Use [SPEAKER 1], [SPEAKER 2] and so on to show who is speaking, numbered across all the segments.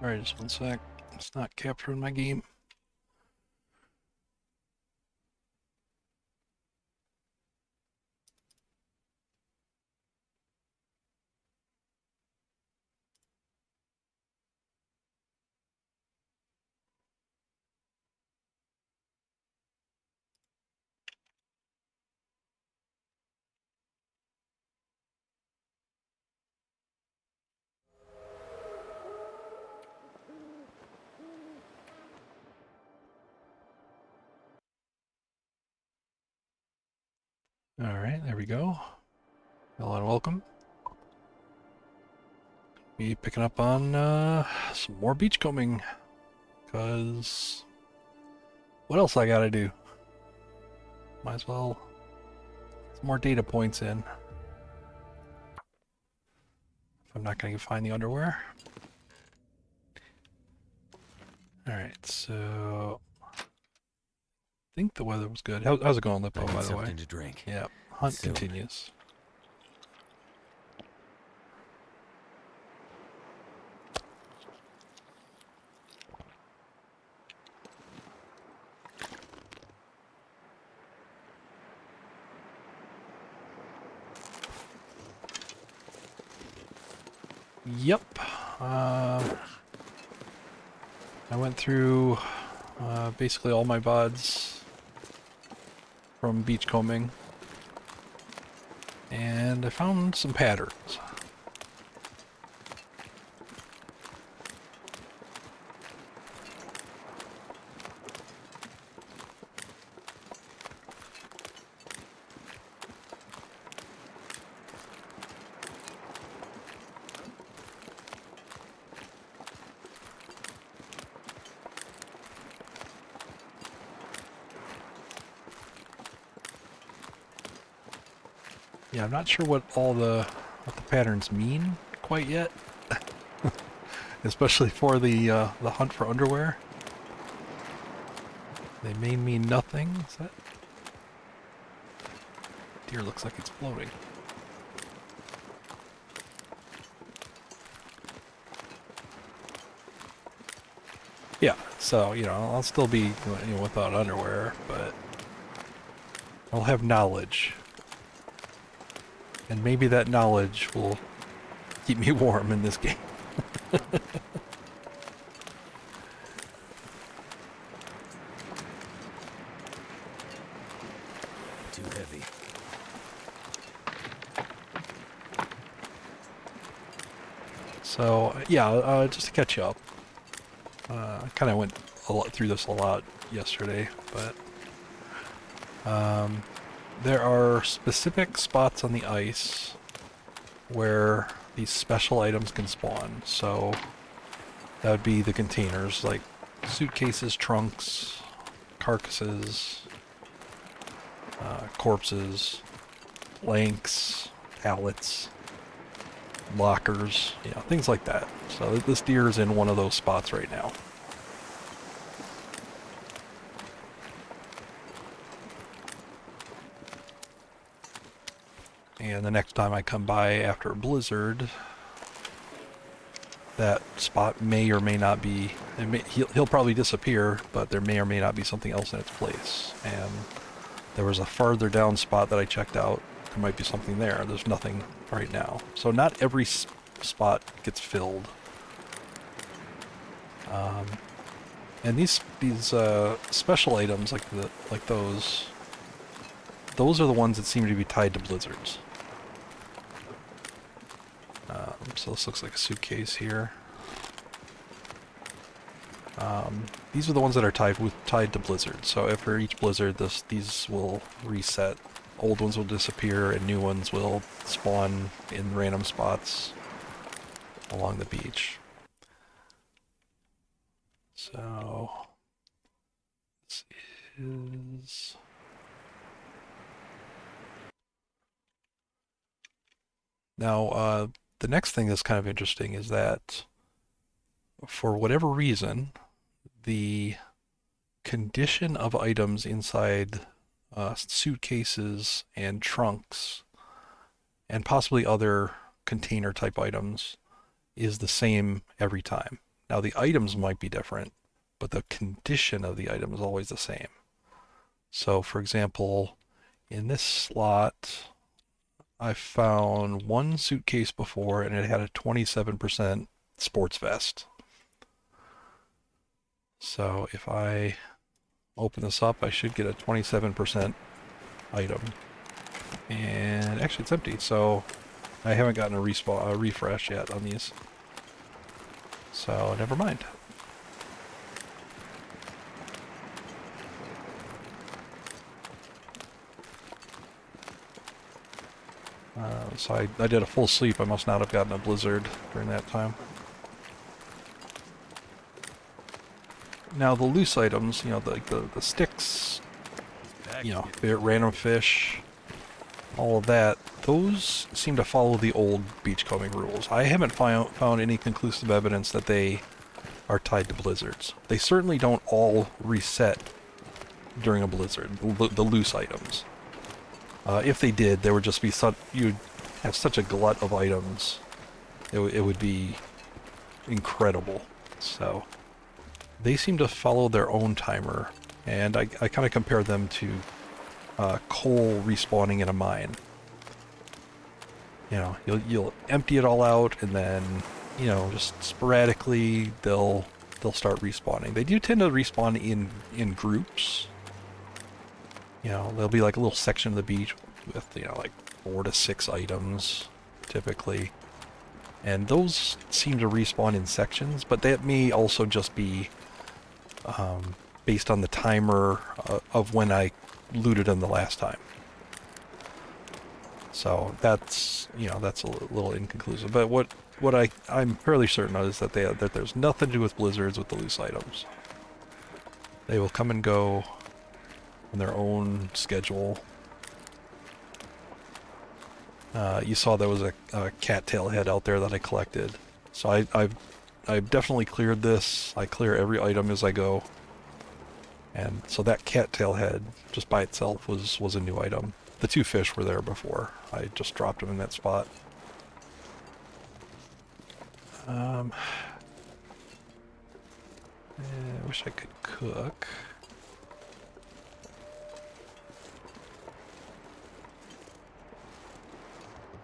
[SPEAKER 1] Alright, just one sec. It's not capturing my game. Alright, there we go. Hello and welcome. Be picking up on some more beachcombing. Because what else I gotta do? Might as well get some more data points in. If I'm not gonna find the underwear. Alright, so I think the weather was good. How's it going, Lippo, by the way?
[SPEAKER 2] Something to drink.
[SPEAKER 1] Yeah, hunt
[SPEAKER 2] Soon.
[SPEAKER 1] continues. Yep. I went through basically all my VODs from beachcombing, and I found some patterns. Yeah, I'm not sure what the patterns mean quite yet, especially for the hunt for underwear. They may mean nothing. Is that deer looks like it's floating? Yeah, so I'll still be without underwear, but I'll have knowledge, and maybe that knowledge will keep me warm in this game.
[SPEAKER 2] Too heavy.
[SPEAKER 1] So yeah, just to catch you up, I kind of went through this a lot yesterday, but there are specific spots on the ice where these special items can spawn. So that would be the containers, like suitcases, trunks, carcasses, corpses, planks, pallets, lockers, things like that. So this deer is in one of those spots right now. And the next time I come by after a blizzard, that spot may or may not be, he'll probably disappear, but there may or may not be something else in its place. And there was a farther down spot that I checked out. There might be something there. There's nothing right now. So not every spot gets filled. And these special items like those are the ones that seem to be tied to blizzards. So this looks like a suitcase here. These are the ones that are tied to blizzards. So after each blizzard, these will reset. Old ones will disappear, and new ones will spawn in random spots along the beach. So this is now the next thing that's kind of interesting is that for whatever reason, the condition of items inside suitcases and trunks and possibly other container type items is the same every time. Now the items might be different, but the condition of the item is always the same. So for example, in this slot, I found one suitcase before and it had a 27% sports vest. So if I open this up, I should get a 27% item. And actually it's empty, so I haven't gotten a refresh yet on these. So never mind. So I did a full sleep. I must not have gotten a blizzard during that time. Now the loose items, you know, the sticks, you know, random fish, all of that, those seem to follow the old beachcombing rules. I haven't found any conclusive evidence that they are tied to blizzards. They certainly don't all reset during a blizzard, the loose items. If they did, there would just be you'd have such a glut of items. It would be incredible. So they seem to follow their own timer, and I kind of compare them to coal respawning in a mine. You know, you'll empty it all out, and then, you know, just sporadically they'll start respawning. They do tend to respawn in groups. You know, there'll be like a little section of the beach with, you know, like 4 to 6 items typically. And those seem to respawn in sections, but that may also just be based on the timer of when I looted them the last time. So that's, you know, that's a little inconclusive. But what I'm fairly certain of is that that there's nothing to do with blizzards with the loose items. They will come and go on their own schedule. You saw there was a cattail head out there that I collected. So I've definitely cleared this. I clear every item as I go. And so that cattail head, just by itself, was a new item. The 2 fish were there before. I just dropped them in that spot. I wish I could cook.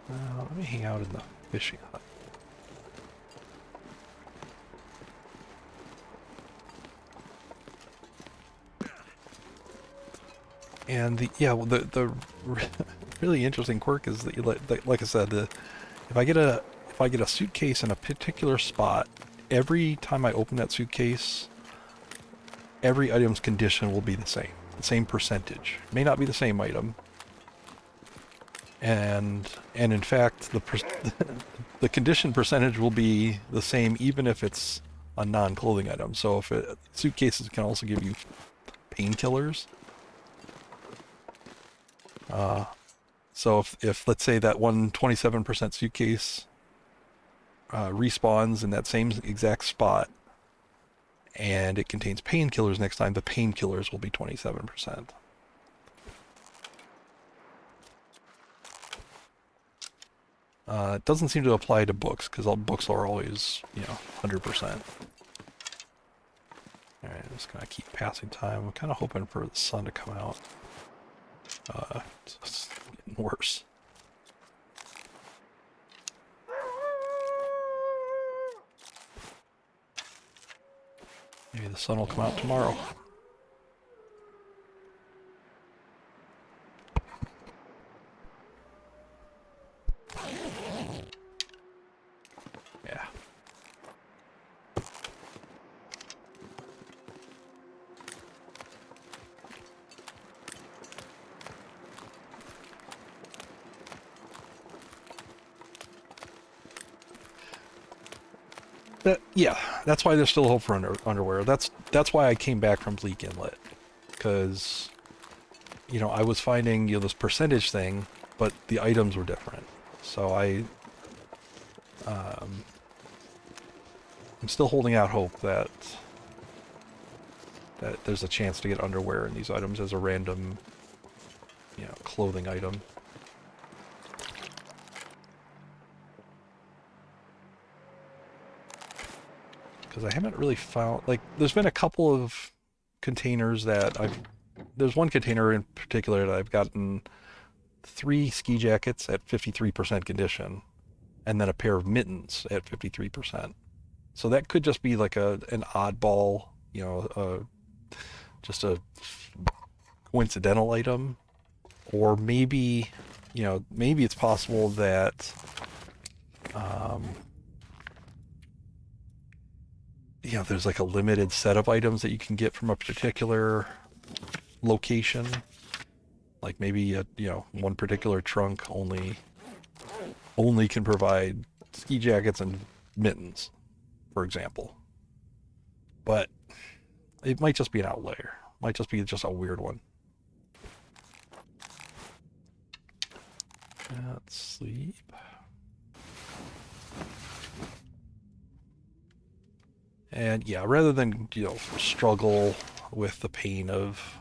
[SPEAKER 1] Let me hang out in the fishing hut. And the really interesting quirk is that, like I said, if I get a suitcase in a particular spot, every time I open that suitcase, every item's condition will be the same percentage. It may not be the same item, and in fact, the condition percentage will be the same even if it's a non-clothing item. So if suitcases can also give you painkillers. So if let's say that one 27% suitcase respawns in that same exact spot, and it contains painkillers next time, the painkillers will be 27%. It doesn't seem to apply to books, because all books are always, you know, 100%. Alright, I'm just gonna keep passing time. I'm kind of hoping for the sun to come out. It's getting worse. Maybe the sun will come out tomorrow. Yeah. Yeah, that's why there's still hope for underwear. That's why I came back from Bleak Inlet, because, you know, I was finding, you know, this percentage thing, but the items were different. So I'm still holding out hope that there's a chance to get underwear in these items as a random, you know, clothing item. because I haven't really found, like, there's been a couple of containers that there's one container in particular that I've gotten 3 ski jackets at 53% condition, and then a pair of mittens at 53%. So that could just be like an oddball, just a coincidental item, or maybe, maybe it's possible that, um, there's like a limited set of items that you can get from a particular location. Like maybe one particular trunk only can provide ski jackets and mittens, for example. But it might just be an outlier. Might just be just a weird one. Let's sleep. And yeah, rather than struggle with the pain of,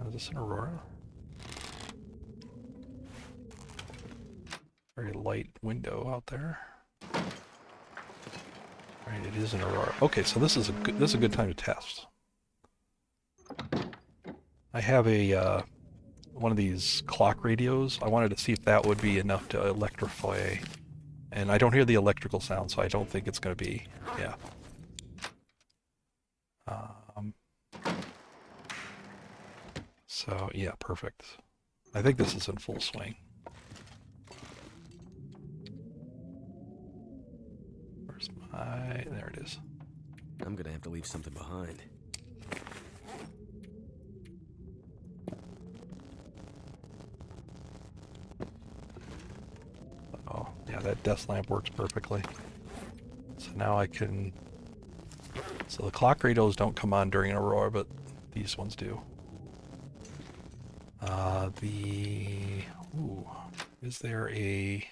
[SPEAKER 1] is this an Aurora? Very light window out there. Right, it is an Aurora. Okay, so this is a good time to test. I have a one of these clock radios. I wanted to see if that would be enough to electrify. And I don't hear the electrical sound, so I don't think it's going to be, yeah. So, yeah, perfect. I think this is in full swing. Where's my... There it is.
[SPEAKER 2] I'm going to have to leave something behind.
[SPEAKER 1] Oh, yeah, that desk lamp works perfectly. So now I can... So the clock radios don't come on during an aurora, but these ones do. Ooh, is there a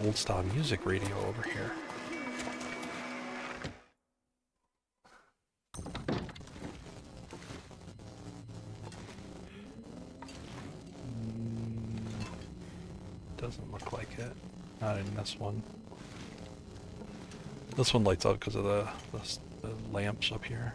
[SPEAKER 1] old style music radio over here? Doesn't look like it. Not in this one. This one lights up because of the lamps up here.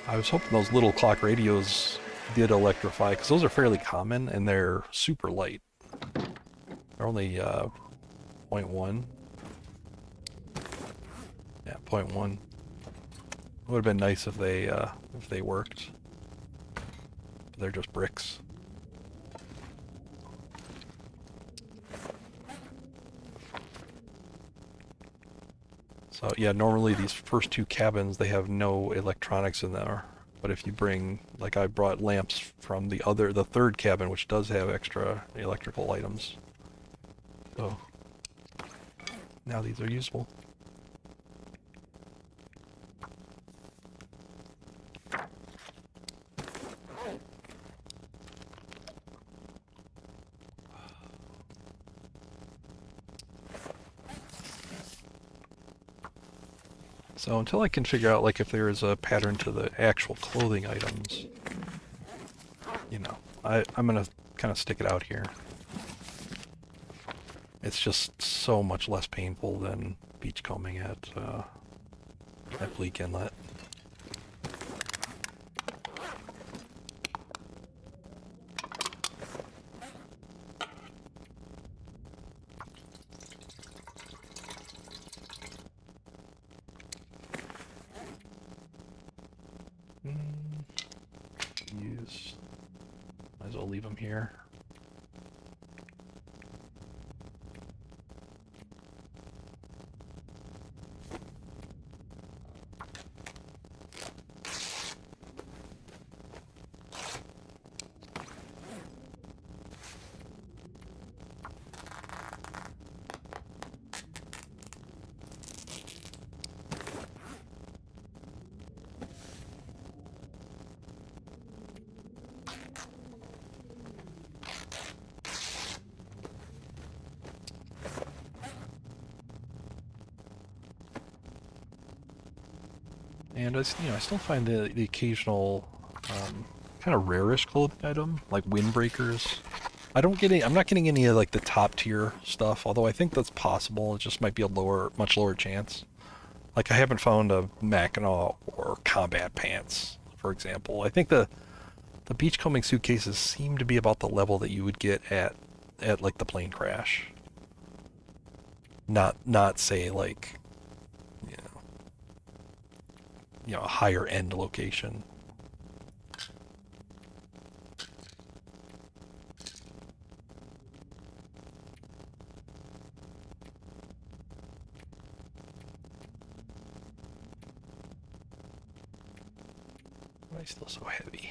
[SPEAKER 1] I was hoping those little clock radios did electrify, because those are fairly common and they're super light. They're only 0.1. Yeah, 0.1. It would have been nice if they worked. But they're just bricks. So yeah, normally these first two cabins, they have no electronics in there. But if you bring, like I brought lamps from the third cabin, which does have extra electrical items. So now these are useful. So until I can figure out like if there is a pattern to the actual clothing items, I'm gonna kind of stick it out here. It's just so much less painful than beachcombing at Bleak Inlet. Might as well leave them here. And I still find the occasional kind of rarish clothing item, like windbreakers. I'm not getting any of like the top tier stuff, although I think that's possible. It just might be a much lower chance. Like I haven't found a Mackinac or combat pants, for example. I think the beachcombing suitcases seem to be about the level that you would get at like the plane crash. Not say like you know a higher end location. Why is it still so heavy?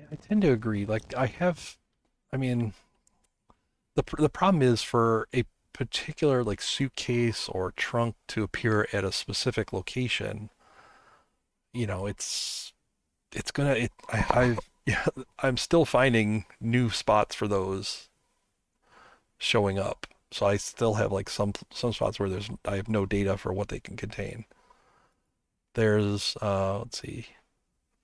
[SPEAKER 1] I tend to agree. Like I mean, the problem is for a particular like suitcase or trunk to appear at a specific location. It's gonna. Yeah, I'm still finding new spots for those showing up. So I still have like some spots where I have no data for what they can contain. There's let's see,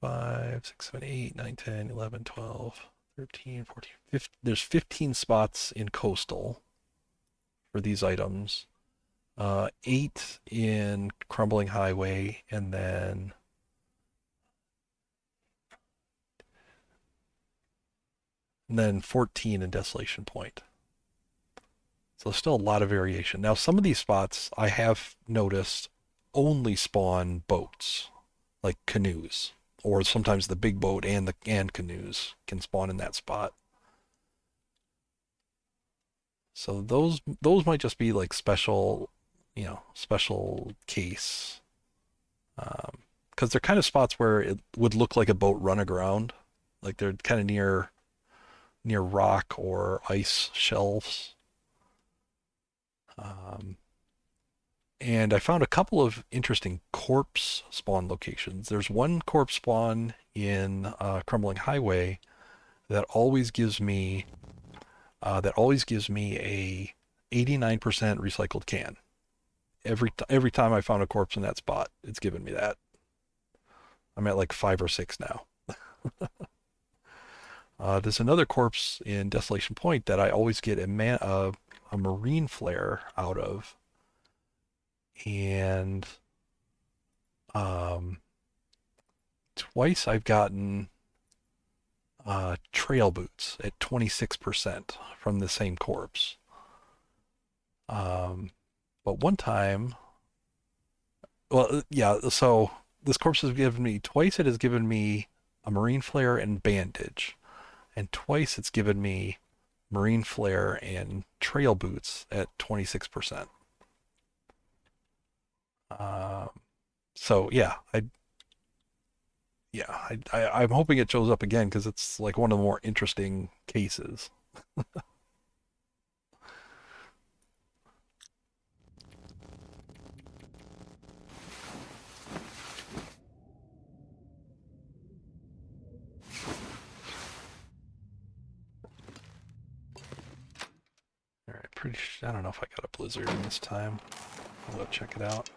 [SPEAKER 1] 5, 6, 7, 8, 9, 10, 11, 12, 13, 14, 15. There's 15 spots in coastal for these items. 8 in crumbling highway, and then 14 in desolation point. So there's still a lot of variation. Now some of these spots I have noticed only spawn boats, like canoes, or sometimes the big boat and canoes can spawn in that spot. So those might just be like special case, because they're kind of spots where it would look like a boat run aground, like they're kind of near rock or ice shelves. Um, and I found a couple of interesting corpse spawn locations. There's one corpse spawn in Crumbling Highway that always gives me a 89% recycled can. Every time I found a corpse in that spot, it's given me that. I'm at like 5 or 6 now. There's another corpse in Desolation Point that I always get a marine flare out of, and um, twice I've gotten trail boots at 26% from the same corpse. But one time, well, yeah, so this corpse has given me twice. It has given me a marine flare and bandage, and twice it's given me marine flare and trail boots at 26%. Um, so I'm hoping it shows up again because it's like one of the more interesting cases. All right, I don't know if I got a blizzard in this time. I'll go check it out.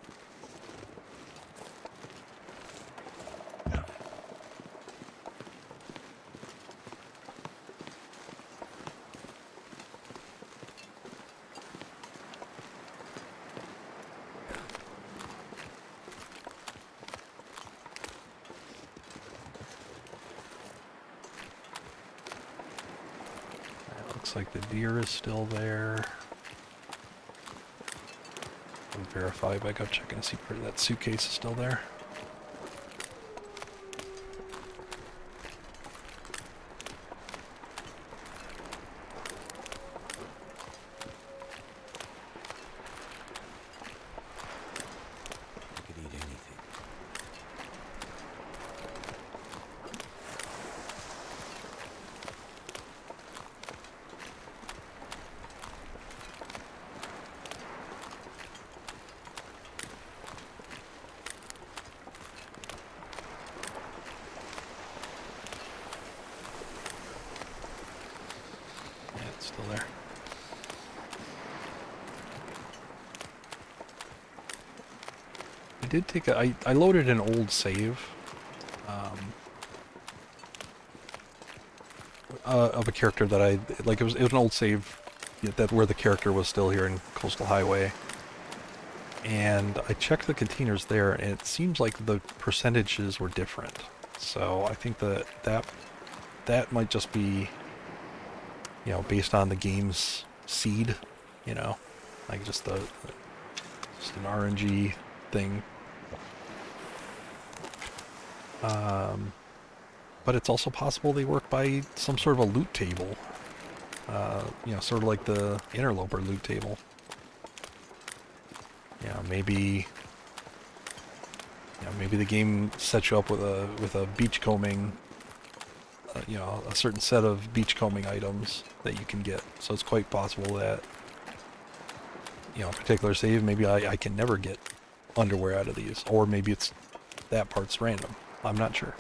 [SPEAKER 1] Looks like the deer is still there. verify by go checking to see if that suitcase is still there.
[SPEAKER 2] Could eat anything.
[SPEAKER 1] Yeah, it's still there. I did take I loaded an old save of a character that it was an old save that where the character was still here in Coastal Highway, and I checked the containers there, and it seems like the percentages were different. So I think that might just be, you know, based on the game's seed, you know, like just an RNG thing. But it's also possible they work by some sort of a loot table. You know, sort of like the Interloper loot table. Maybe the game sets you up with a beachcombing, you know, a certain set of beachcombing items that you can get. So it's quite possible that, you know, a particular save, maybe I can never get underwear out of these, or maybe it's that part's random. I'm not sure.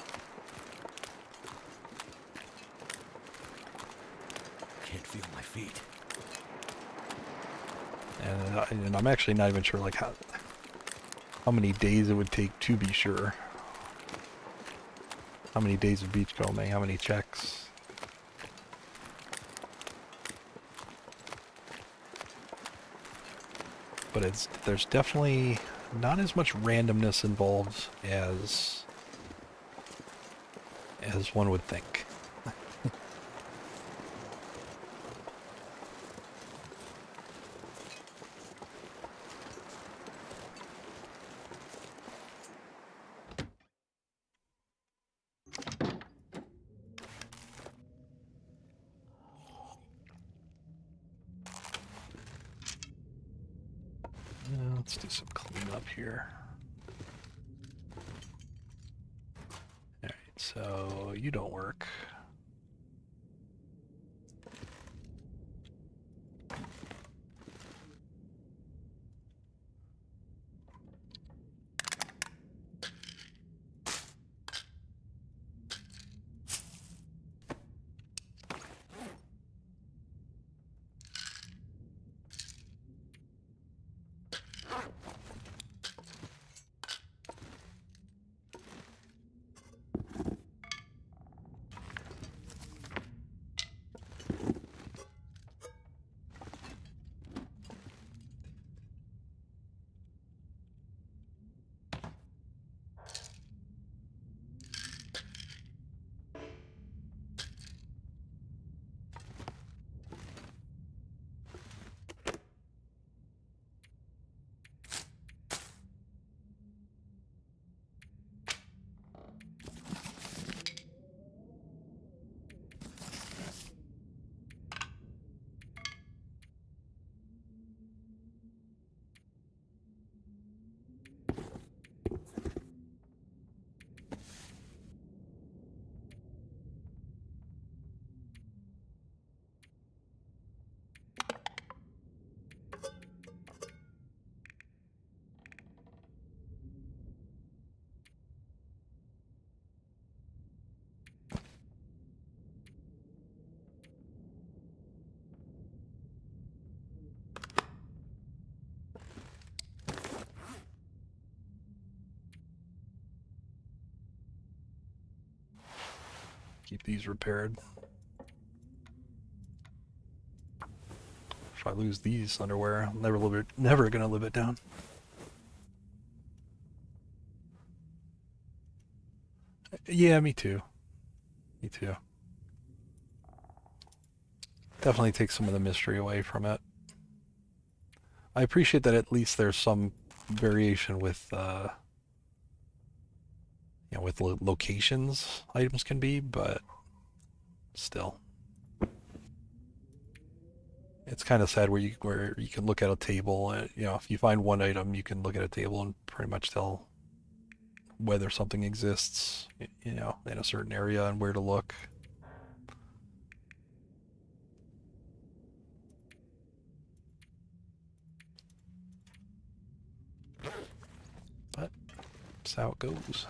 [SPEAKER 2] Can't feel my feet.
[SPEAKER 1] And I'm actually not even sure like how many days it would take to be sure. How many days of beachcombing? How many checks? But there's definitely not as much randomness involved as one would think. Let's do some cleanup here. Alright, so you don't work. Keep these repaired. If I lose these underwear, I'm never gonna live it down. Yeah, me too. Me too. Definitely takes some of the mystery away from it. I appreciate that at least there's some variation with with locations items can be, but still, it's kind of sad where you can look at a table and if you find one item, you can look at a table and pretty much tell whether something exists, in a certain area and where to look. But that's how it goes.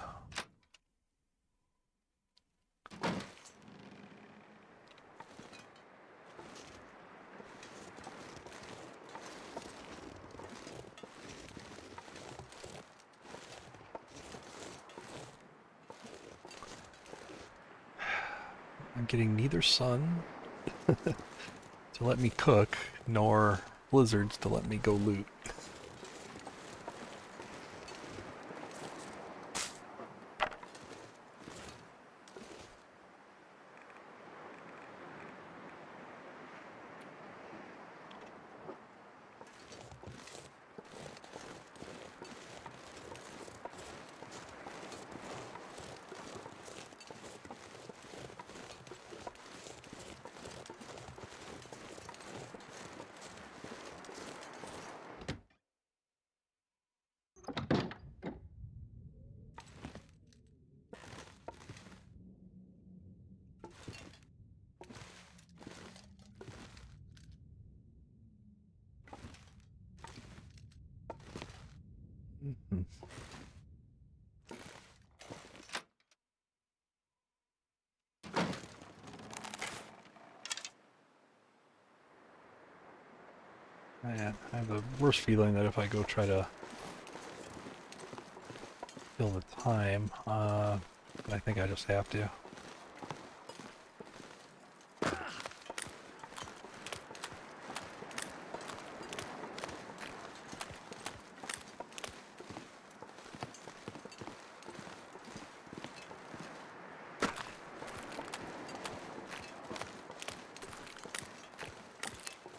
[SPEAKER 1] I'm getting neither sun to let me cook, nor blizzards to let me go loot. Mhm. I have a worse feeling that if I go try to kill the time, I think I just have to.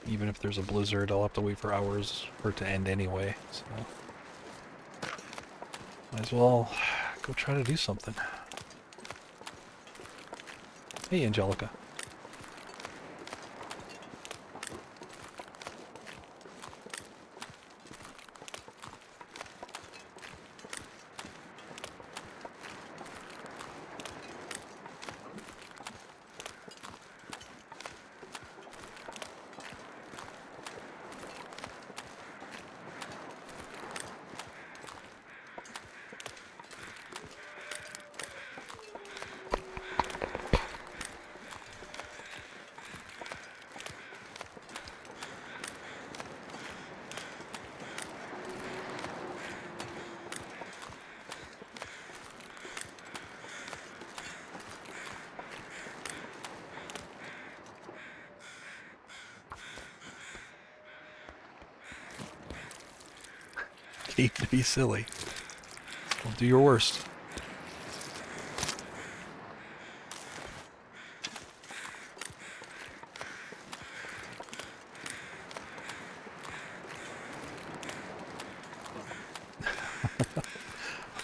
[SPEAKER 1] Even if there's a blizzard, I'll have to wait for hours for it to end anyway, so might as well go try to do something. Hey, Angelica. Keep to be silly. Well, do your worst.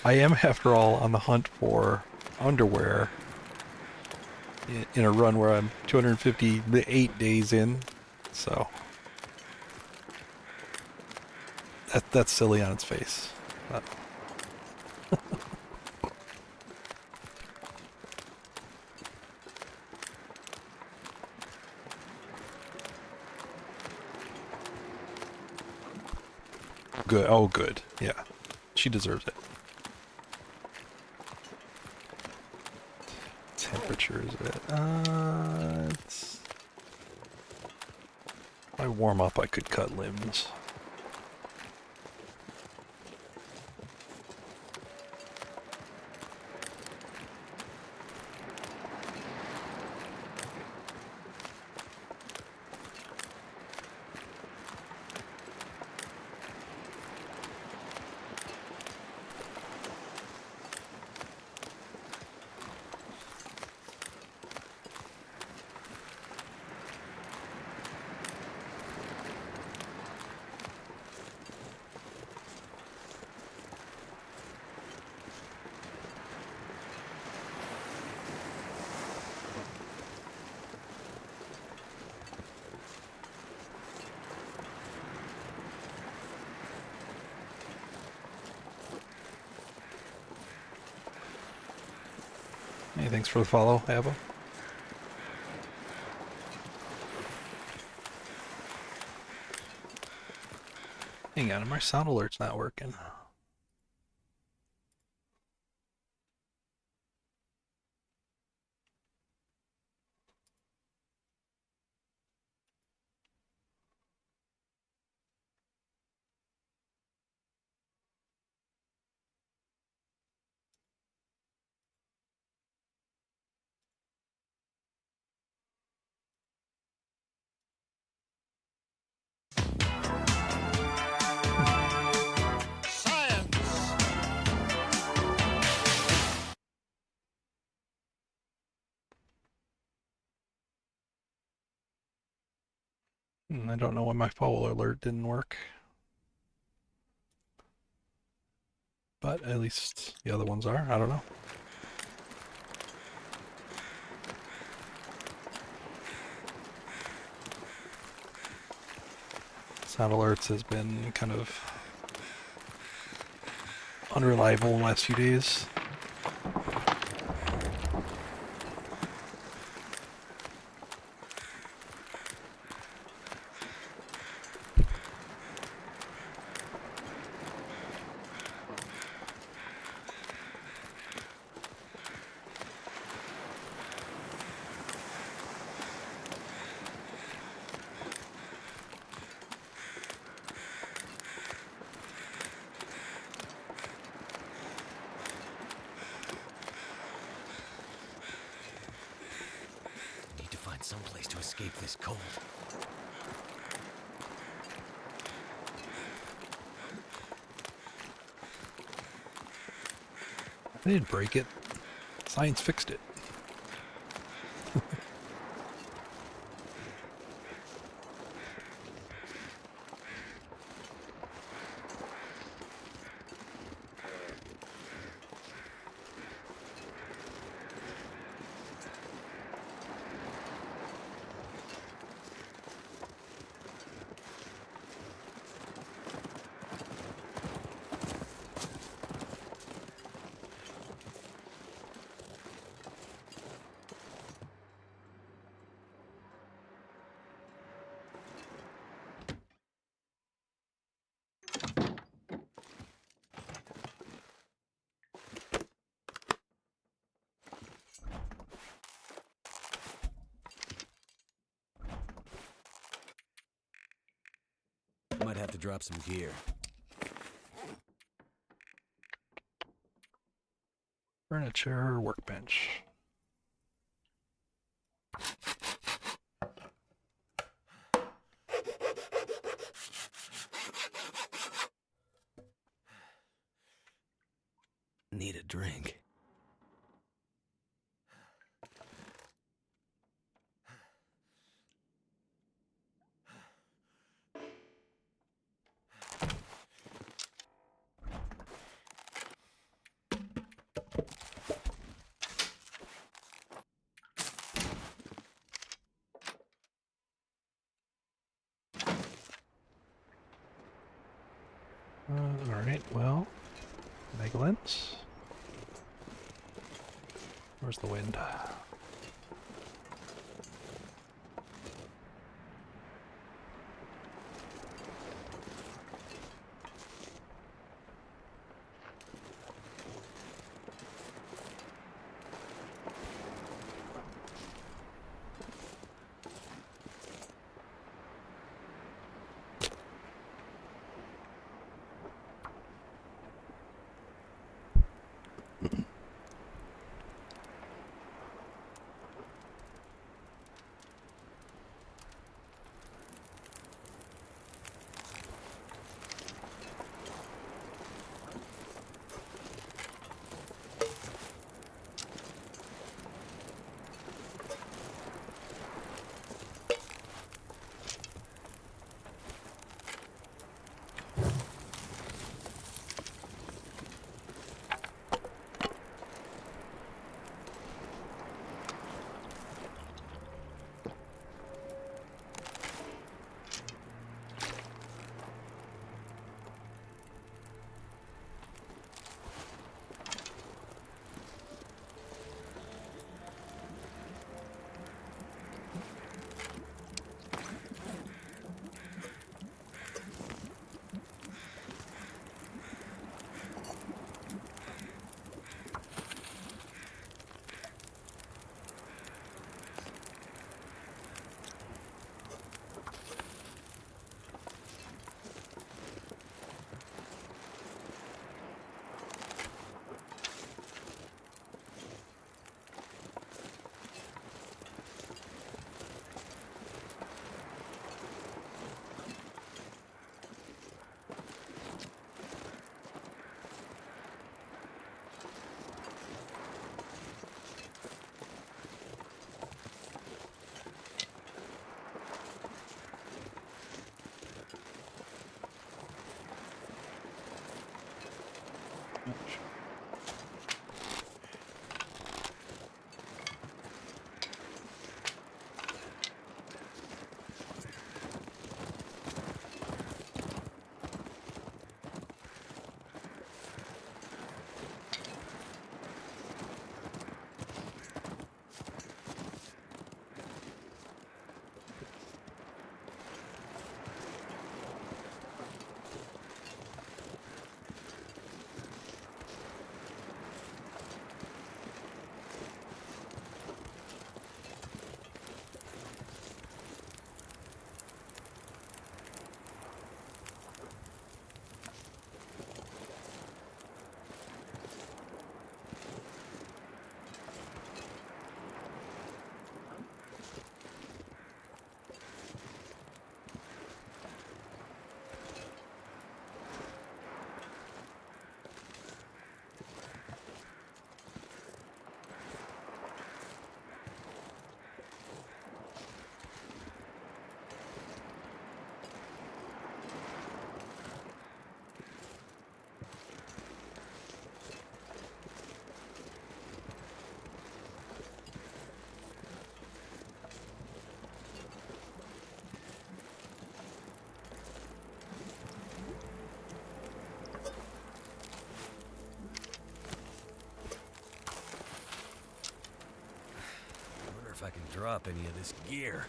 [SPEAKER 1] I am, after all, on the hunt for underwear in a run where I'm 258 days in, so that's silly on its face. But good. Oh, good. Yeah, she deserves it. Temperature is it? It's... If I warm up, I could cut limbs. Hey, thanks for the follow, Abba. Hang on, my sound alert's not working. I don't know why my follow alert didn't work. But at least the other ones are. I don't know. Sound alerts has been kind of unreliable in the last few days.
[SPEAKER 2] Need to find some place to escape this cold.
[SPEAKER 1] They didn't break it. Science fixed it.
[SPEAKER 2] Might have to drop some gear.
[SPEAKER 1] Furniture, workbench.
[SPEAKER 2] Need a drink.
[SPEAKER 1] Alright, well, mega lens. Where's the wind?
[SPEAKER 2] I wonder if I can drop any of this gear.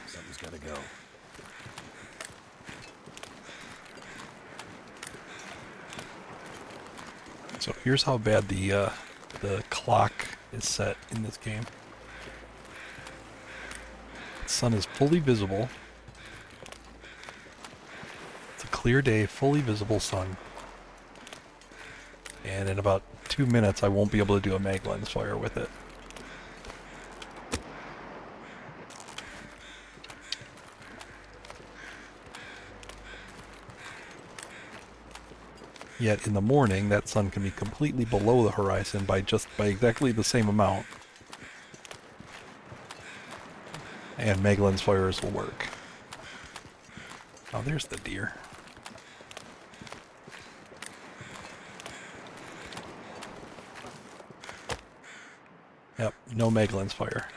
[SPEAKER 2] Something's gotta go.
[SPEAKER 1] So here's how bad the clock is set in this game. The sun is fully visible. It's a clear day, fully visible sun. And in about 2 minutes, I won't be able to do a mag lens fire with it. Yet in the morning, that sun can be completely below the horizon by exactly the same amount. And mag lens fires will work. Oh, there's the deer. Yep, no mag lens fire.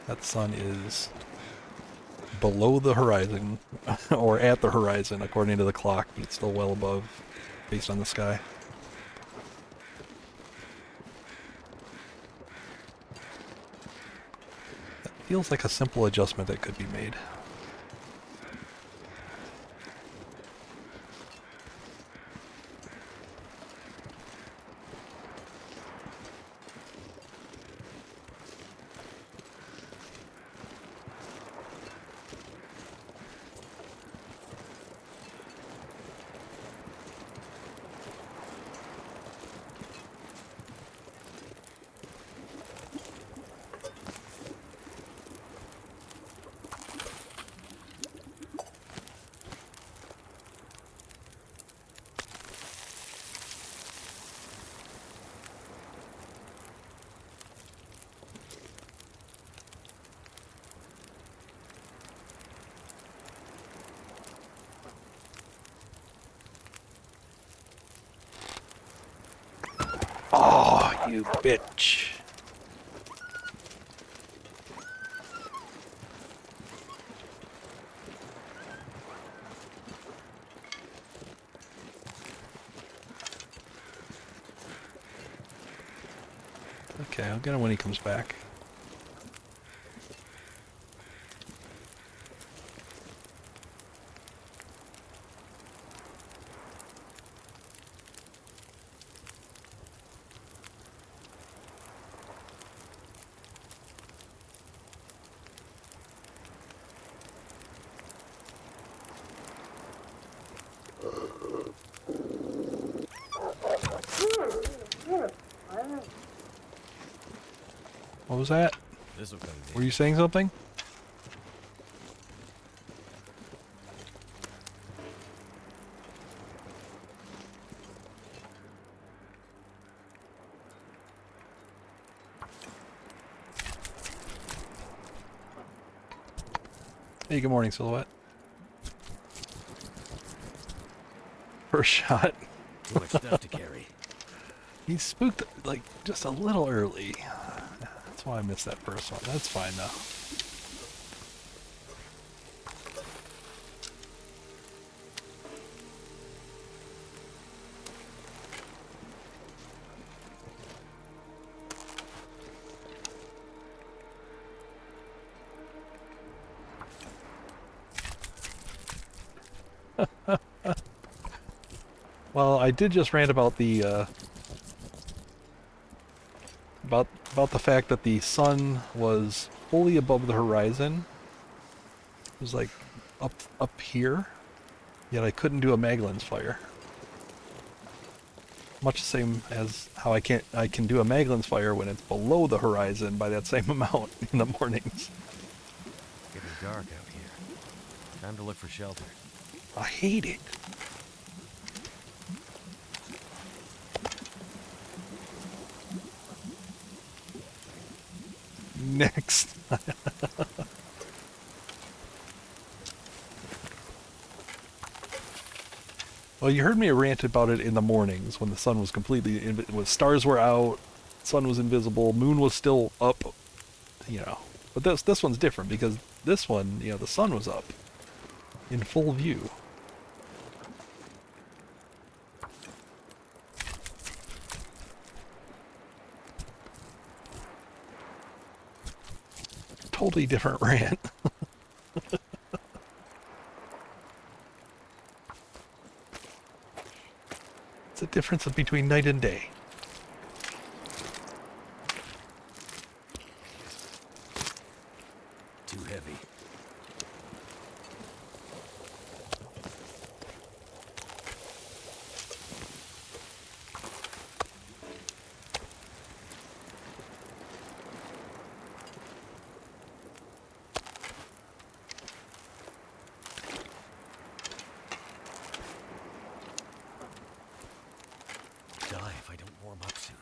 [SPEAKER 1] That sun is below the horizon, or at the horizon according to the clock, but it's still well above based on the sky. That feels like a simple adjustment that could be made. You bitch. Okay, I'll get him when he comes back. What was that?
[SPEAKER 2] This will come in
[SPEAKER 1] Were you saying something? Hey, good morning, Silhouette. First shot.
[SPEAKER 2] too much stuff to carry.
[SPEAKER 1] He spooked, like, just a little early. That's why I missed that first one. That's fine, though. Well, I did just rant about the, about the fact that the sun was fully above the horizon. It was like up here, yet I couldn't do a Maglens fire. Much the same as how I can do a Maglens fire when it's below the horizon by that same amount in the mornings.
[SPEAKER 2] Getting dark out here. Time to look for shelter.
[SPEAKER 1] I hate it. Next. Well, you heard me rant about it in the mornings when the sun was completely, when stars were out, sun was invisible, moon was still up, you know. But this one's different because this one, you know, the sun was up in full view. Totally different rant. It's a difference between night and day.
[SPEAKER 2] Too heavy. Die if I don't warm up soon.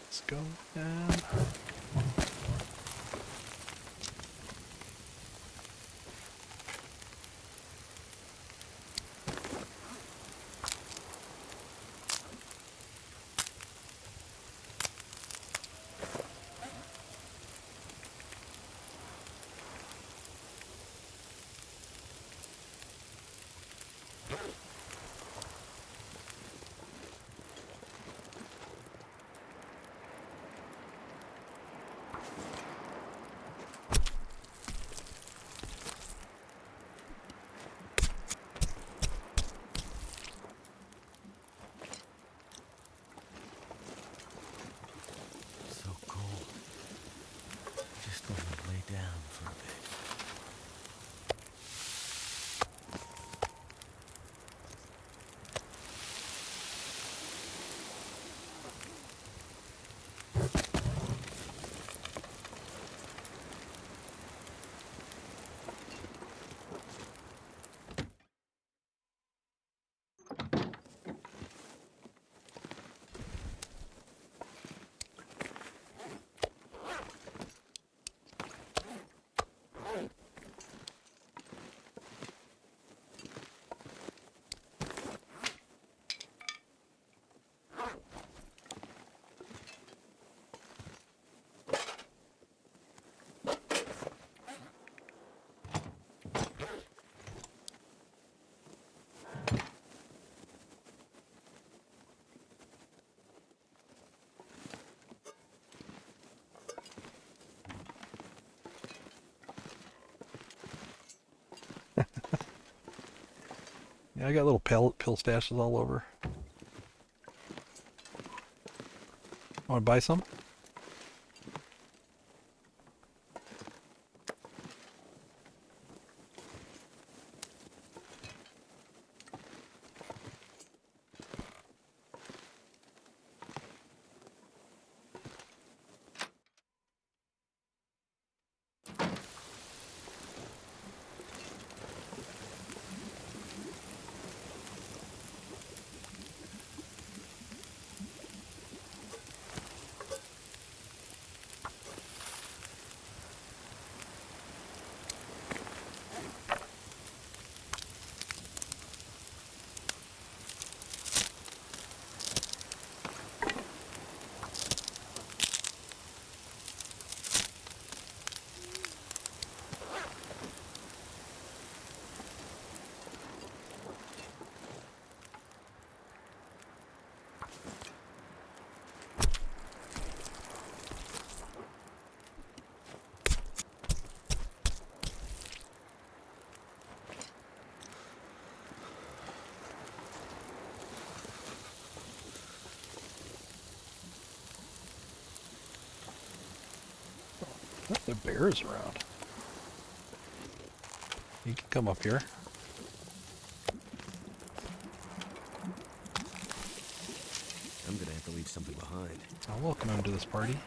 [SPEAKER 1] Let's go down. Yeah, I got little pill stashes all over. Want to buy some? The bear's around. You can come up here.
[SPEAKER 2] I'm gonna have to leave something behind.
[SPEAKER 1] I'll welcome him to this party.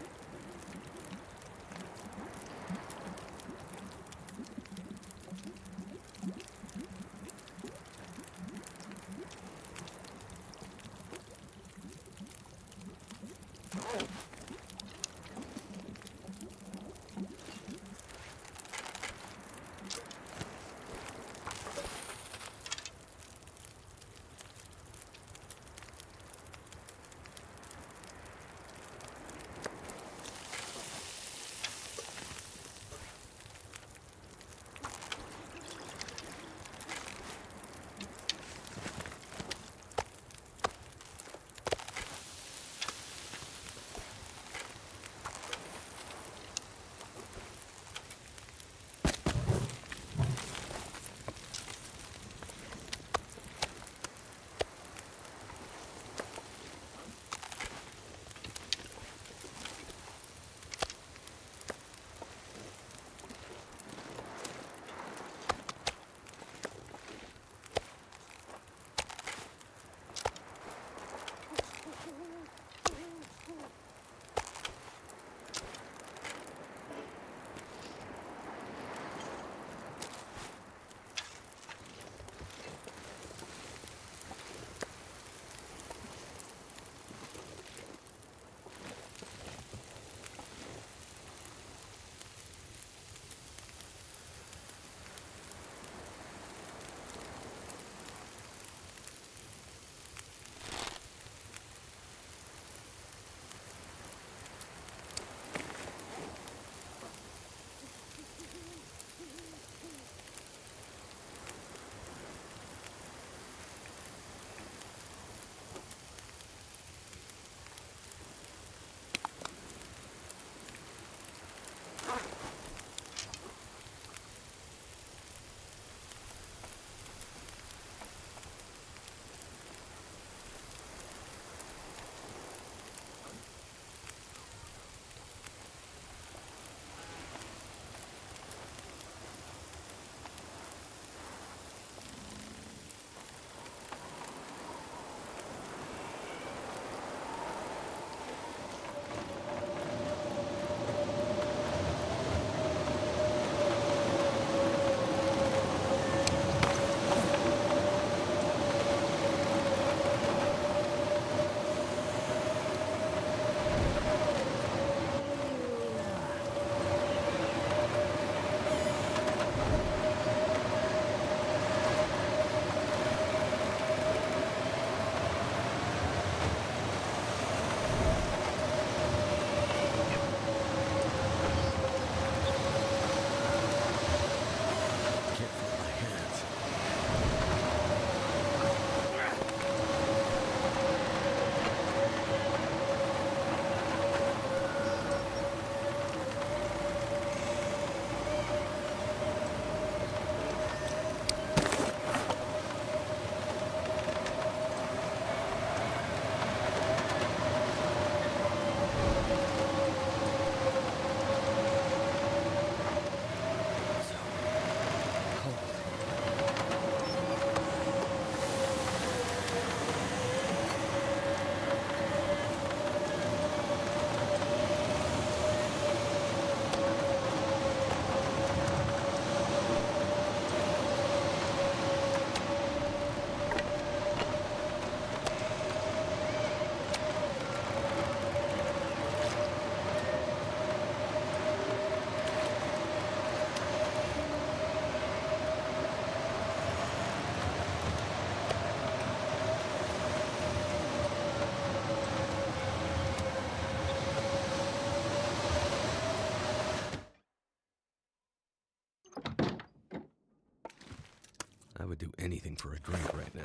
[SPEAKER 2] I would do anything for a drink right now.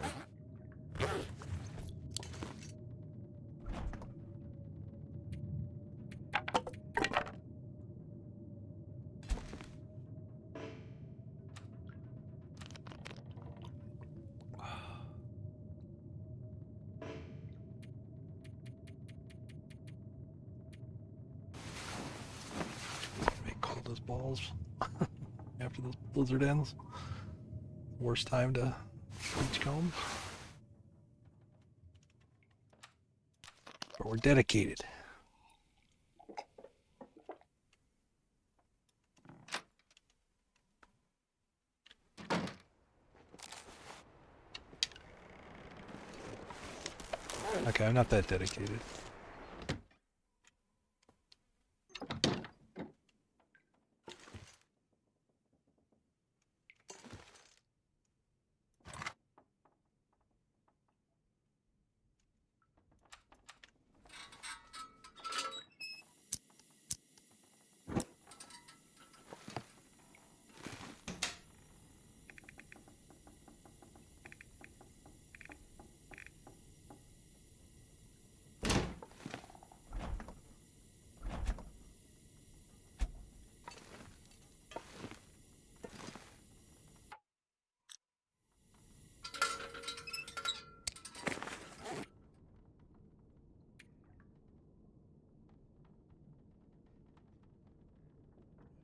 [SPEAKER 1] Make cold as balls after this blizzard ends. Worst time to beachcomb. But we're dedicated. Okay, I'm not that dedicated.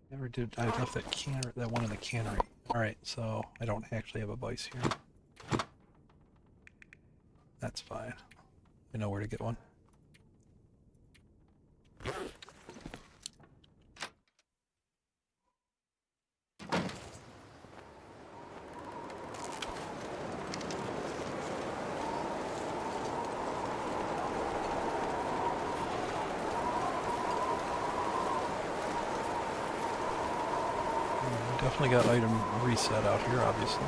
[SPEAKER 1] Never did. I left that one in the cannery. All right, so I don't actually have a vice here. That's fine. I know where to get one. Definitely got item reset out here, obviously.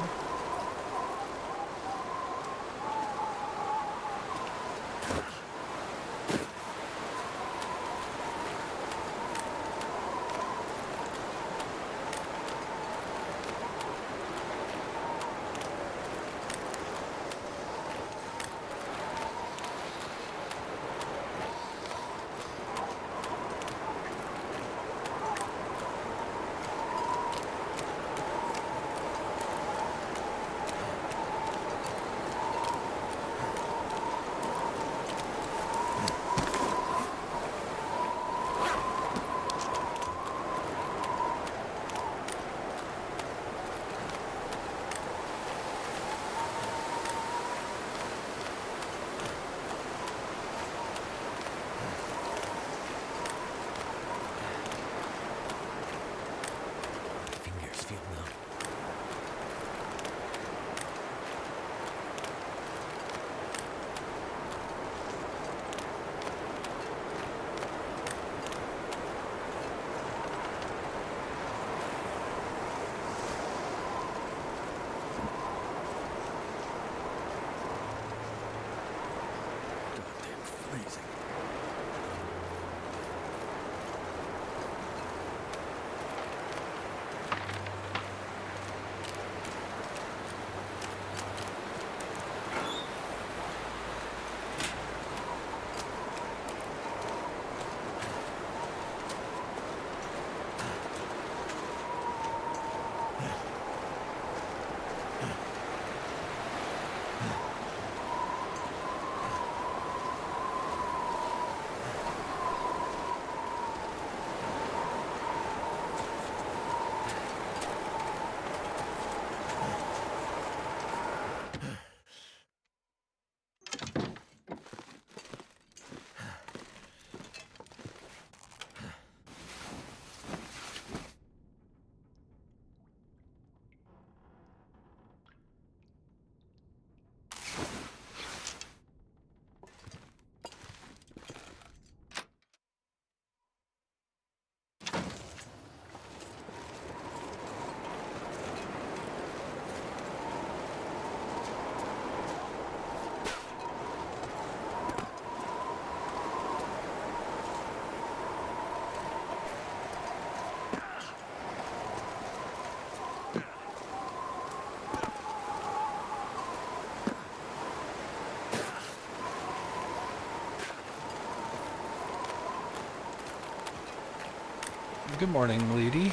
[SPEAKER 1] Good morning, lady.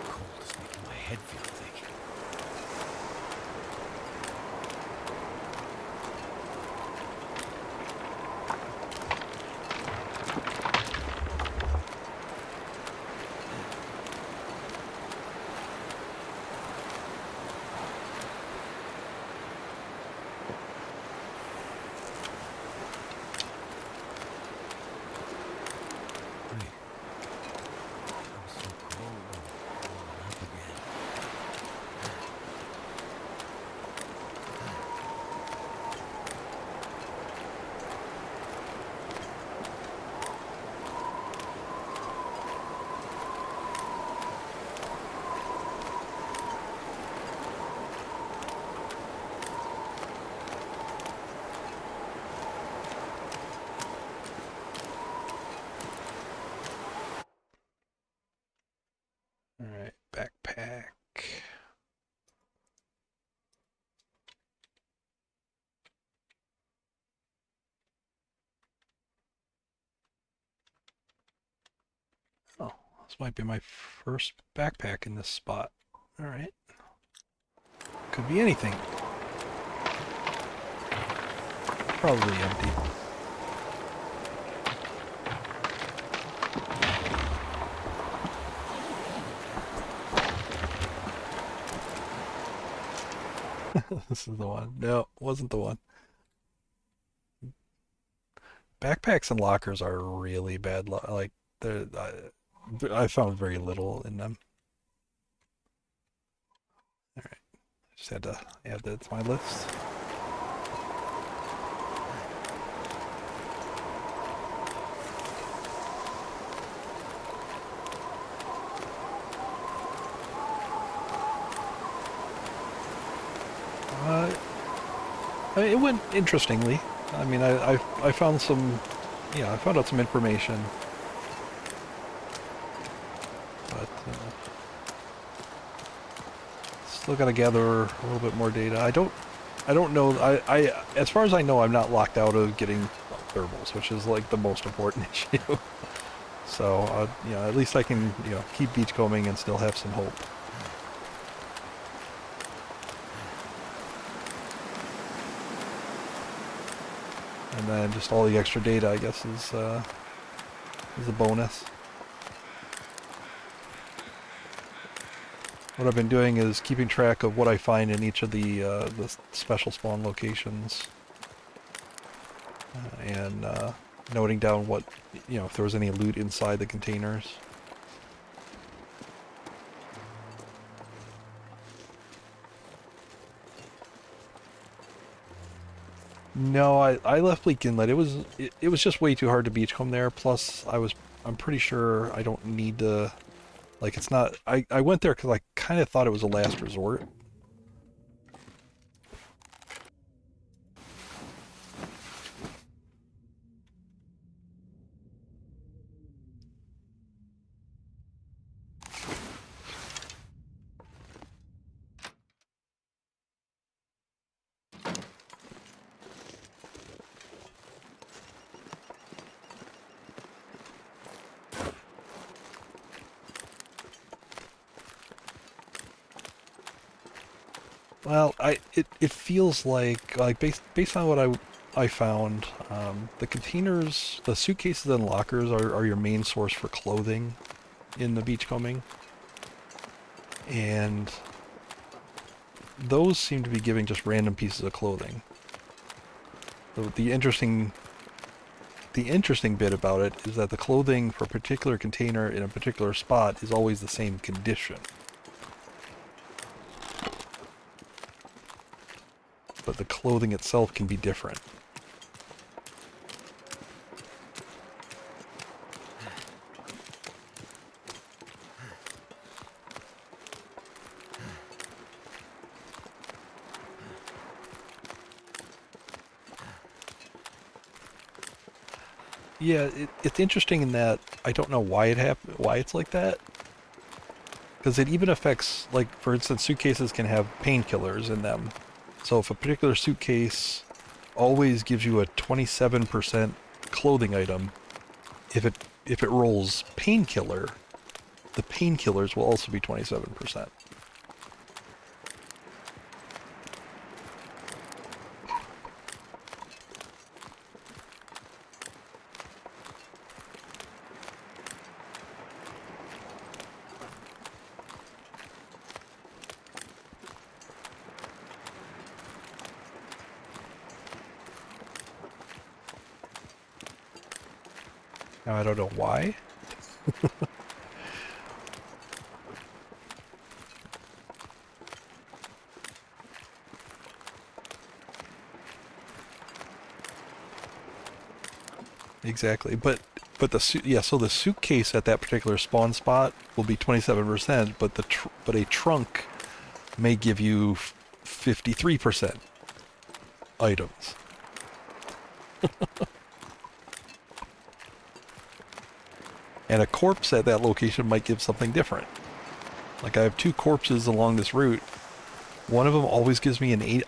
[SPEAKER 2] Cold is making my head feel thick. Wait. I was so cold and warm up again.
[SPEAKER 1] All right, backpack. Oh, this might be my first backpack in this spot. All right. Could be anything. Probably empty. This is the one. No, wasn't the one. Backpacks and lockers are really bad. Like, I found very little in them. All right, just had to add that to my list. Uh, it went interestingly. I mean, I found some, yeah, I found out some information, but still got to gather a little bit more data. I don't know. As far as I know, I'm not locked out of getting thermals, which is like the most important issue. So, you know, at least I can, you know, keep beachcombing and still have some hope. And then just all the extra data, I guess, is a bonus. What I've been doing is keeping track of what I find in each of the special spawn locations, and noting down what, you know, if there was any loot inside the containers. No, I left Leak Inlet. It was just way too hard to beachcomb there. Plus, I'm pretty sure I don't need to, like, it's not. I went there because I kind of thought it was a last resort. Well, it feels like based on what I found, the containers, the suitcases and lockers are your main source for clothing in the beachcombing, and those seem to be giving just random pieces of clothing. The interesting bit about it is that the clothing for a particular container in a particular spot is always the same condition. But the clothing itself can be different. Yeah, it's interesting in that I don't know why why it's like that. Because it even affects, like, for instance, suitcases can have painkillers in them. So if a particular suitcase always gives you a 27% clothing item, if it rolls painkiller, the painkillers will also be 27%. Now I don't know why. Exactly, but so the suitcase at that particular spawn spot will be 27%, but but a trunk may give you 53% items. And a corpse at that location might give something different. Like I have two corpses along this route. One of them always gives me an 89%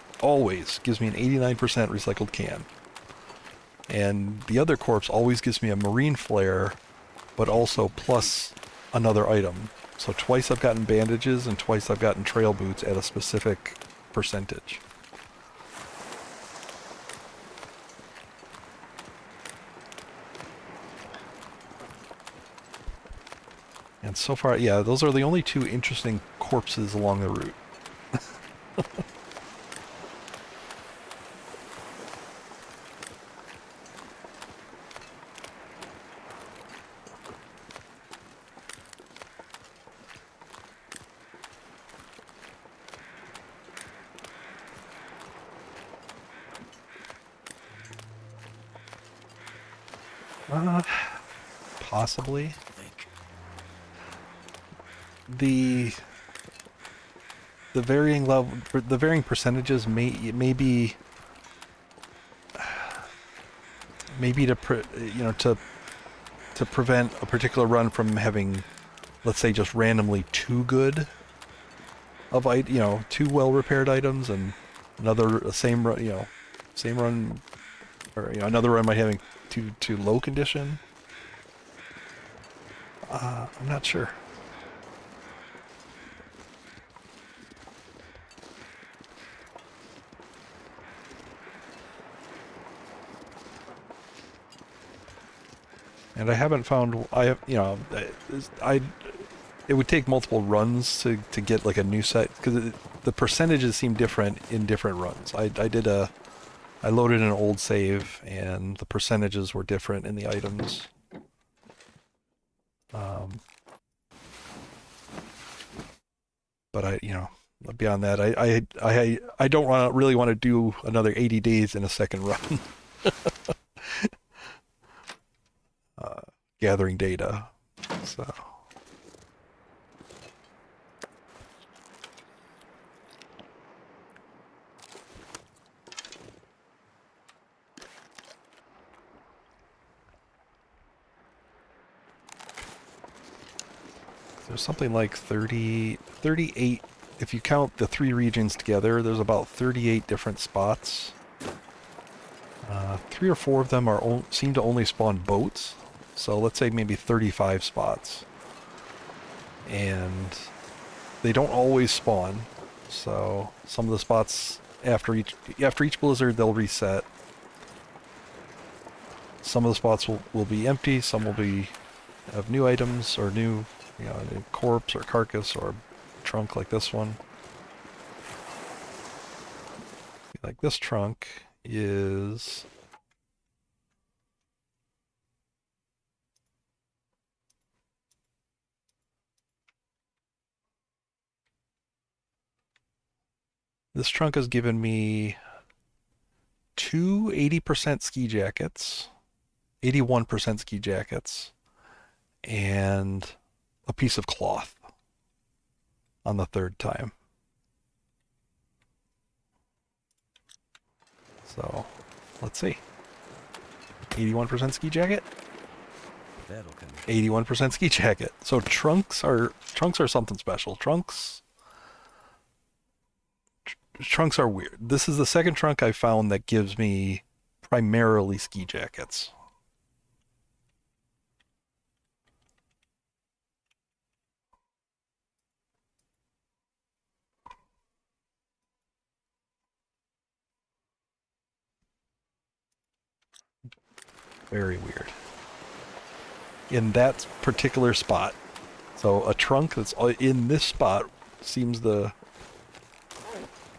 [SPEAKER 1] recycled can. And the other corpse always gives me a marine flare, but also plus another item. So twice I've gotten bandages and twice I've gotten trail boots at a specific percentage. And so far, yeah, those are the only two interesting corpses along the route. Possibly. The the varying percentages may be maybe to prevent a particular run from having, let's say, just randomly too good of too well repaired items, and same run, or another run might having too low condition. I'm not sure. And I haven't found, it would take multiple runs to get like a new set, because the percentages seem different in different runs. I loaded an old save and the percentages were different in the items. But beyond that, I don't really want to do another 80 days in a second run. Gathering data. So there's something like 38, if you count the three regions together, there's about 38 different spots. 3 or 4 of them seem to only spawn boats. So let's say maybe 35 spots. And they don't always spawn. So some of the spots after each blizzard they'll reset. Some of the spots will be empty, some will have new items or new, a corpse or carcass or trunk like this one. Like this trunk is This trunk has given me two 80% ski jackets, 81% ski jackets, and a piece of cloth on the third time. So, let's see. 81% ski jacket,
[SPEAKER 2] That'll come.
[SPEAKER 1] 81% ski jacket. So trunks are something special. Trunks are weird. This is the second trunk I found that gives me primarily ski jackets. Very weird. In that particular spot. So a trunk that's in this spot seems to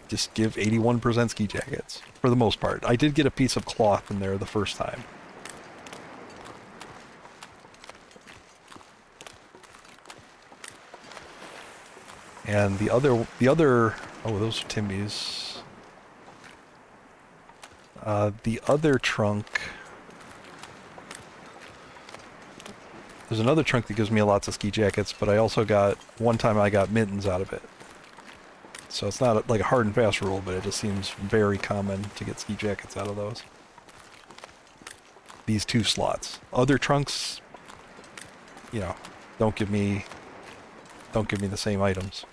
[SPEAKER 1] just give 81% ski jackets for the most part. I did get a piece of cloth in there the first time. And the other, oh, those are Timmy's. The other trunk, there's another trunk that gives me lots of ski jackets, but I also got, one time I got mittens out of it. So it's not like a hard and fast rule, but it just seems very common to get ski jackets out of those. These two slots. Other trunks, you know, don't give me the same items.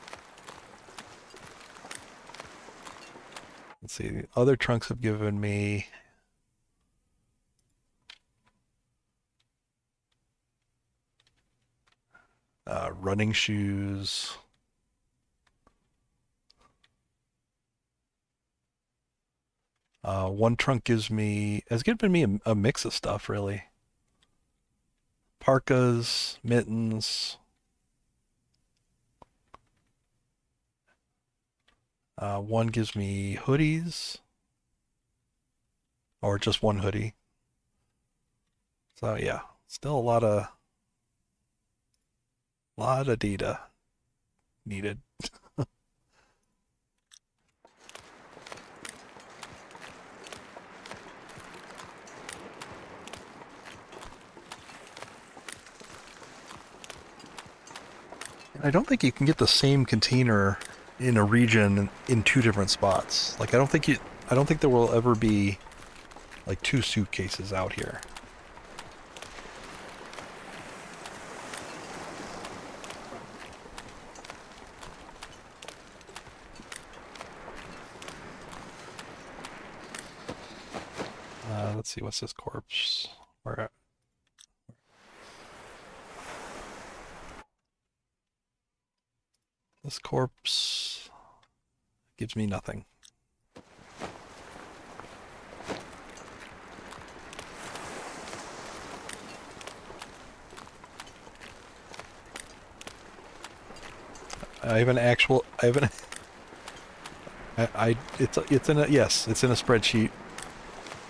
[SPEAKER 1] Let's see, the other trunks have given me running shoes. One trunk has given me a mix of stuff, really. Parkas, mittens. One gives me hoodies. Or just one hoodie. So yeah, still a lot of data needed. I don't think you can get the same container in a region in two different spots. Like I don't think there will ever be like two suitcases out here. Let's see, what's this corpse? Where at? This corpse gives me nothing. I have an actual, I have an, it's in a, yes, it's in a spreadsheet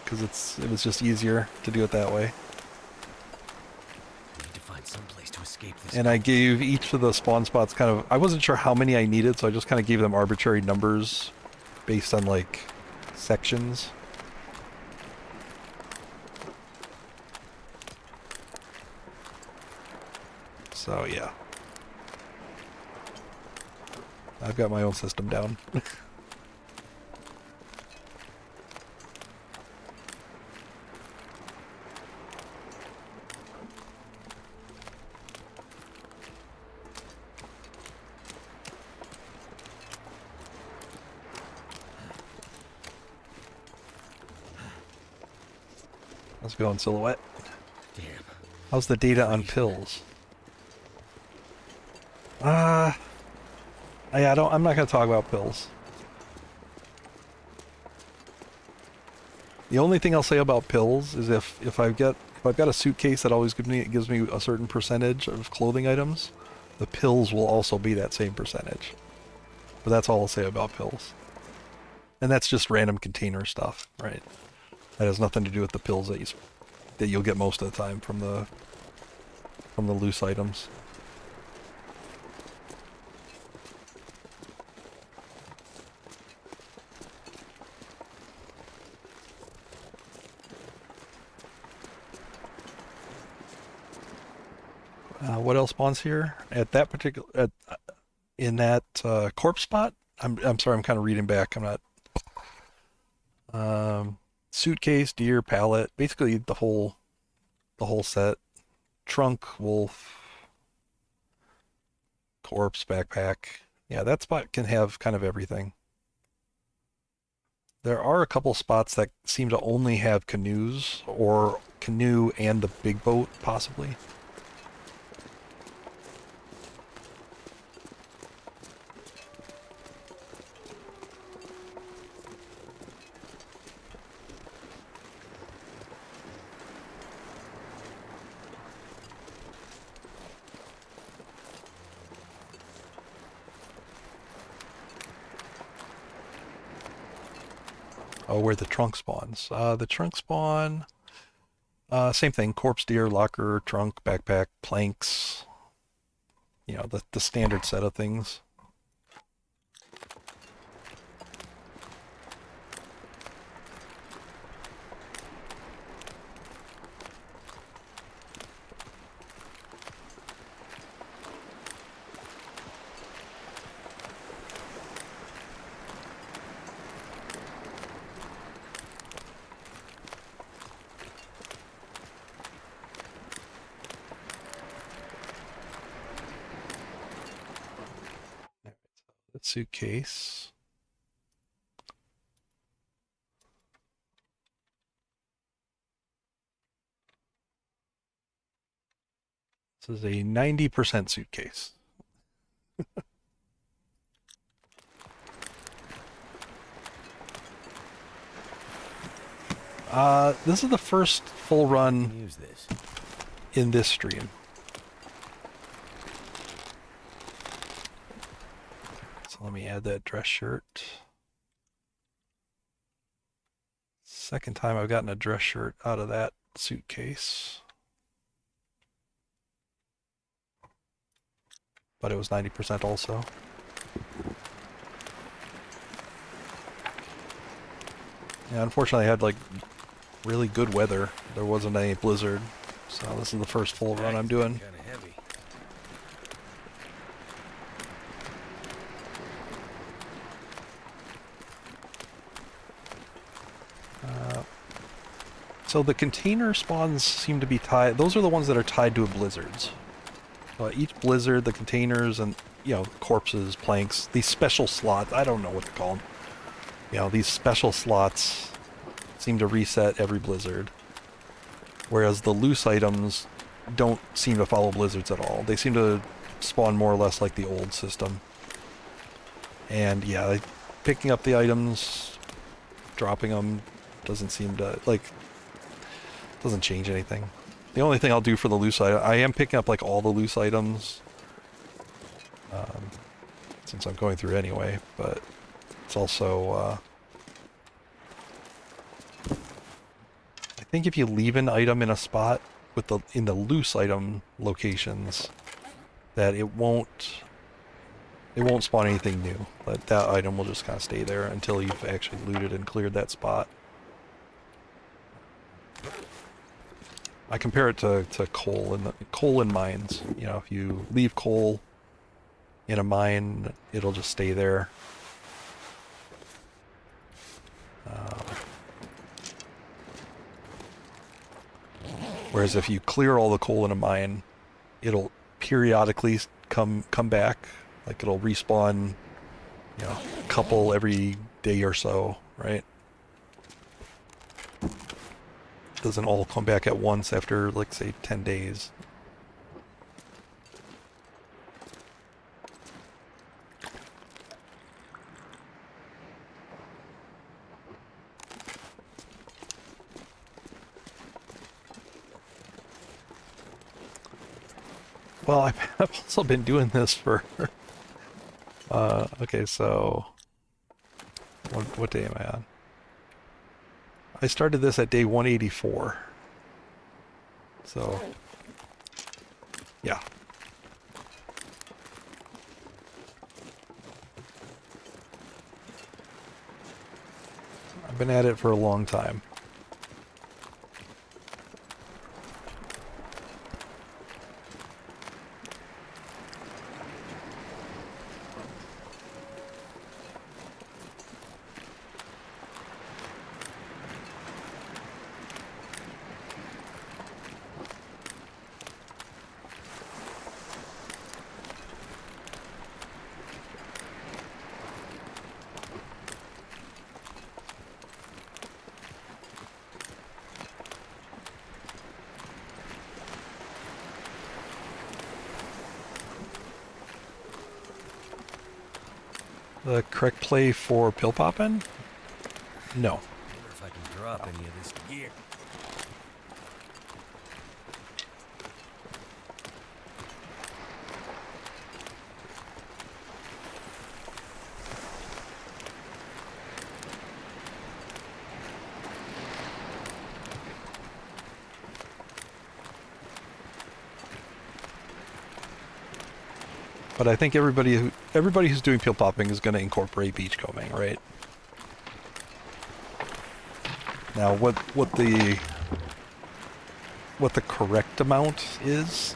[SPEAKER 1] because it was just easier to do it that way.
[SPEAKER 2] I need to find some place to escape this.
[SPEAKER 1] And I gave each of the spawn spots kind of, I wasn't sure how many I needed, so I just kind of gave them arbitrary numbers based on like sections. So yeah. I've got my own system down. Let's go in silhouette.
[SPEAKER 2] Damn.
[SPEAKER 1] How's the data on pills? I'm not gonna talk about pills. The only thing I'll say about pills is if I've got a suitcase that always gives me a certain percentage of clothing items, the pills will also be that same percentage. But that's all I'll say about pills. And that's just random container stuff, right? That has nothing to do with the pills that you'll get most of the time from the loose items. What else spawns here? At that particular, in that corpse spot? I'm sorry, I'm kind of reading back. I'm not. Suitcase, deer, pallet, basically the whole set. Trunk, wolf, corpse, backpack. Yeah, that spot can have kind of everything. There are a couple spots that seem to only have canoes, or canoe and the big boat, possibly. Oh, where the trunk spawns. The trunk spawn, same thing. Corpse, deer, locker, trunk, backpack, planks. You know, the standard set of things. The suitcase. This is a 90% suitcase. This is the first full run
[SPEAKER 2] Use this.
[SPEAKER 1] in this stream. So let me add that dress shirt. Second time I've gotten a dress shirt out of that suitcase. But it was 90% also. Yeah, unfortunately I had like really good weather. There wasn't any blizzard. So this is the first full run I'm doing.
[SPEAKER 2] Kind of heavy.
[SPEAKER 1] So the container spawns seem to be tied. Those are the ones that are tied to blizzards. Each blizzard, the containers, and corpses, planks, these special slots. I don't know what to call them. These special slots seem to reset every blizzard, whereas the loose items don't seem to follow blizzards at all. They seem to spawn more or less like the old system. And yeah, picking up the items, dropping them, doesn't seem to doesn't change anything. The only thing I'll do for the loose item, I am picking up like all the loose items, since I'm going through anyway, but it's also, I think if you leave an item in a spot with in the loose item locations, that it won't spawn anything new. That item will just kind of stay there until you've actually looted and cleared that spot. I compare it to coal in mines. If you leave coal in a mine, it'll just stay there. Whereas if you clear all the coal in a mine, it'll periodically come back. Like it'll respawn, a couple every day or so, right? Doesn't all come back at once after, like, say, 10 days. Well, I've also been doing this for... okay, so... What day am I on? I started this at day 184. So... yeah. I've been at it for a long time. The correct play for pill popping? No.
[SPEAKER 2] Wonder if I can drop any of this gear.
[SPEAKER 1] But I think everybody who's doing pill popping is going to incorporate beachcombing, right? Now, what the correct amount is?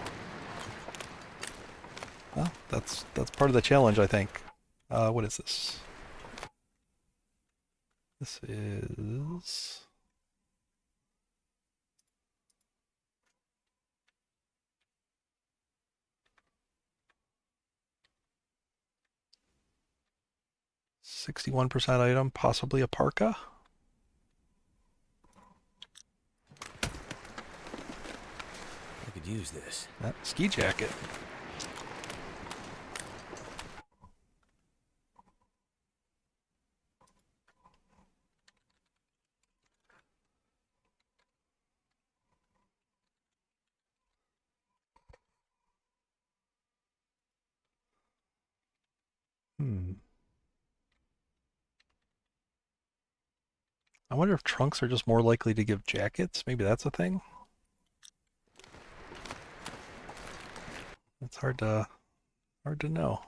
[SPEAKER 1] Well, that's part of the challenge, I think. What is this? This is 61% item, possibly a parka.
[SPEAKER 2] I could use this.
[SPEAKER 1] That ski jacket. I wonder if trunks are just more likely to give jackets. Maybe that's a thing. It's hard to know.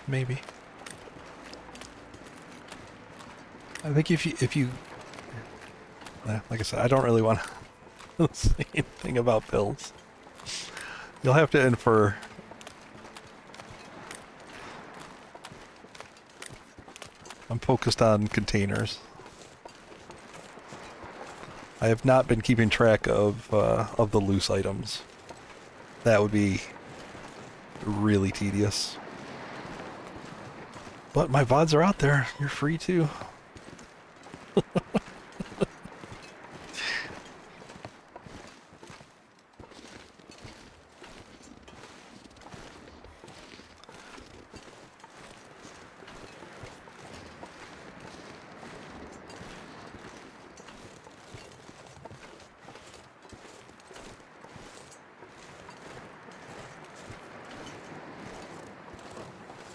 [SPEAKER 1] Maybe. I think if you, like I said, I don't really want to say anything about pills. You'll have to infer. I'm focused on containers. I have not been keeping track of the loose items. That would be really tedious. But my VODs are out there. You're free too.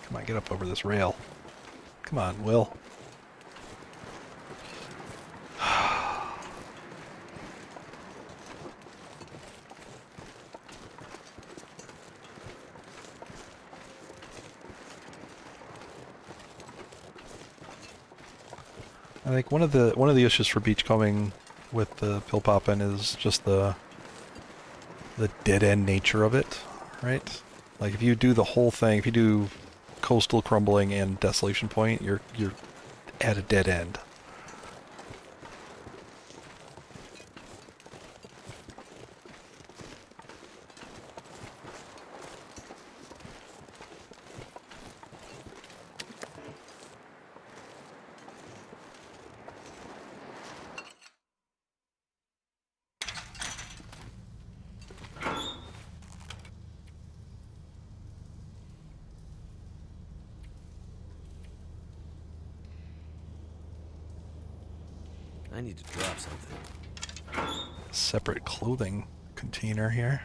[SPEAKER 1] Come on, get up over this rail. Come on, Will. I think one of the issues for beachcombing with the pill popping is just the dead end nature of it, right? Like if you do the whole thing, if you do coastal crumbling and desolation point, you're at a dead end.
[SPEAKER 2] I need to drop something.
[SPEAKER 1] Separate clothing container here.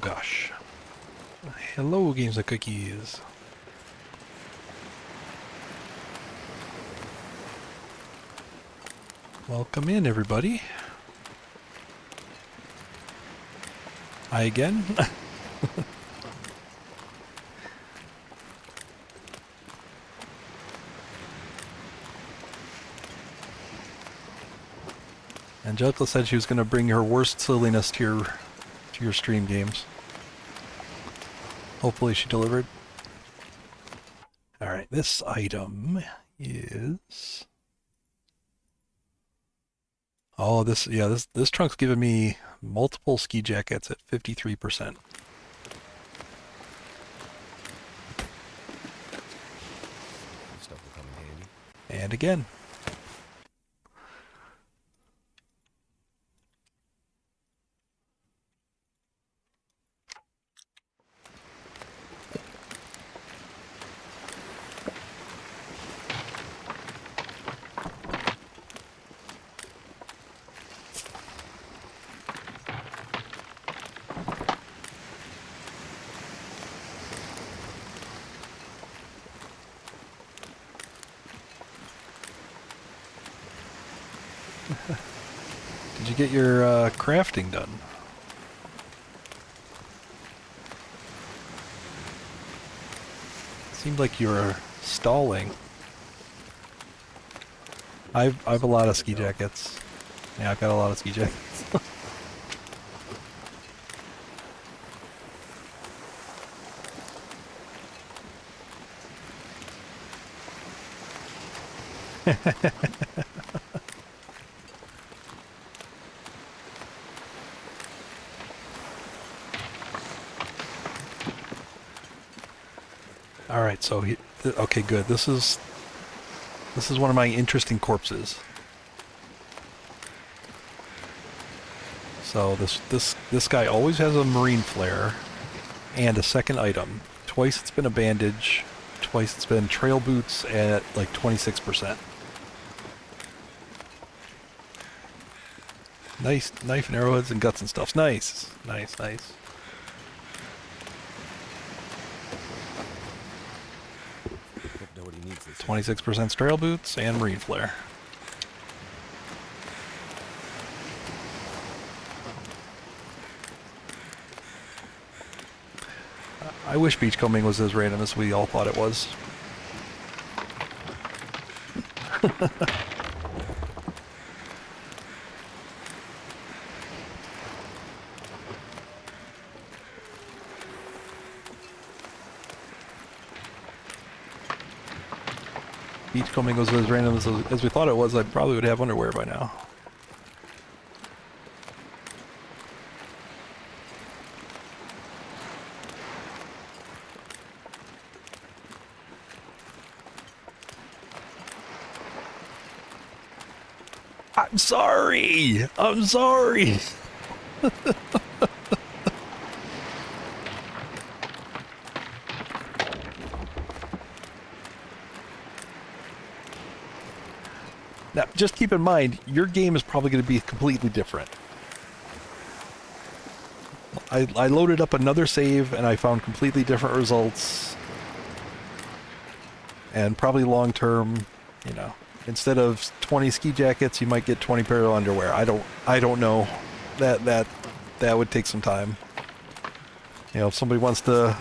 [SPEAKER 1] gosh. Hello, Games and Cookies. Welcome in, everybody. Hi again. Angelica said she was going to bring her worst silliness to your stream games. Hopefully she delivered. Alright, this item is... Oh, this trunk's giving me multiple ski jackets at 53%.
[SPEAKER 2] Stuff will come in handy.
[SPEAKER 1] And again. Did you get your crafting done? Seemed like you were stalling. I've a lot of ski jackets. Yeah, I've got a lot of ski jackets. All right, so okay, good. This is one of my interesting corpses. So this guy always has a marine flare and a second item. Twice it's been a bandage, twice it's been trail boots at like 26%. Nice knife and arrowheads and guts and stuff. Nice, nice, nice.
[SPEAKER 2] Know what he needs this
[SPEAKER 1] 26% trail boots and marine flare. I wish beachcombing was as random as we all thought it was. Beachcombing was as random as we thought it was, I probably would have underwear by now. I'm sorry! I'm sorry! Now, just keep in mind, your game is probably going to be completely different. I loaded up another save and I found completely different results. And probably long term, you know, instead of 20 ski jackets, you might get 20 pair of underwear. I don't know. That would take some time. You know, if somebody wants to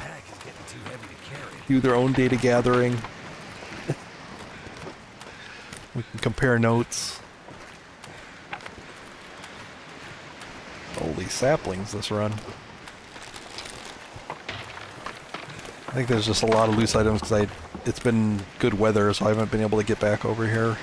[SPEAKER 1] do their own data gathering, we can compare notes. Holy saplings this run. I think there's just a lot of loose items because it's been good weather, so I haven't been able to get back over here.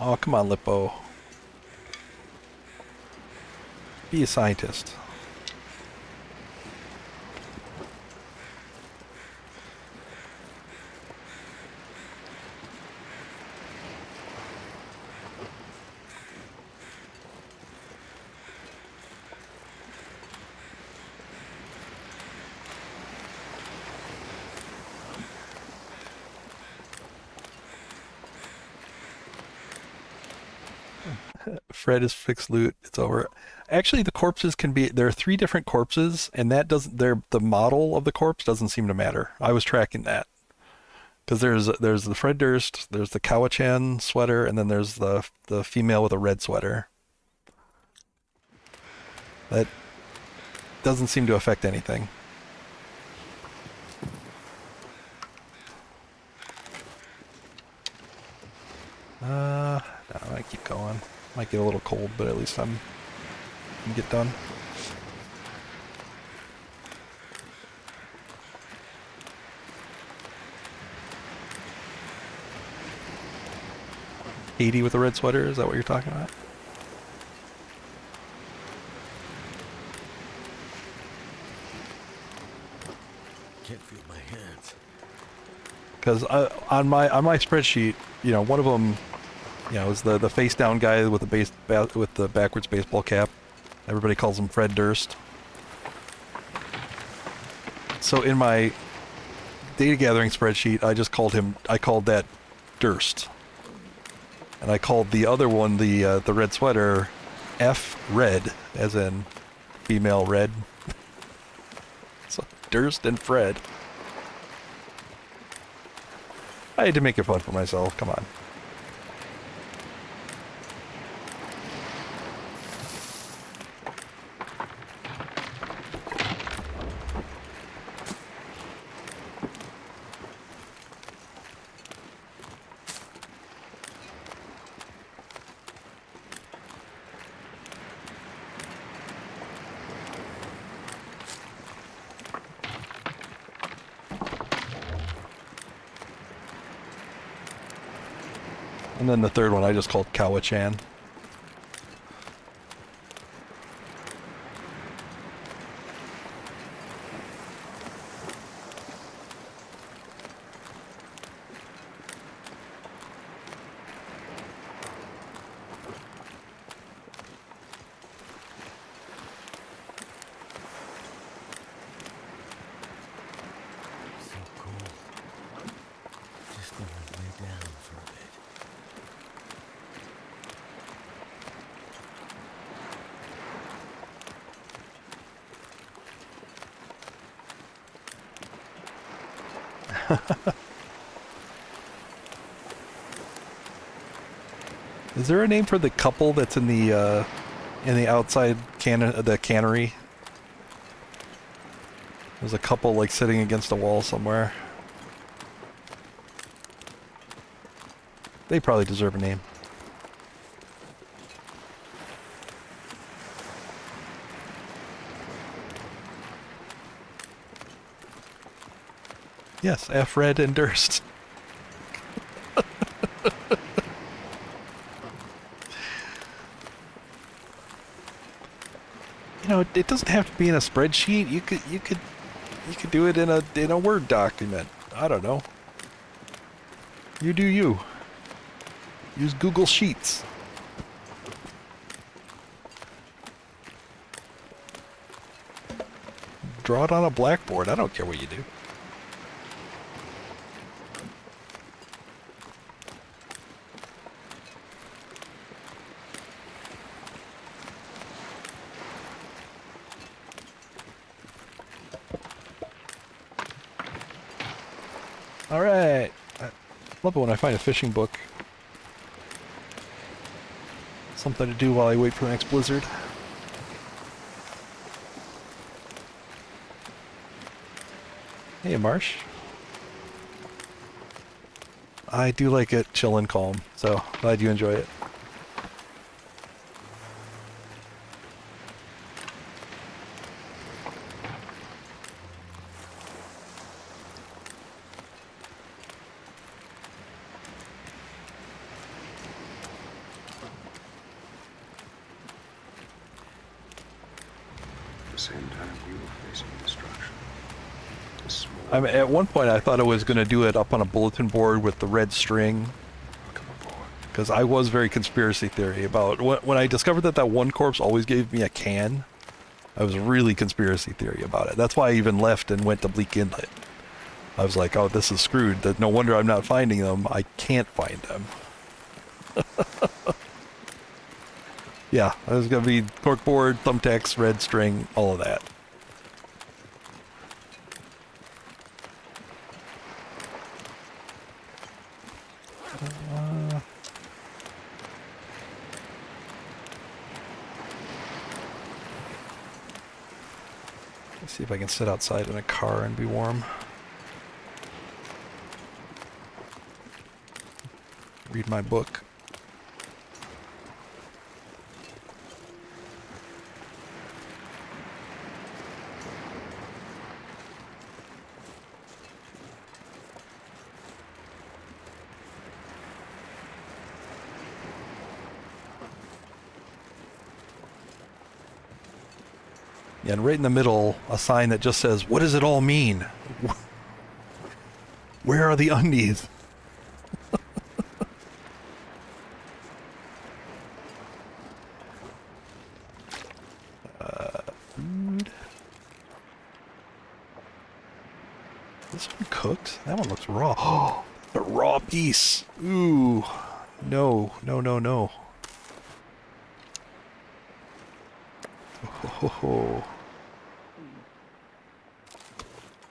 [SPEAKER 1] Oh, come on, Lippo. Be a scientist. Fred is fixed loot. It's over. Actually, the corpses can be. There are three different corpses, and that doesn't. The model of the corpse doesn't seem to matter. I was tracking that because there's the Fred Durst, there's the Kawachan sweater, and then there's the female with a red sweater. That doesn't seem to affect anything. No, I keep going. Might get a little cold, but at least I'm can get done. Haiti with a red sweater, is that what you're talking about?
[SPEAKER 2] Can't feel my hands.
[SPEAKER 1] Because on my spreadsheet, one of them, is the face down guy with the backwards baseball cap. Everybody calls him Fred Durst. So in my data gathering spreadsheet, I called that Durst. And I called the other one, the red sweater, F Red, as in female red. So Durst and Fred. I had to make it fun for myself. Come on. And then the third one I just called Kawachan.
[SPEAKER 2] So cold. Just want to lay down for a bit.
[SPEAKER 1] Is there a name for the couple that's in the outside the cannery? There's a couple like sitting against a wall somewhere. They probably deserve a name. Yes, F Red and Durst. It doesn't have to be in a spreadsheet. You could do it in a Word document. I don't know. You do you. Use Google Sheets. Draw it on a blackboard. I don't care what you do. Alright. I love it when I find a fishing book. Something to do while I wait for the next blizzard. Hey, Marsh. I do like it chill and calm, so glad you enjoy it.
[SPEAKER 3] same time you were facing destruction. A small
[SPEAKER 1] I mean, at one point I thought I was going to do it up on a bulletin board with the red string,
[SPEAKER 3] welcome aboard.
[SPEAKER 1] because I was very conspiracy theory about when I discovered that that one corpse always gave me a can. I was really conspiracy theory about it. That's why I even left and went to Bleak Inlet. I was like, oh, this is screwed. That no wonder I'm not finding them. I can't find them. Yeah, it was going to be corkboard, thumbtacks, red string, all of that. Let's see if I can sit outside in a car and be warm. Read my book. Yeah, and right in the middle, a sign that just says, "What does it all mean? Where are the undies?" Food. This one cooked? That one looks raw. Oh, a raw piece. Ooh. No, no, no, no. Oh.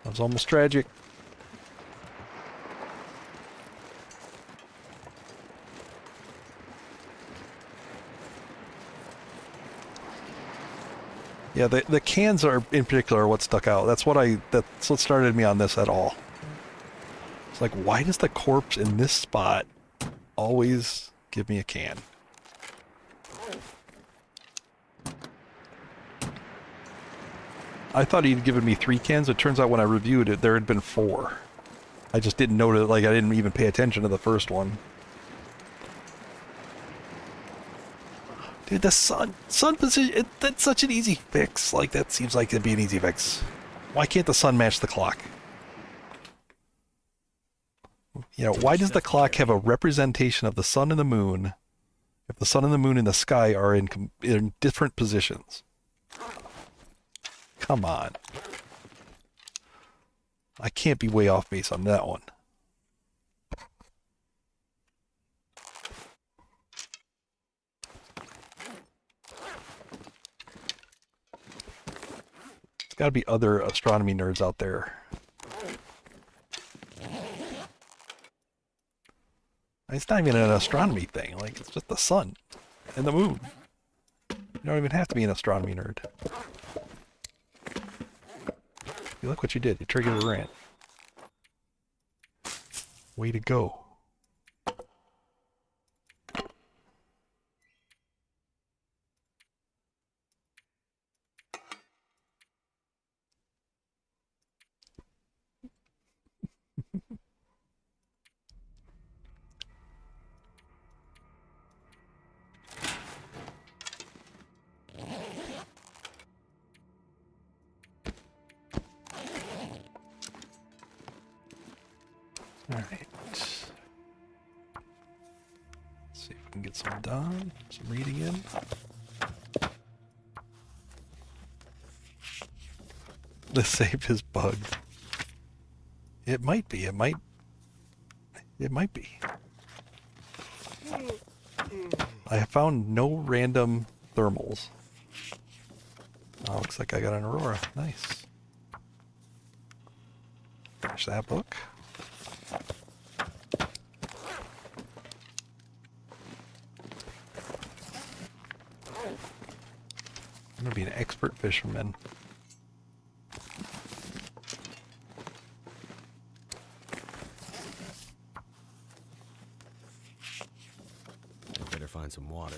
[SPEAKER 1] That was almost tragic. Yeah, the cans are in particular what stuck out. That's what started me on this at all. It's like, why does the corpse in this spot always give me a can? I thought he'd given me 3 cans. It turns out when I reviewed it, there had been 4. I just didn't notice, like, I didn't even pay attention to the first one. Dude, the sun position, that's such an easy fix. Like, that seems like it'd be an easy fix. Why can't the sun match the clock? You know, why does the clock have a representation of the sun and the moon if the sun and the moon in the sky are in different positions? Come on. I can't be way off base on that one. There's got to be other astronomy nerds out there. It's not even an astronomy thing. Like, it's just the sun and the moon. You don't even have to be an astronomy nerd. You look what you did. You triggered a rant. Way to go. Alright. Let's see if we can get some done. Some reading in. The save is bugged. It might be. It might be. I have found no random thermals. Oh, looks like I got an Aurora. Nice. Finish that book. I'm gonna be an expert fisherman.
[SPEAKER 2] I better find some water.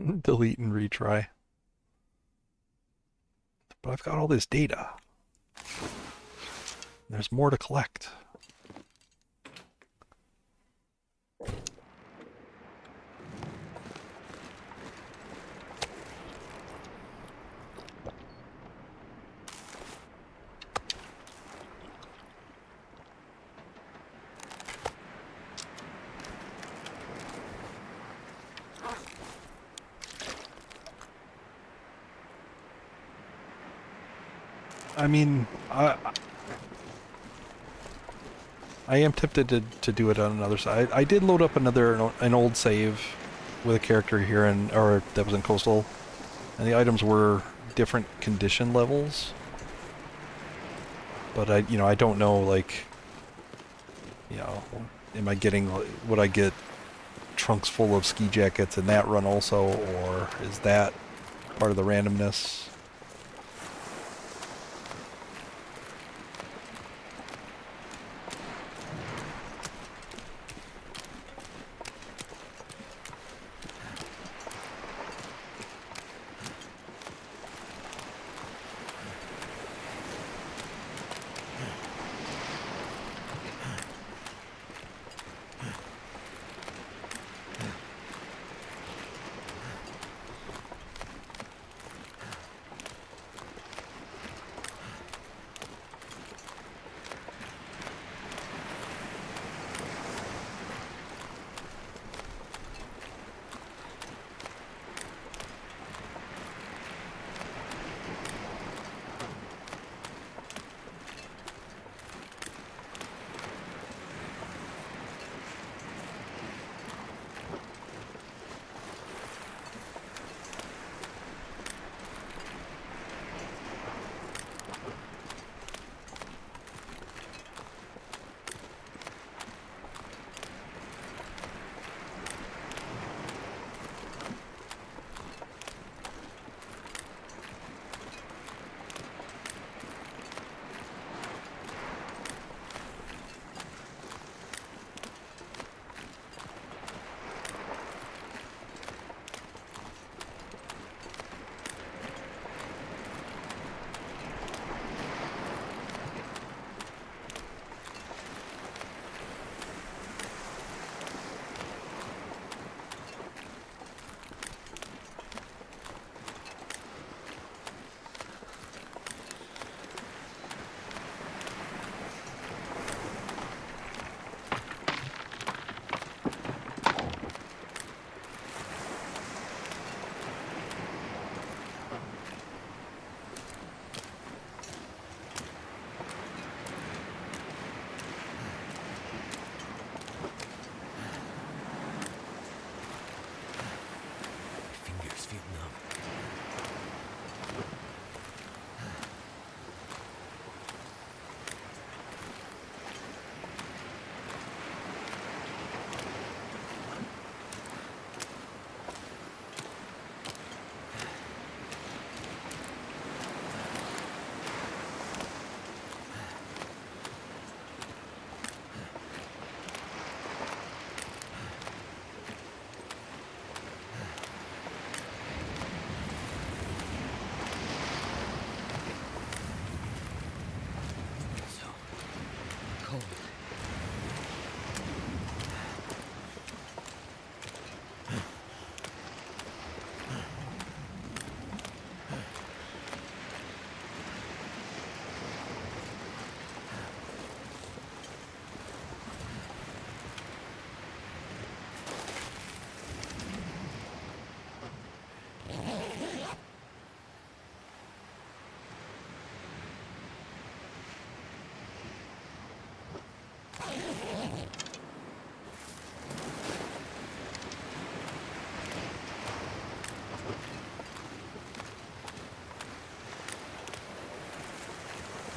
[SPEAKER 1] Delete and retry. But I've got all this data. There's more to collect. I mean, I am tempted to do it on another side. I did load up an old save with a character here or that was in Coastal, and the items were different condition levels. But I don't know, like, am I getting, would I get trunks full of ski jackets in that run also, or is that part of the randomness?
[SPEAKER 2] Fingers feel numb. So cold.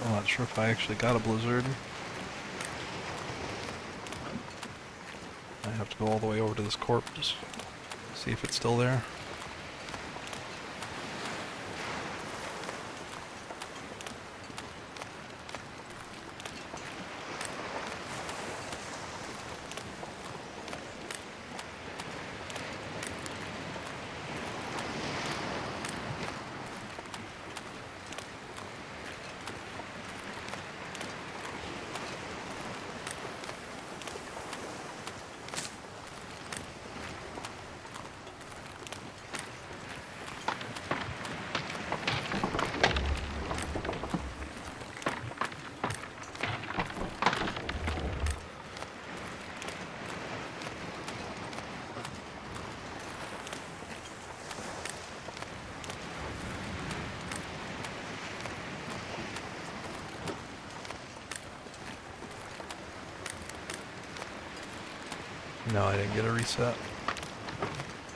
[SPEAKER 1] I'm not sure if I actually got a blizzard. I have to go all the way over to this corpse, just see if it's still there. No, I didn't get a reset.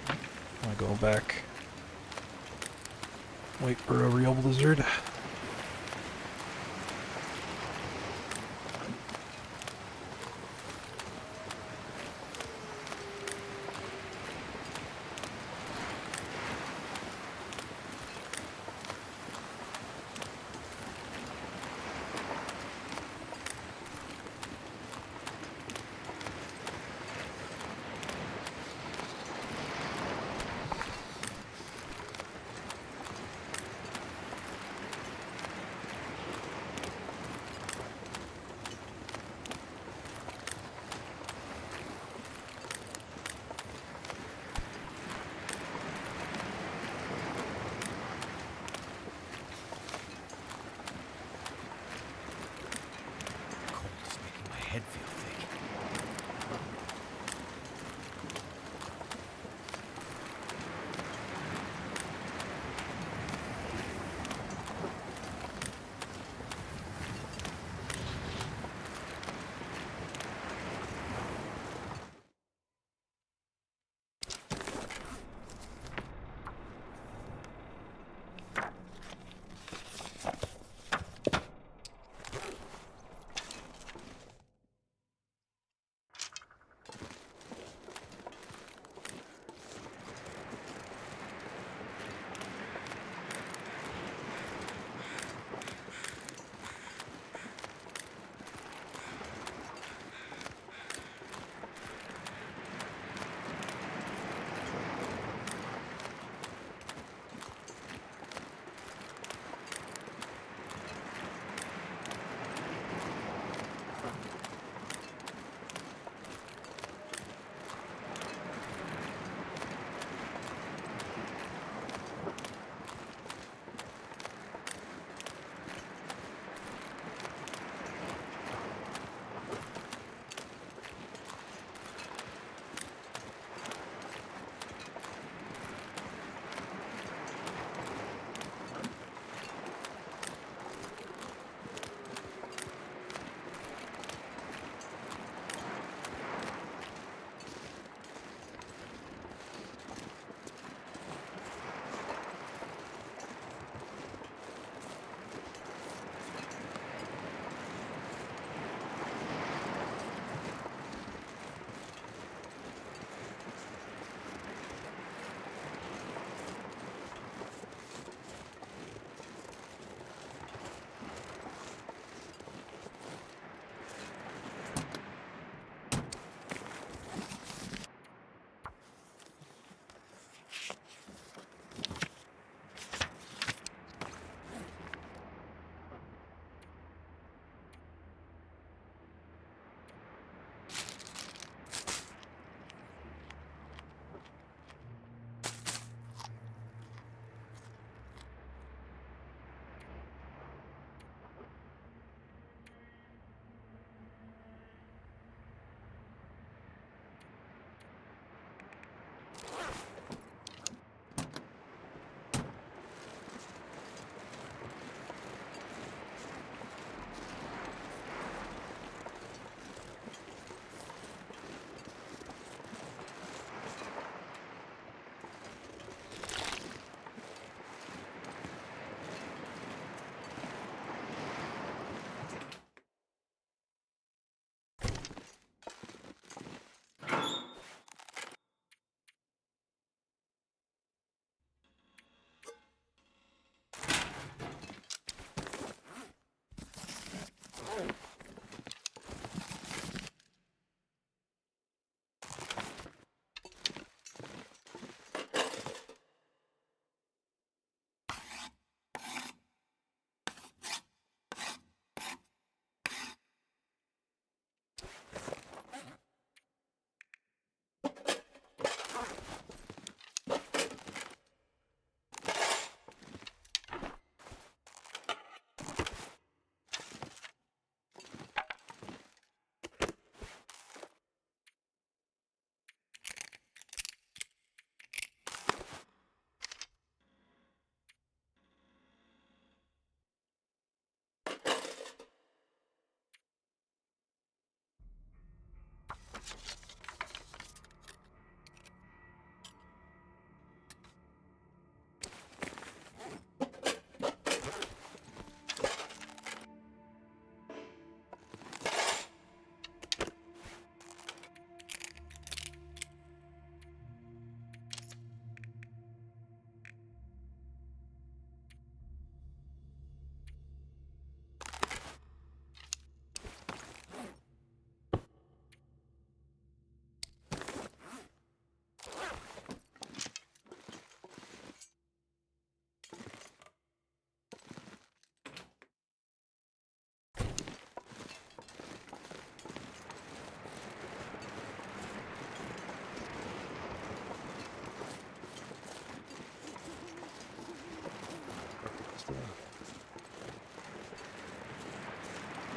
[SPEAKER 1] I'm gonna go back. Wait for a real blizzard.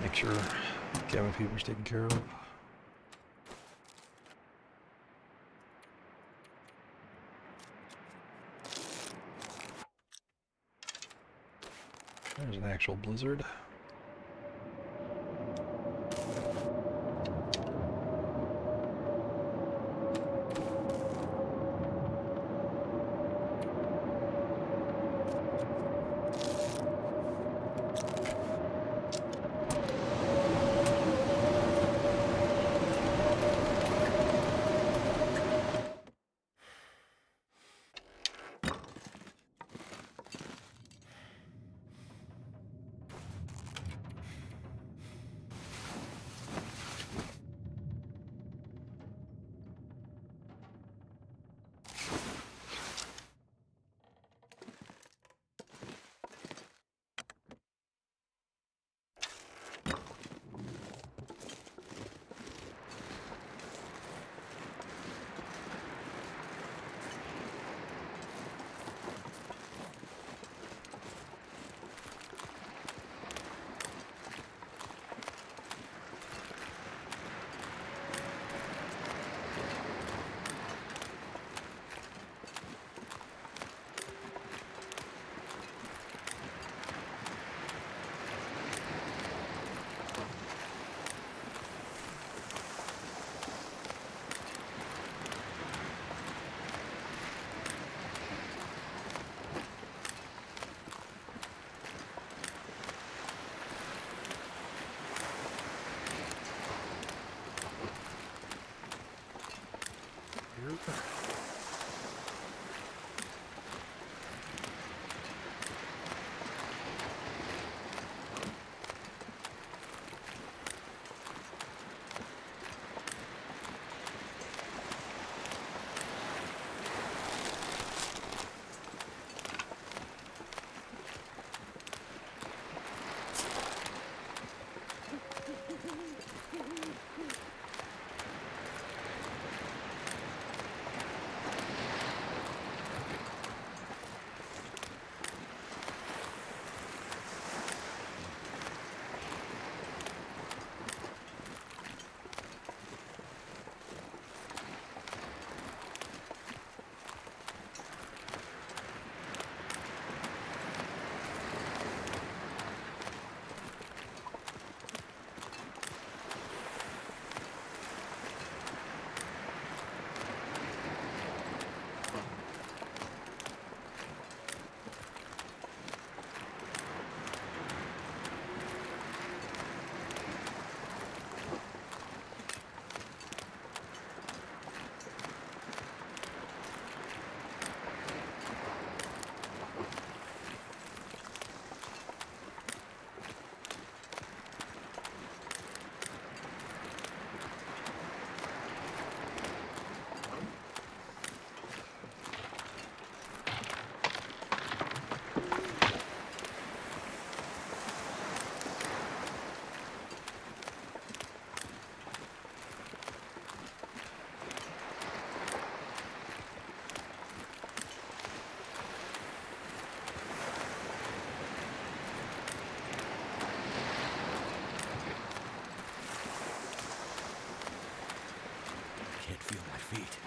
[SPEAKER 1] Make sure cabin fever's taken care of. There's an actual blizzard.
[SPEAKER 2] Can't feel my feet.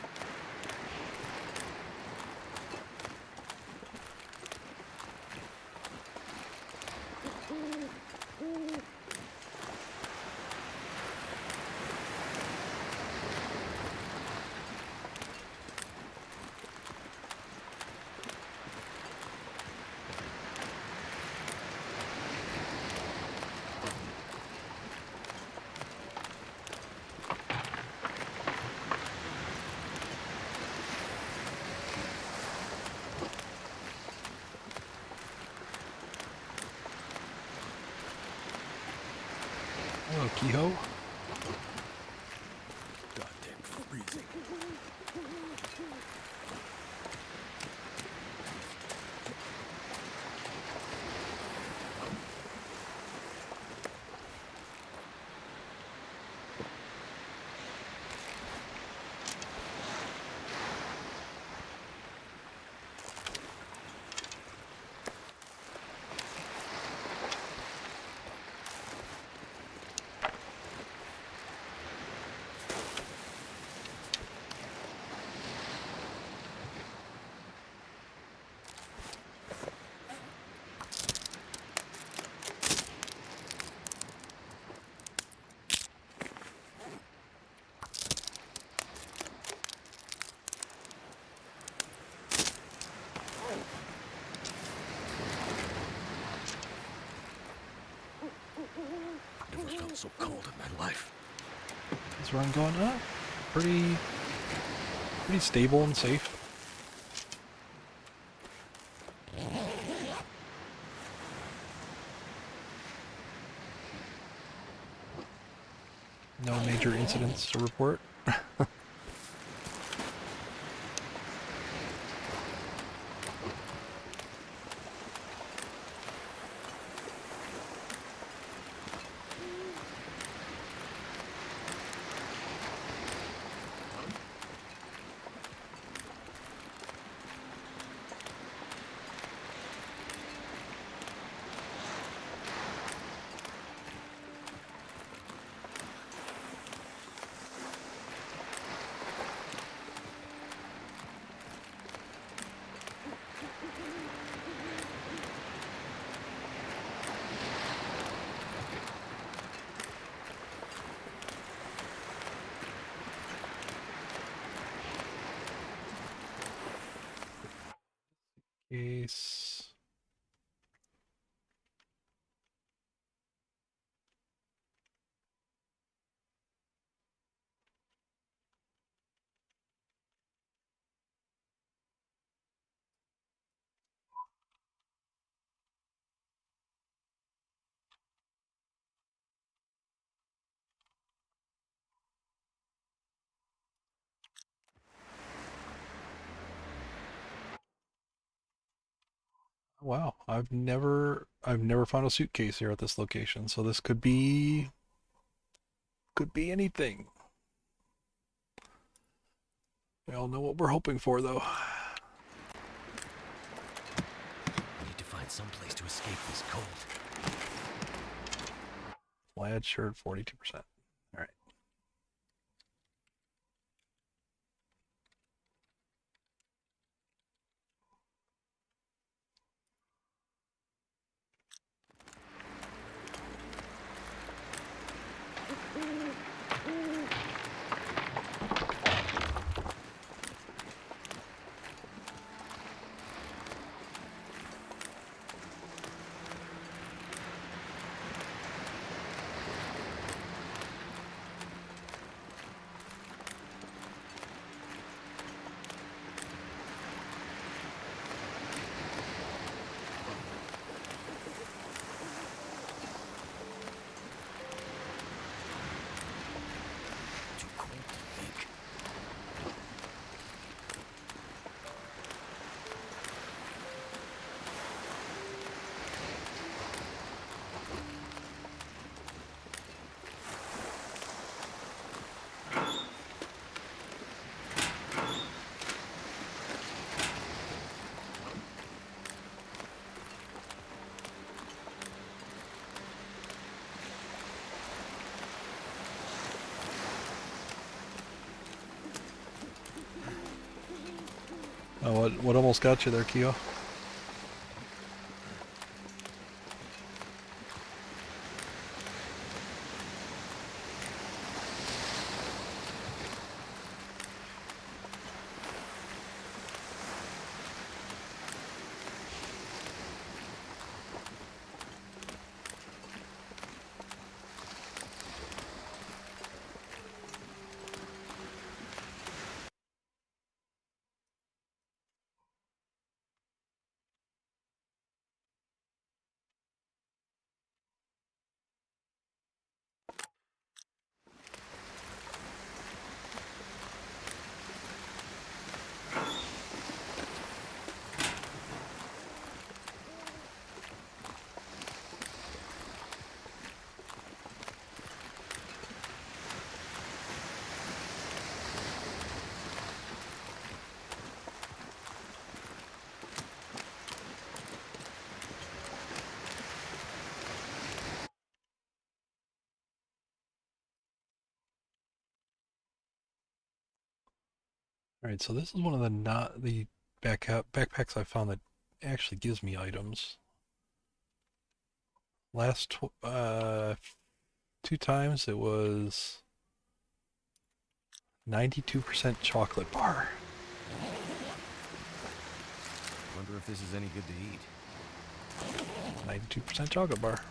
[SPEAKER 1] Hello, Kehoe.
[SPEAKER 2] Goddamn freezing. so cold in my life.
[SPEAKER 1] Is run going up? Pretty stable and safe. No major incidents to report. Case. Wow, I've never found a suitcase here at this location, so this could be anything. We all know what we're hoping for, though.
[SPEAKER 2] I need to find some place to escape this cold.
[SPEAKER 1] Plaid shirt, 42%. All right.
[SPEAKER 2] Too cold to think.
[SPEAKER 1] Oh, what almost got you there, Keo? All right, so this is one of the not the backpacks I found that actually gives me items. Last two times it was 92% chocolate bar.
[SPEAKER 2] Wonder if this is any good to eat.
[SPEAKER 1] 92% chocolate bar.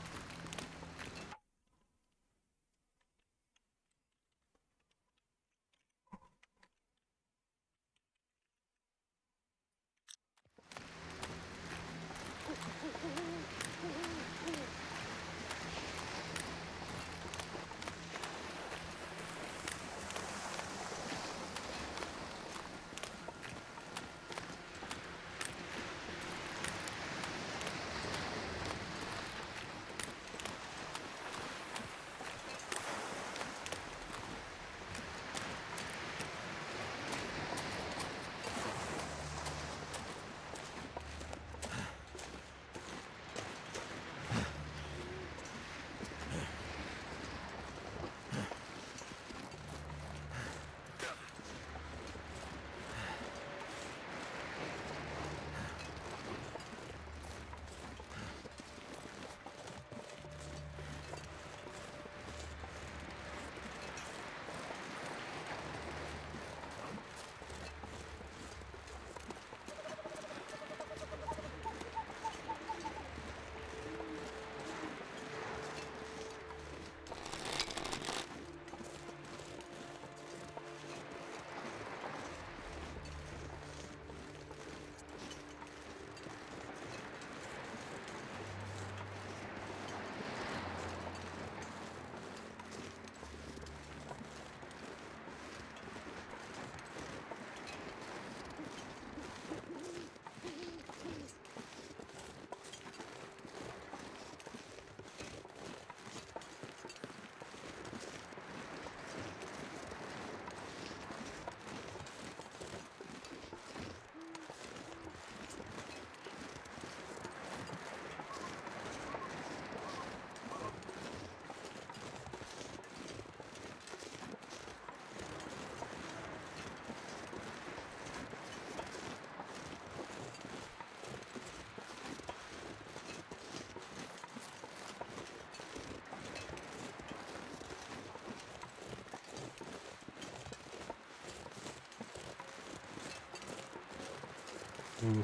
[SPEAKER 1] Ooh,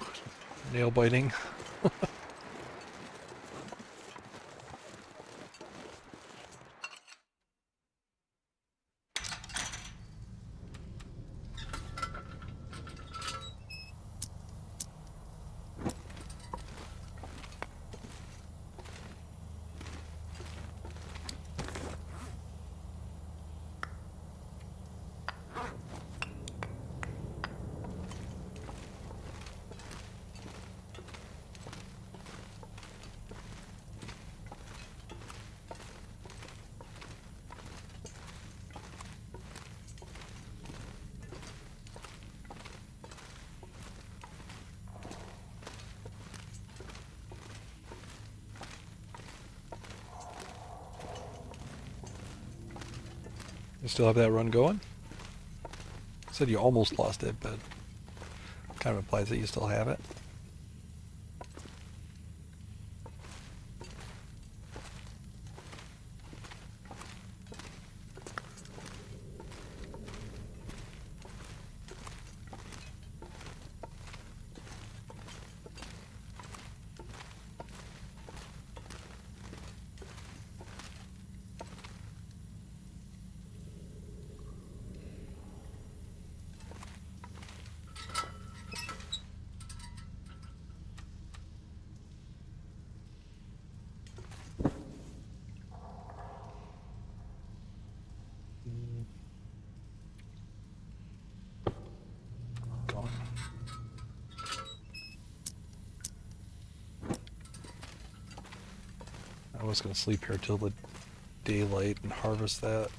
[SPEAKER 1] nail biting. You still have that run going? You said you almost lost it, but kind of implies that you still have it. Gone. I was going to sleep here till the daylight and harvest that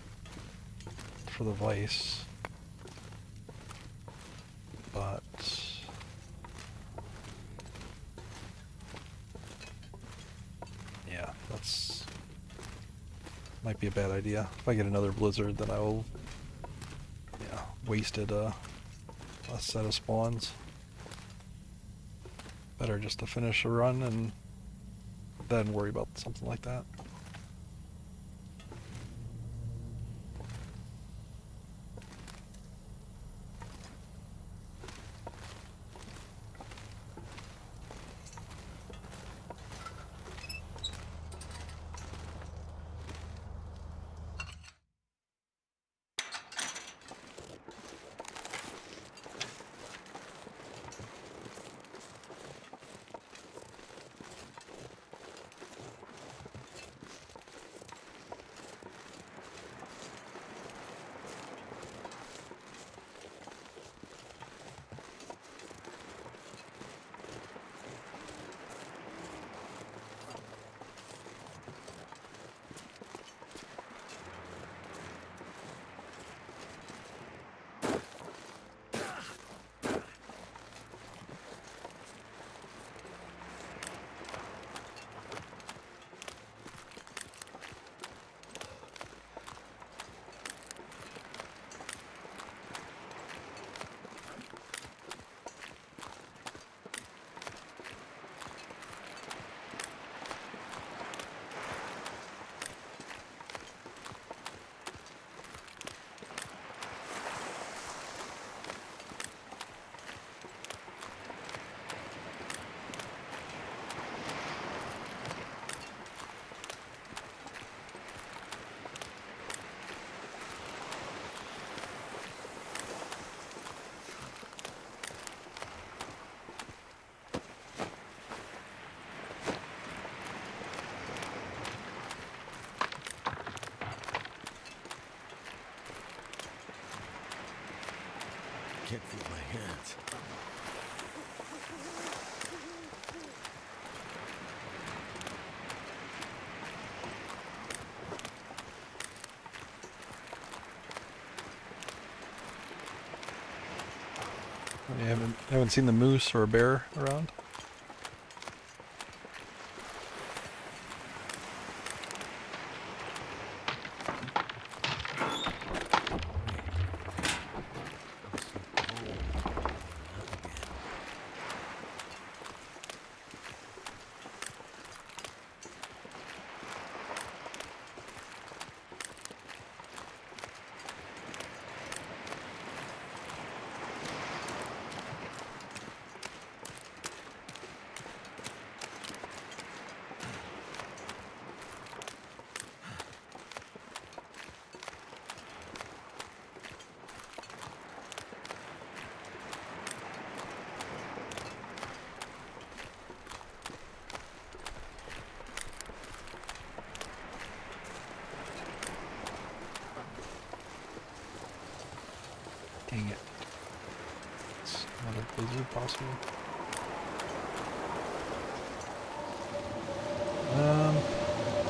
[SPEAKER 1] for the vice. But yeah, that's might be a bad idea. If I get another blizzard, then I will, yeah, wasted a set of spawns. Better just to finish a run and then worry about something like that.
[SPEAKER 2] Can't feel my hands.
[SPEAKER 1] You haven't seen the moose or a bear around? Another blizzard, possibly.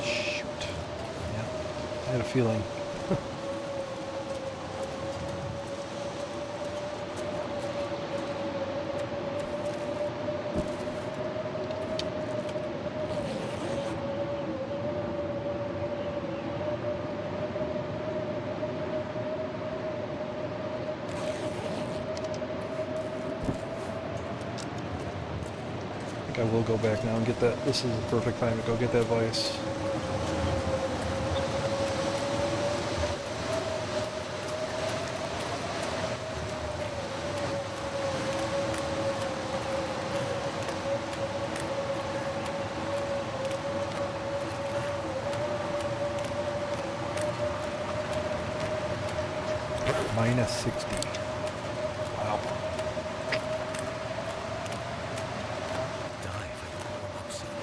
[SPEAKER 1] Shoot. Yeah, I had a feeling. I will go back now and get that. This is the perfect time to go get that vice. Minus 60. Wow.
[SPEAKER 2] Die if I don't warm up soon.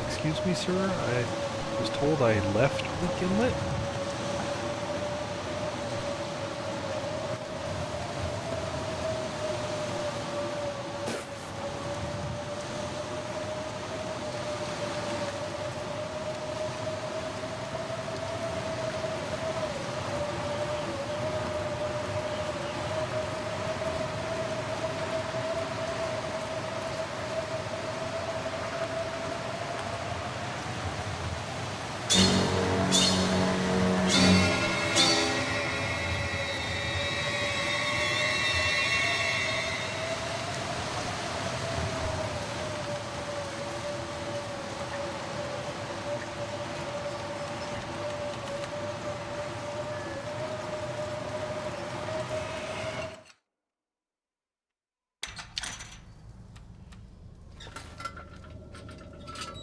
[SPEAKER 1] Excuse me, sir. I was told I left Leak Inlet.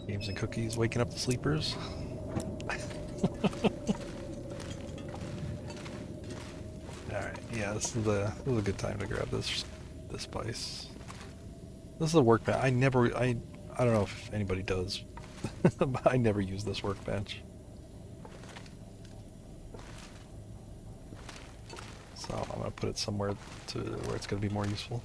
[SPEAKER 1] Games and cookies, waking up the sleepers. Alright, yeah, this is a good time to grab this spice. This is a workbench. I don't know if anybody does, but I never use this workbench. So I'm gonna put it somewhere to where it's gonna be more useful.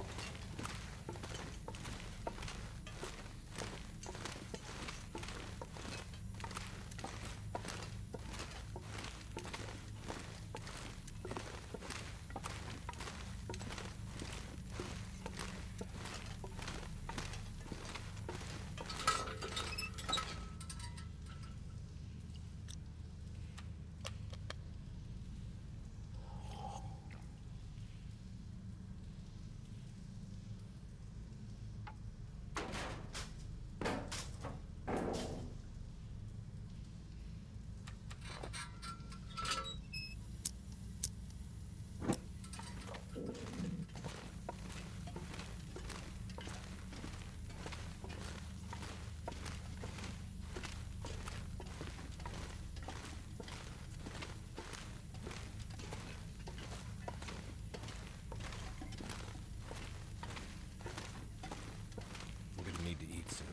[SPEAKER 2] I'm gonna need to eat soon.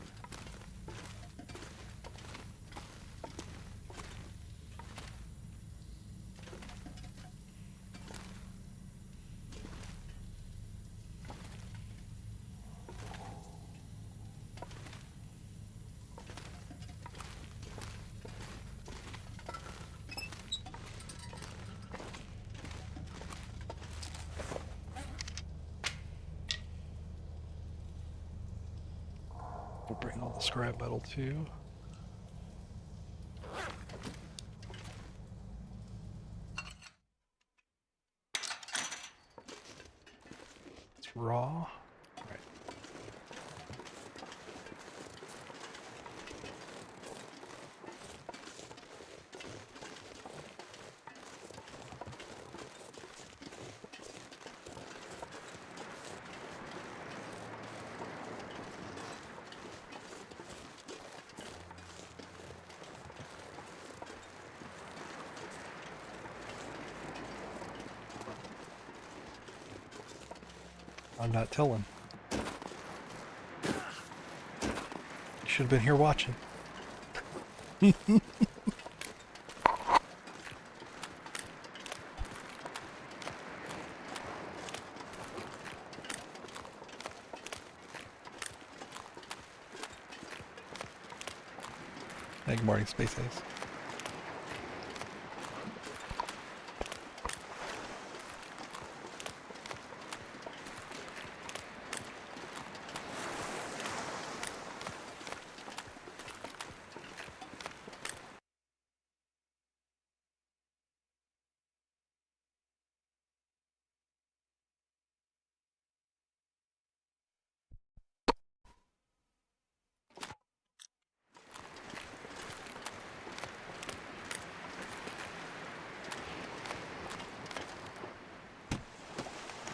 [SPEAKER 1] We'll bring all the scrap metal too. It's raw. Right. I'm not telling. You should have been here watching. Thanks, Space Ace.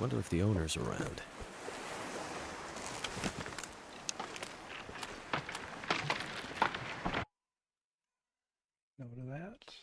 [SPEAKER 2] Wonder if the owner's around.
[SPEAKER 1] No to that.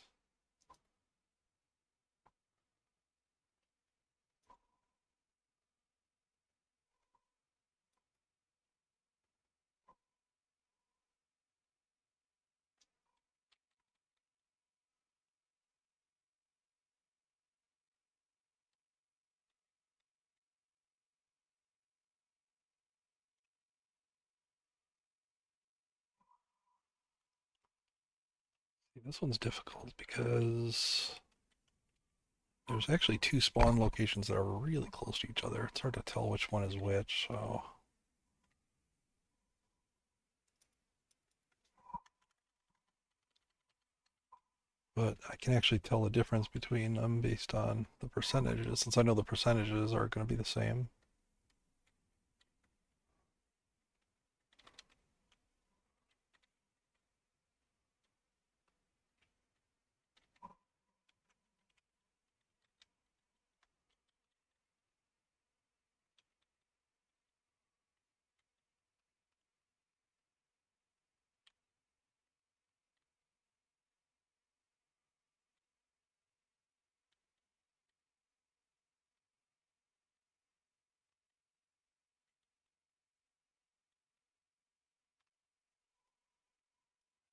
[SPEAKER 1] See, this one's difficult because there's actually two spawn locations that are really close to each other. It's hard to tell which one is which, so... But I can actually tell the difference between them based on the percentages, since I know the percentages are going to be the same.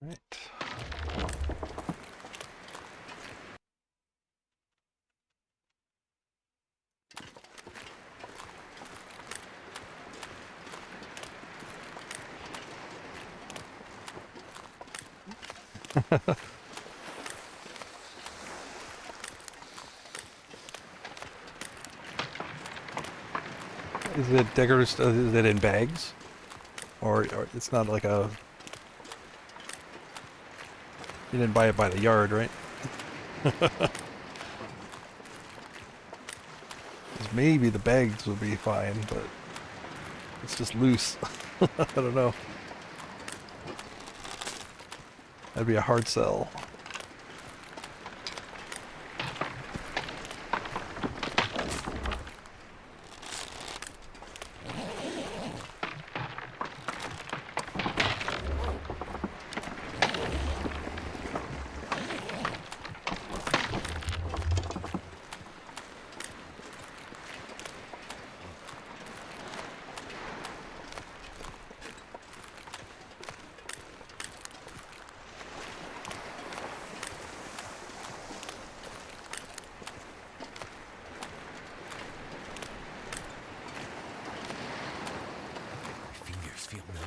[SPEAKER 1] Right. Is it decorative? Is it in bags, or it's not like a? You didn't buy it by the yard, right? 'Cause maybe the bags would be fine, but it's just loose. I don't know. That'd be a hard sell.
[SPEAKER 2] Feel numb.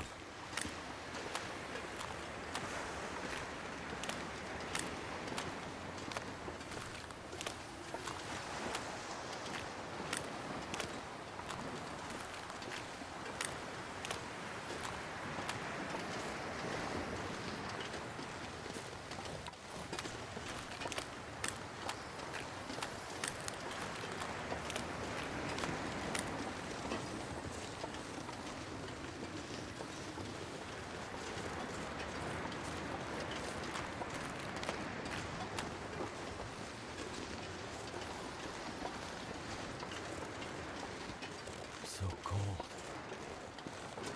[SPEAKER 2] So cold.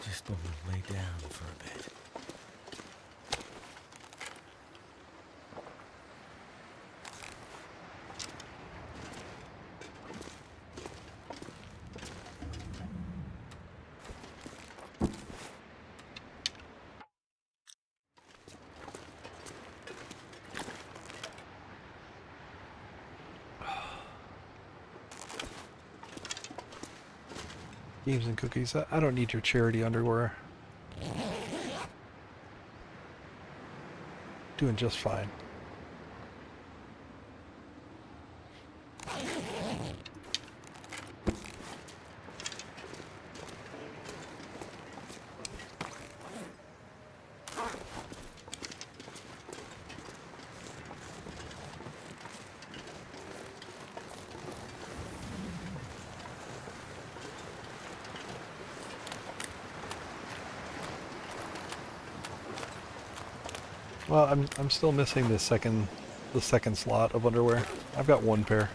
[SPEAKER 2] Just want to lay down for a bit.
[SPEAKER 1] Games and cookies. I don't need your charity underwear. doing just fine. Well, I'm still missing the second slot of underwear. I've got one pair.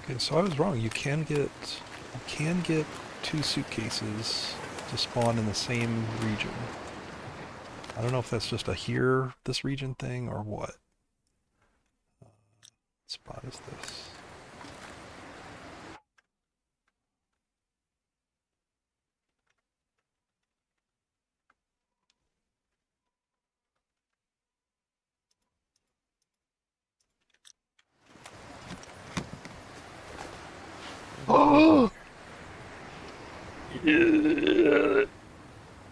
[SPEAKER 1] Okay, so I was wrong. You can get 2 suitcases to spawn in the same region. I don't know if that's just a this region thing or what. What spot is this? Oh!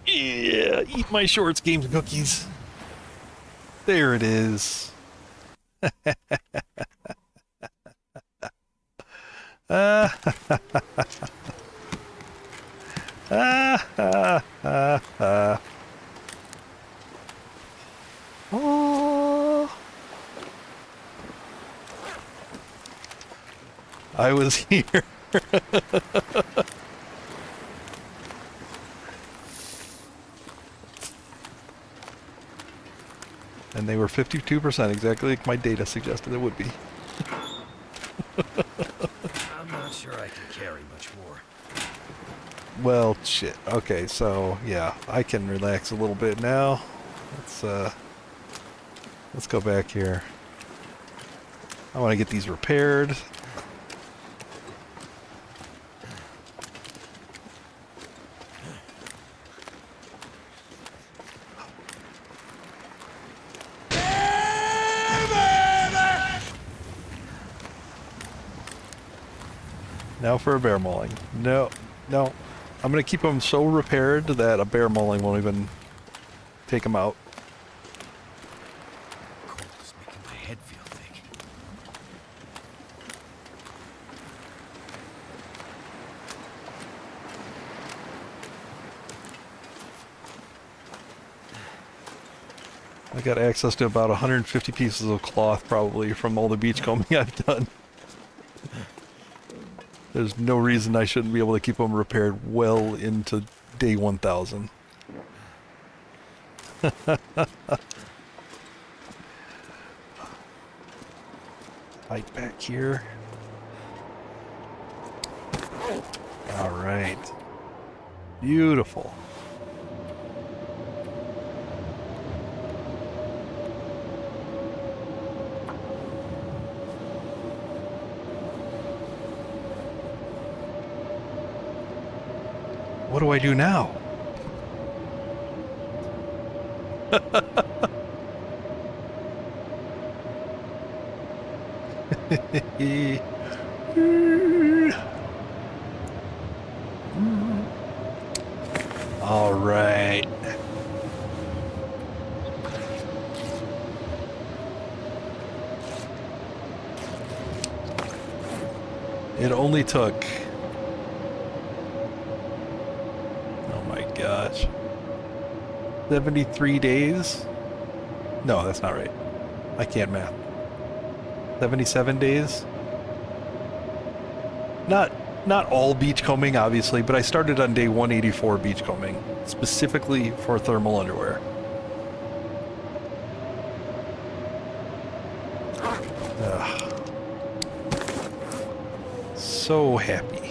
[SPEAKER 1] Yeah, eat my shorts, games and cookies. There it is. Ah, Oh. I was here. And they were 52%, exactly like my data suggested it would be.
[SPEAKER 2] I'm not sure I can carry much more.
[SPEAKER 1] Well, shit. Okay, so yeah, I can relax a little bit now. Let's go back here. I want to get these repaired. Now for a bear mauling. No, no. I'm going to keep them so repaired that a bear mauling won't even take them out.
[SPEAKER 2] Cold is making my head feel thick.
[SPEAKER 1] I got access to about 150 pieces of cloth probably from all the beachcombing I've done. There's no reason I shouldn't be able to keep them repaired well into day 1000. Hike back here. All right. Beautiful. What do I do now? All right. It only took... Oh my gosh. 73 days? No, that's not right. I can't math. 77 days? Not all beachcombing, obviously, but I started on day 184 beachcombing, specifically for thermal underwear. Ugh. So happy.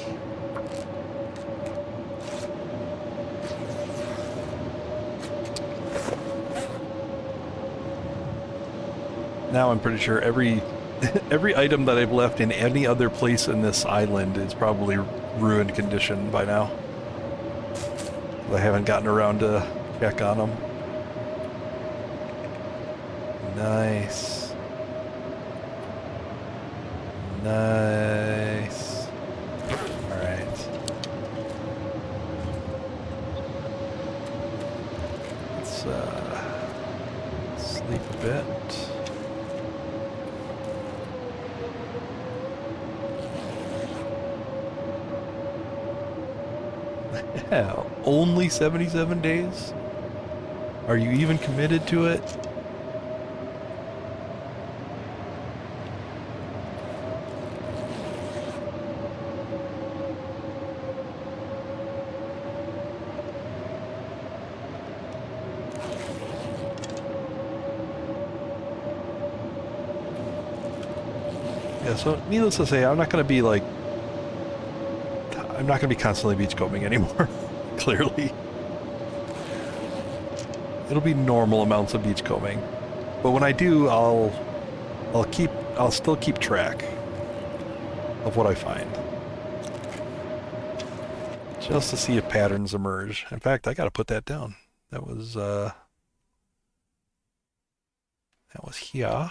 [SPEAKER 1] Now I'm pretty sure every item that I've left in any other place in this island is probably ruined condition by now. I haven't gotten around to check on them. Nice. Nice. Alright. Let's sleep a bit. Yeah, only 77 days? Are you even committed to it? Yeah, so needless to say, I'm not going to be like, I'm not going to be constantly beachcombing anymore, clearly. It'll be normal amounts of beachcombing. But when I do, I'll still keep track of what I find. Just to see if patterns emerge. In fact, I got to put that down. That was here.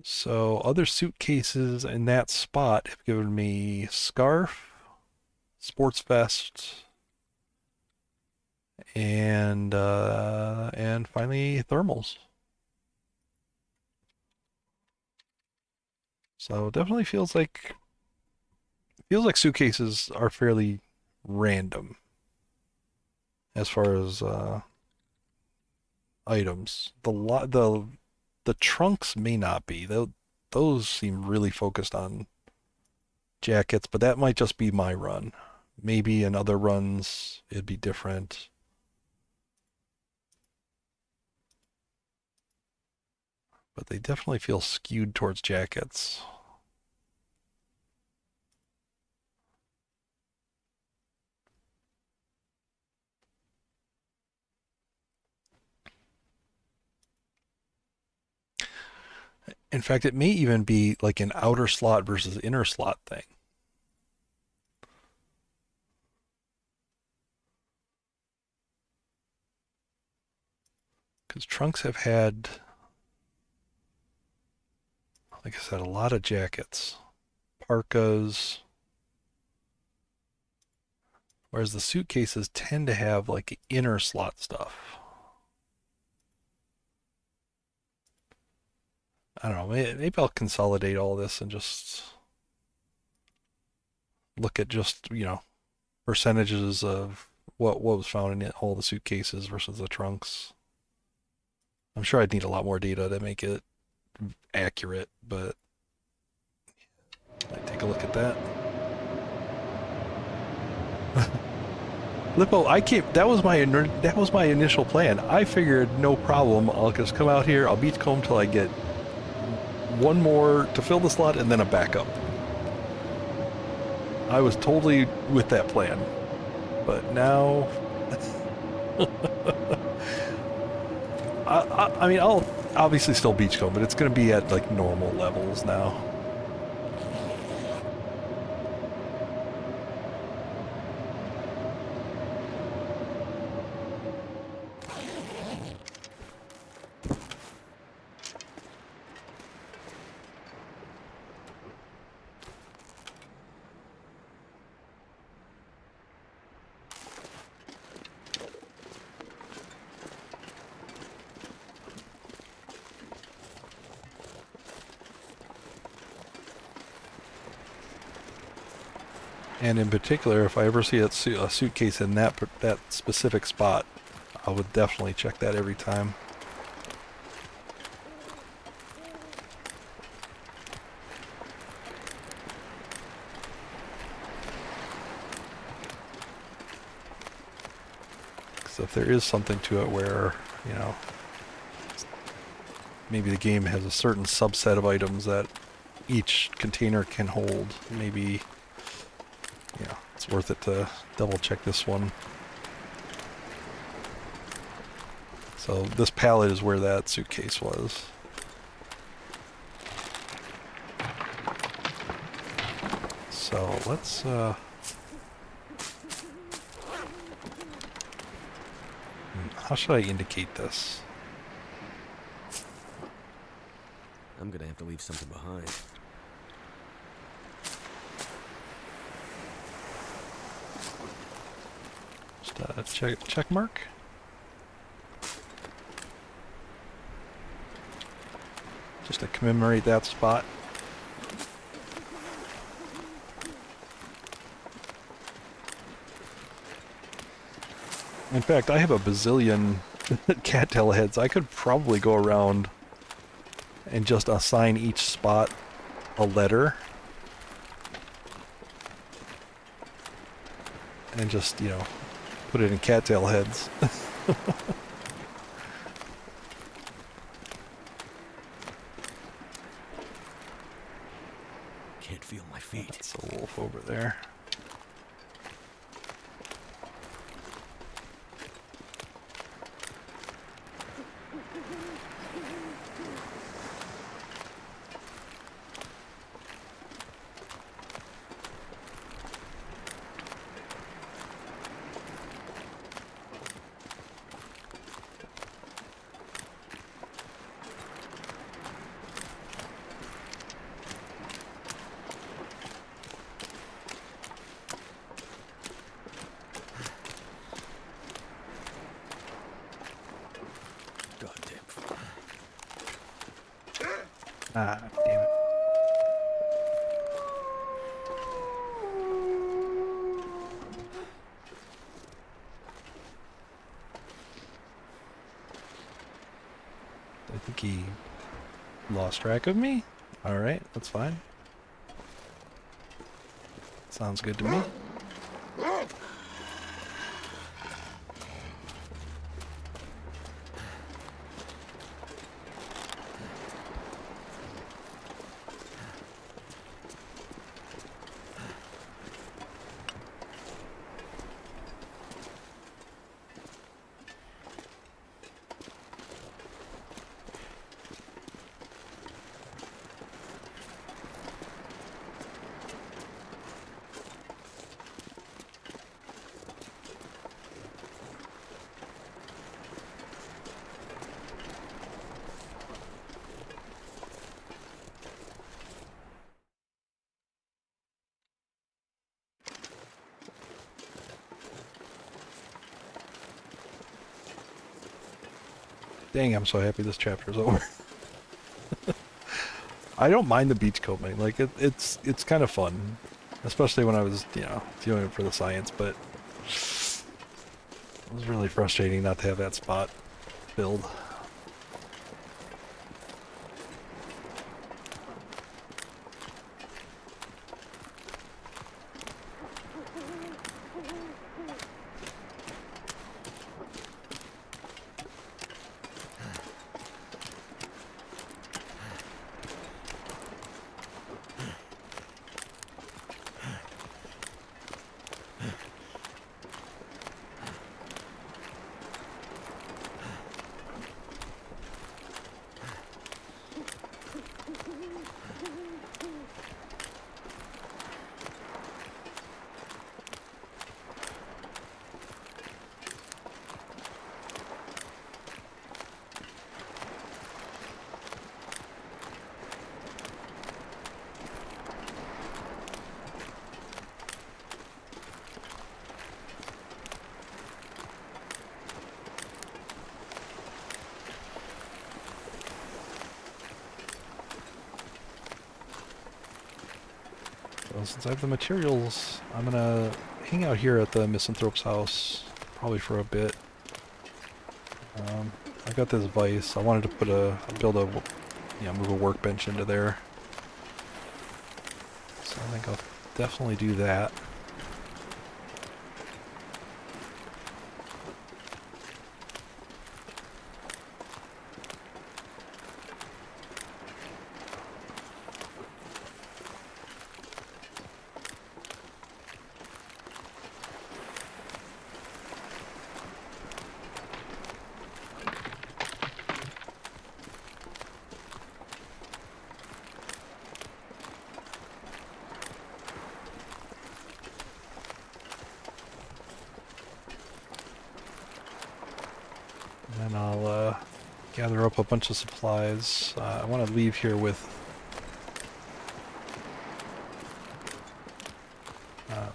[SPEAKER 1] So other suitcases in that spot have given me scarf, sports vest, and finally thermals. So definitely feels like suitcases are fairly random as far as items. The trunks may not be. Those seem really focused on jackets, but that might just be my run. Maybe in other runs it'd be different. But they definitely feel skewed towards jackets. In fact, it may even be like an outer slot versus inner slot thing. Because trunks have had, like I said, a lot of jackets, parkas, whereas the suitcases tend to have like inner slot stuff. I don't know, maybe I'll consolidate all this and just look at just, percentages of what was found in all the suitcases versus the trunks. I'm sure I'd need a lot more data to make it accurate, but I'd take a look at that. Lippo, that was my initial plan. I figured no problem. I'll just come out here. I'll beachcomb till I get one more to fill the slot and then a backup. I was totally with that plan, but now I mean, I'll obviously still beachcomb, but it's going to be at like normal levels now. And in particular, if I ever see a suitcase in that specific spot, I would definitely check that every time. Because if there is something to it where, maybe the game has a certain subset of items that each container can hold, maybe it's worth it to double check this one. So this pallet is where that suitcase was. So let's how should I indicate this?
[SPEAKER 2] I'm gonna have to leave something behind.
[SPEAKER 1] Just a check mark. Just to commemorate that spot. In fact, I have a bazillion cattail heads. I could probably go around and just assign each spot a letter. And just, you know, put it in cattail heads.
[SPEAKER 2] Can't feel my feet.
[SPEAKER 1] That's a wolf over there.
[SPEAKER 2] Goddamn.
[SPEAKER 1] Ah, damn it. I think he lost track of me. Alright, that's fine. Sounds good to me. Dang, I'm so happy this chapter's over. I don't mind the beachcombing. Like it's kind of fun, especially when I was, you know, doing it for the science. But it was really frustrating not to have that spot filled. So since I have the materials, I'm gonna hang out here at the Misanthrope's house, probably for a bit. I got this vise. I wanted to put move a workbench into there. So I think I'll definitely do that. And I'll gather up a bunch of supplies. I want to leave here with a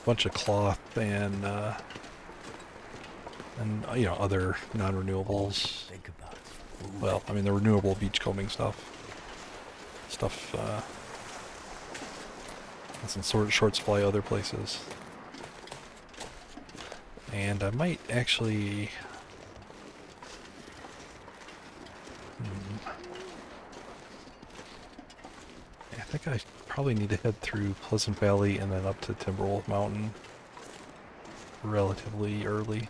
[SPEAKER 1] bunch of cloth and you know, other non-renewables.
[SPEAKER 2] Think about food.
[SPEAKER 1] Well, I mean the renewable beachcombing stuff. Stuff that's in short supply other places. And I might actually... I think I probably need to head through Pleasant Valley and then up to Timberwolf Mountain relatively early.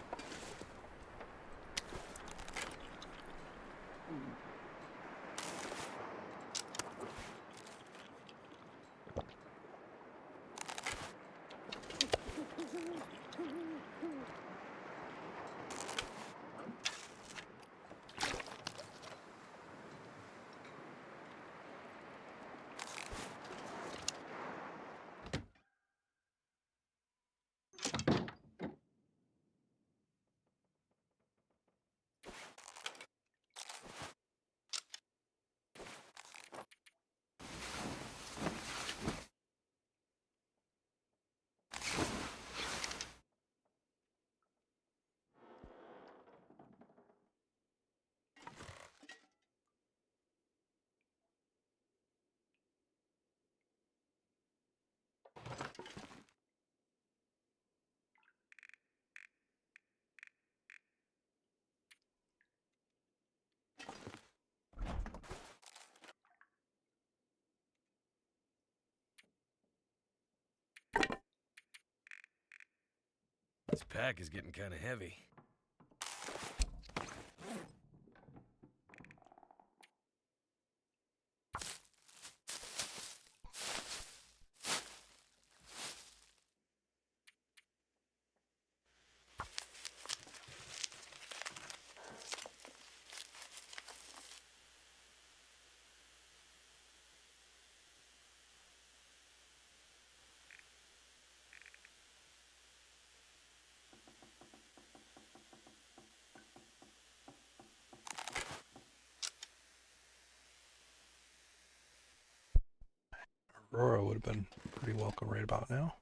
[SPEAKER 2] This pack is getting kind of heavy.
[SPEAKER 1] Aurora would have been pretty welcome right about now.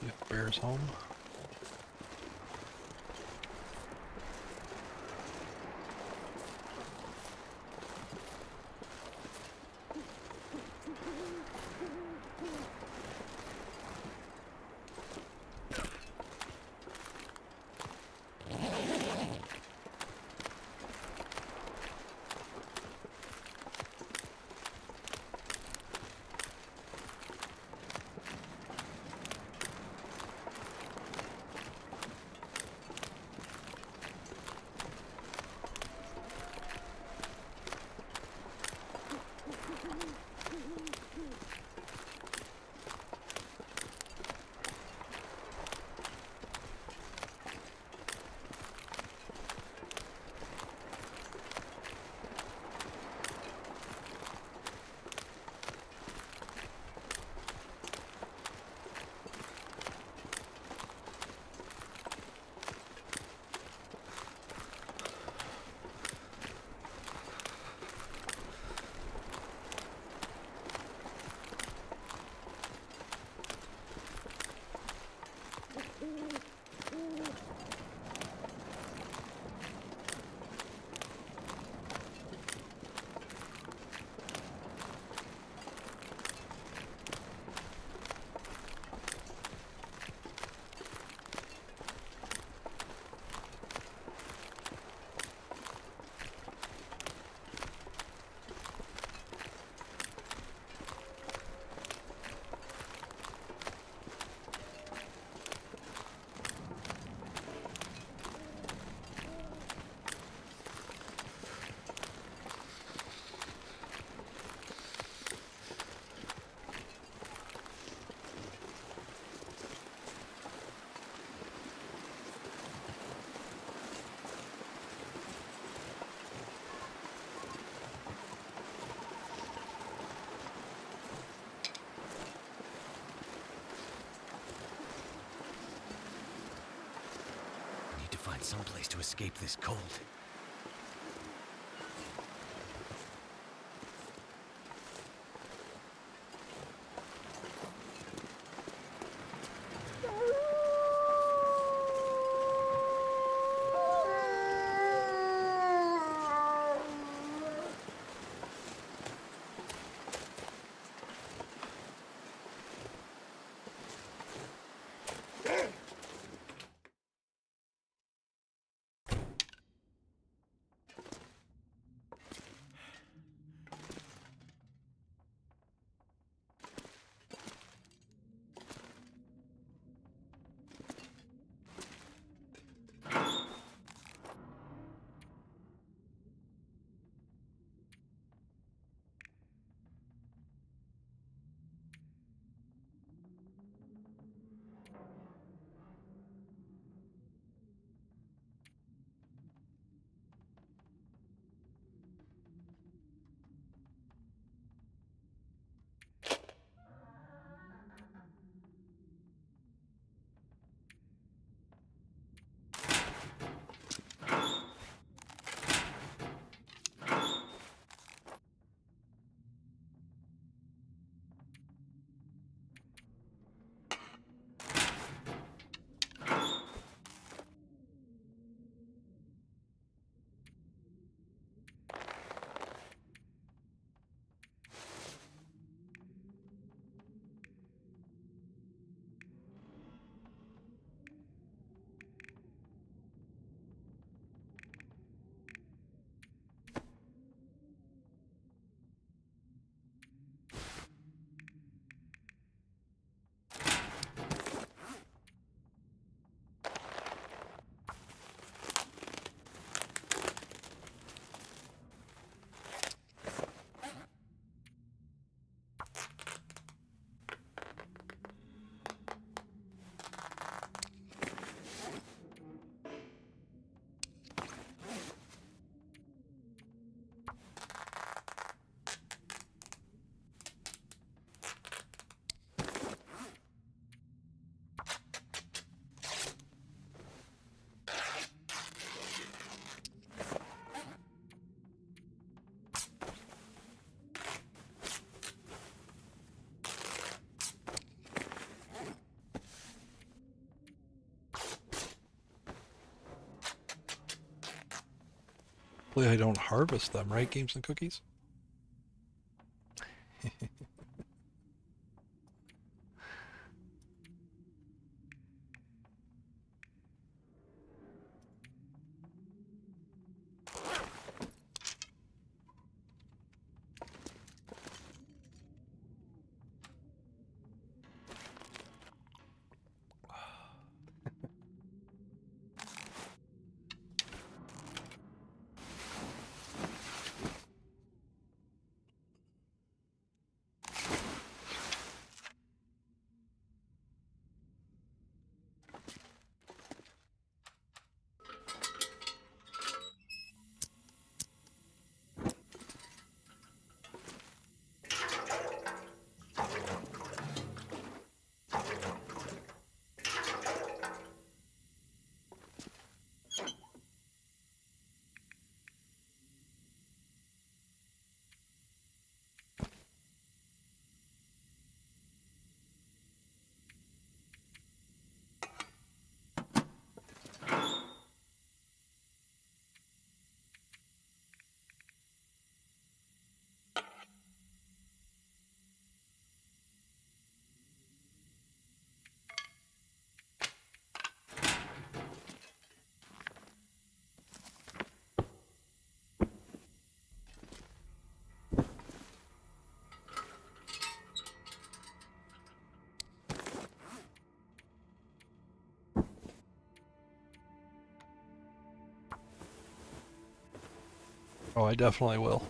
[SPEAKER 1] Get bears home.
[SPEAKER 2] someplace to escape this cold.
[SPEAKER 1] Hopefully I don't harvest them, right, Games and Cookies? Oh, I definitely will.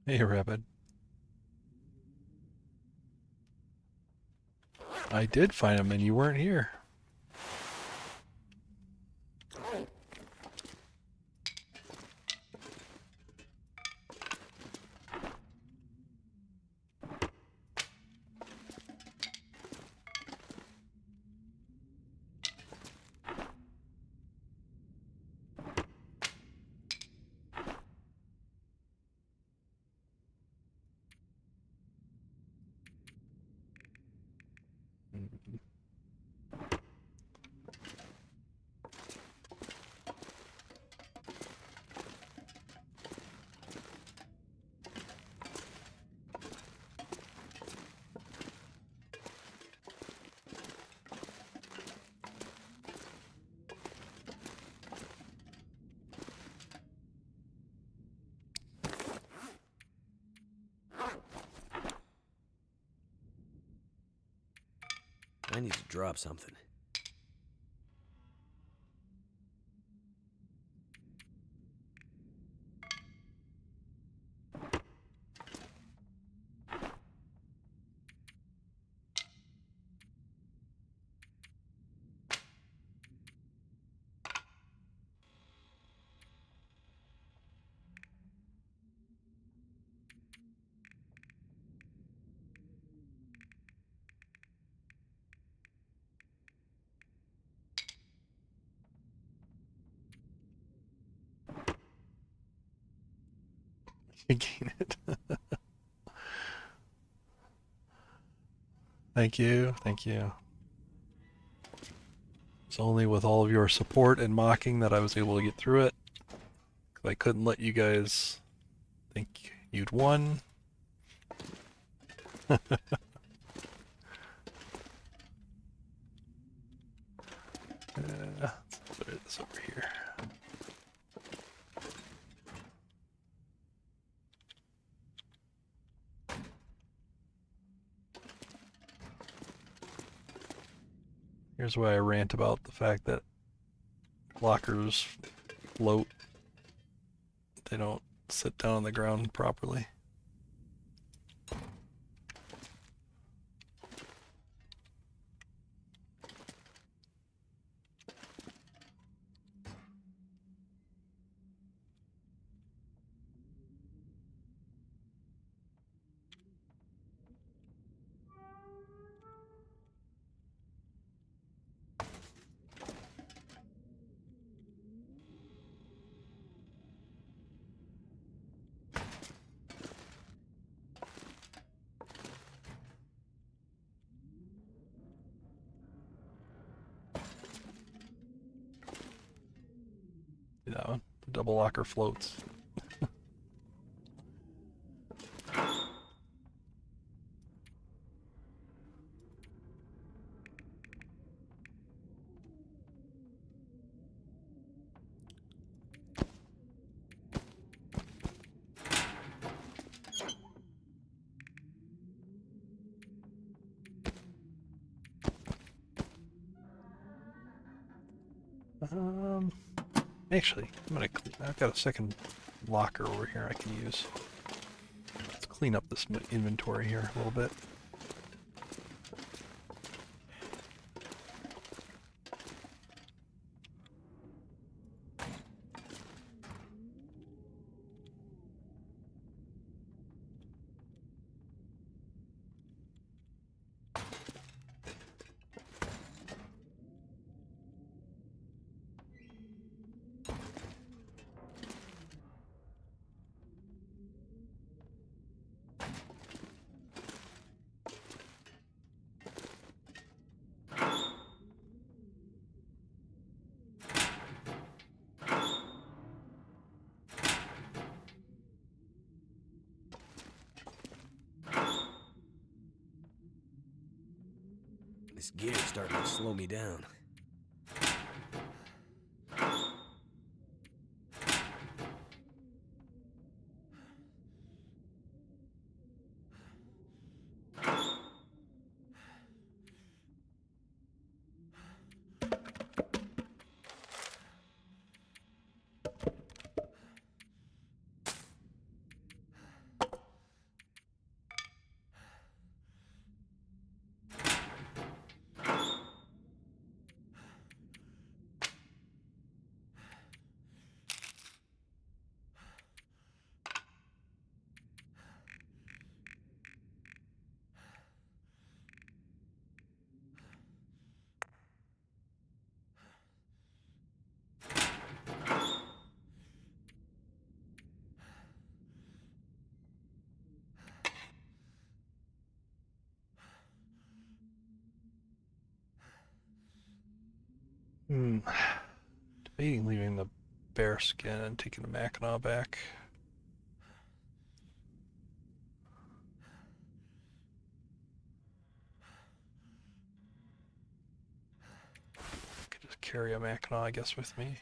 [SPEAKER 1] Hey, Rabbit. I did find him and you weren't here.
[SPEAKER 2] I need to drop something.
[SPEAKER 1] You gain it. Thank you. Thank you. It's only with all of your support and mocking that I was able to get through it. 'Cause I couldn't let you guys think you'd won. Let's put this over here. Here's why I rant about the fact that lockers float. They don't sit down on the ground properly. See that one? The double locker floats. Um, Actually, I've got a second locker over here I can use. Let's clean up this inventory here a little bit.
[SPEAKER 2] This gear's starting to slow me down.
[SPEAKER 1] Hmm. Debating leaving the bear skin and taking the Mackinaw back. Could just carry a Mackinaw, I guess, with me.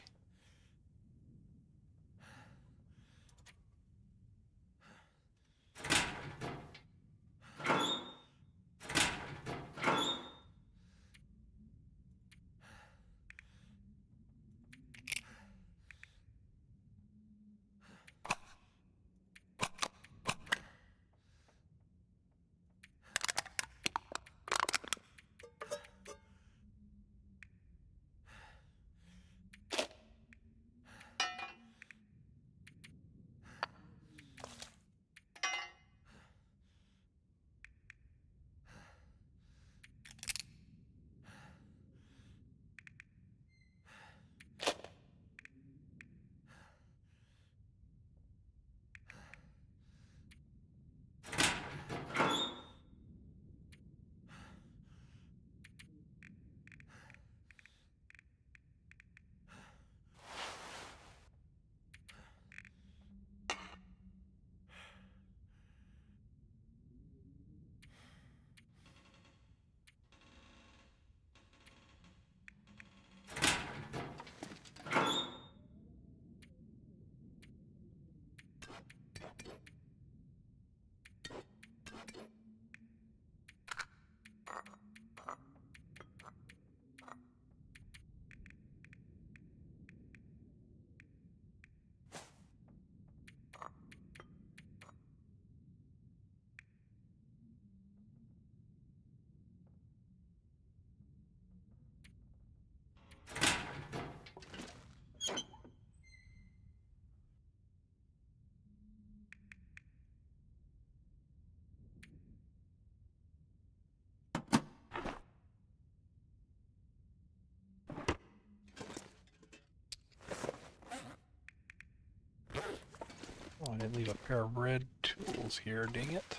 [SPEAKER 1] Oh, I didn't leave a pair of red tools here, dang it.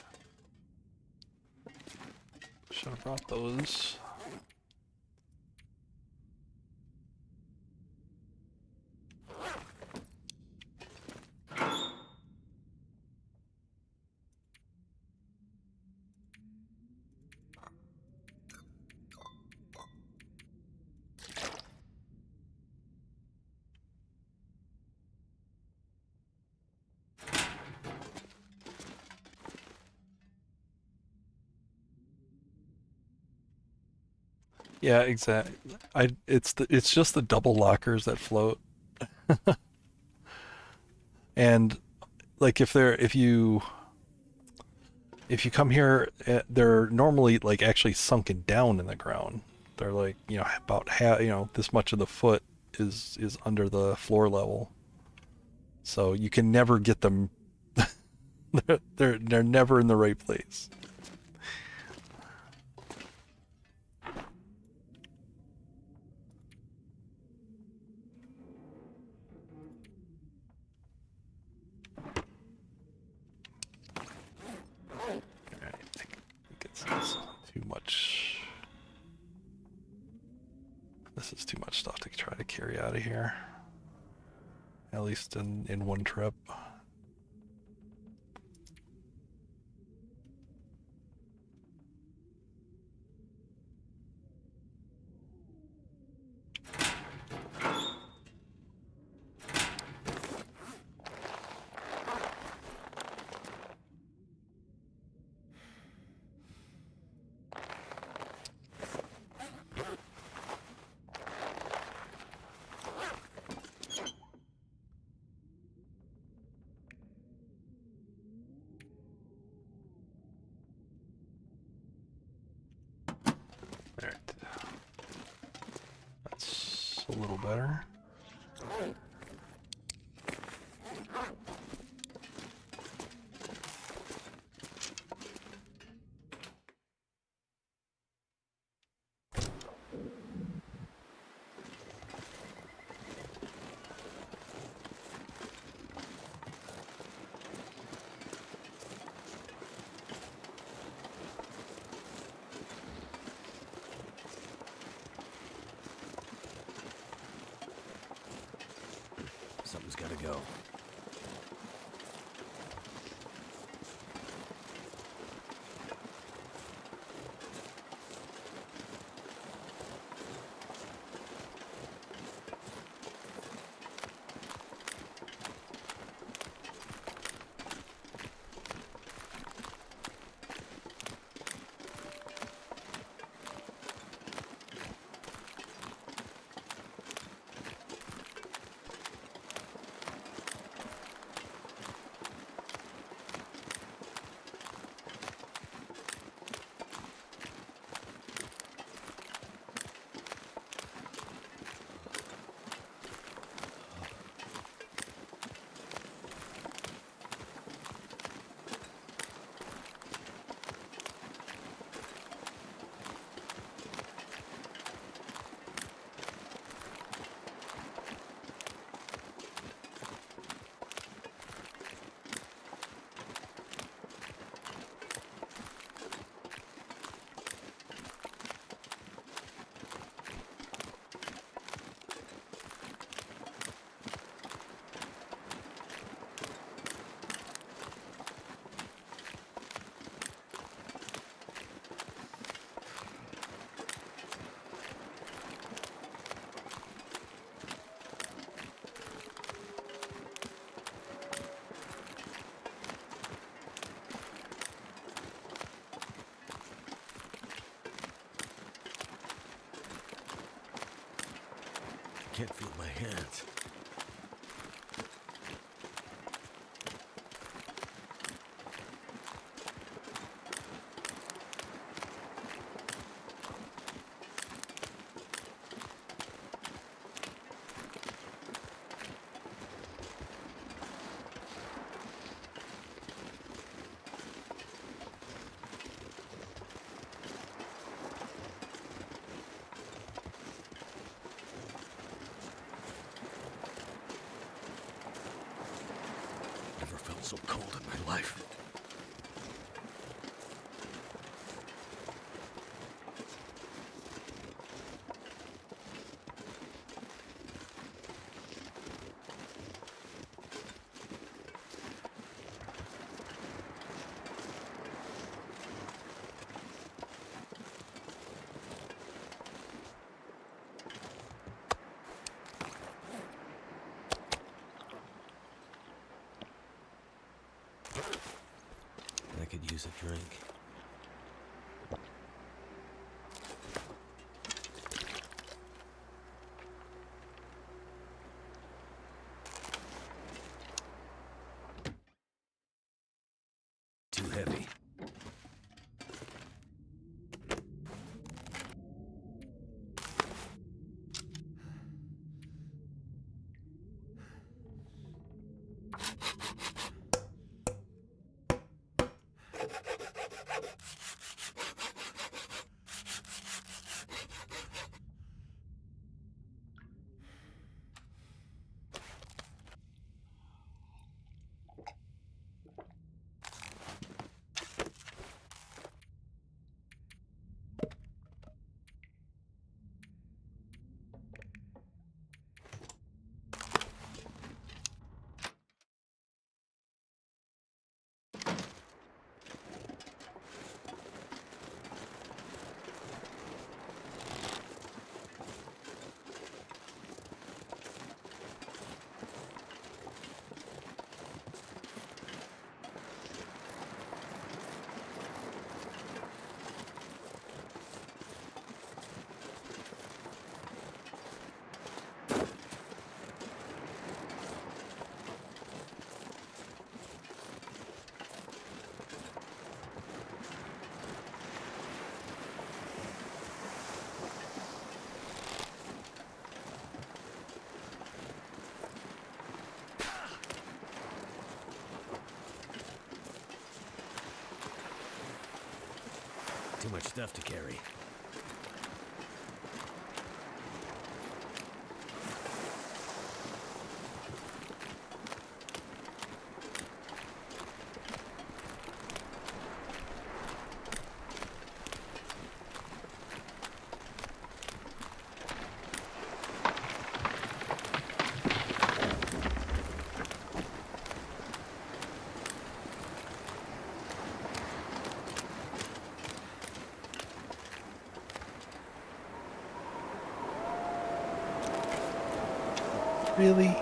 [SPEAKER 1] Should have brought those. Yeah, exactly. It's just the double lockers that float. And like if you come here, they're normally like actually sunken down in the ground. They're like, about half, this much of the foot is under the floor level. So you can never get them. They're never in the right place. Alright, I think it's too much. This is too much stuff to try to carry out of here. At least in one trip. Alright. That's a little better.
[SPEAKER 2] Someone's gotta go. Can't feel my hands. Never felt so cold in my life. I could use a drink. Too heavy. Too much stuff to carry.
[SPEAKER 1] Really?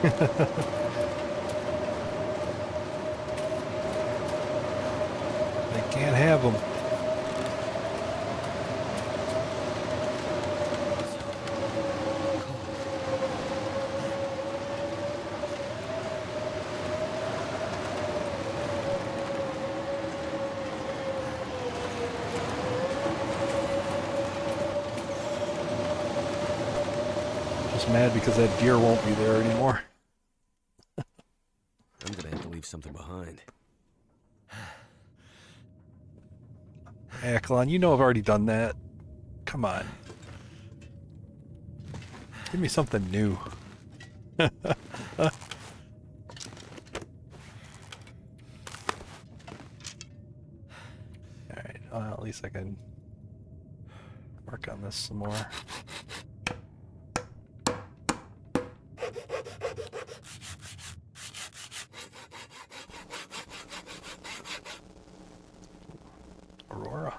[SPEAKER 1] They can't have them. Just mad because that gear won't be there anymore.
[SPEAKER 2] I'm gonna have to leave something behind.
[SPEAKER 1] Acklon, you know I've already done that. Come on. Give me something new. Alright, well, at least I can work on this some more. Aurora.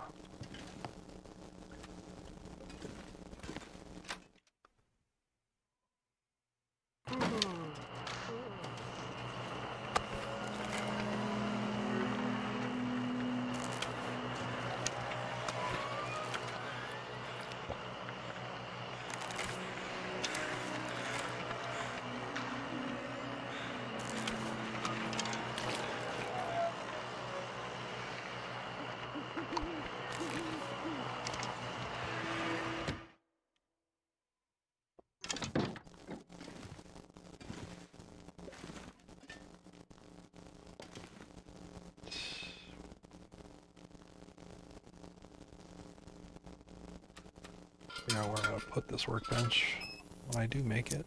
[SPEAKER 1] Figure out where I'm going to put this workbench when I do make it.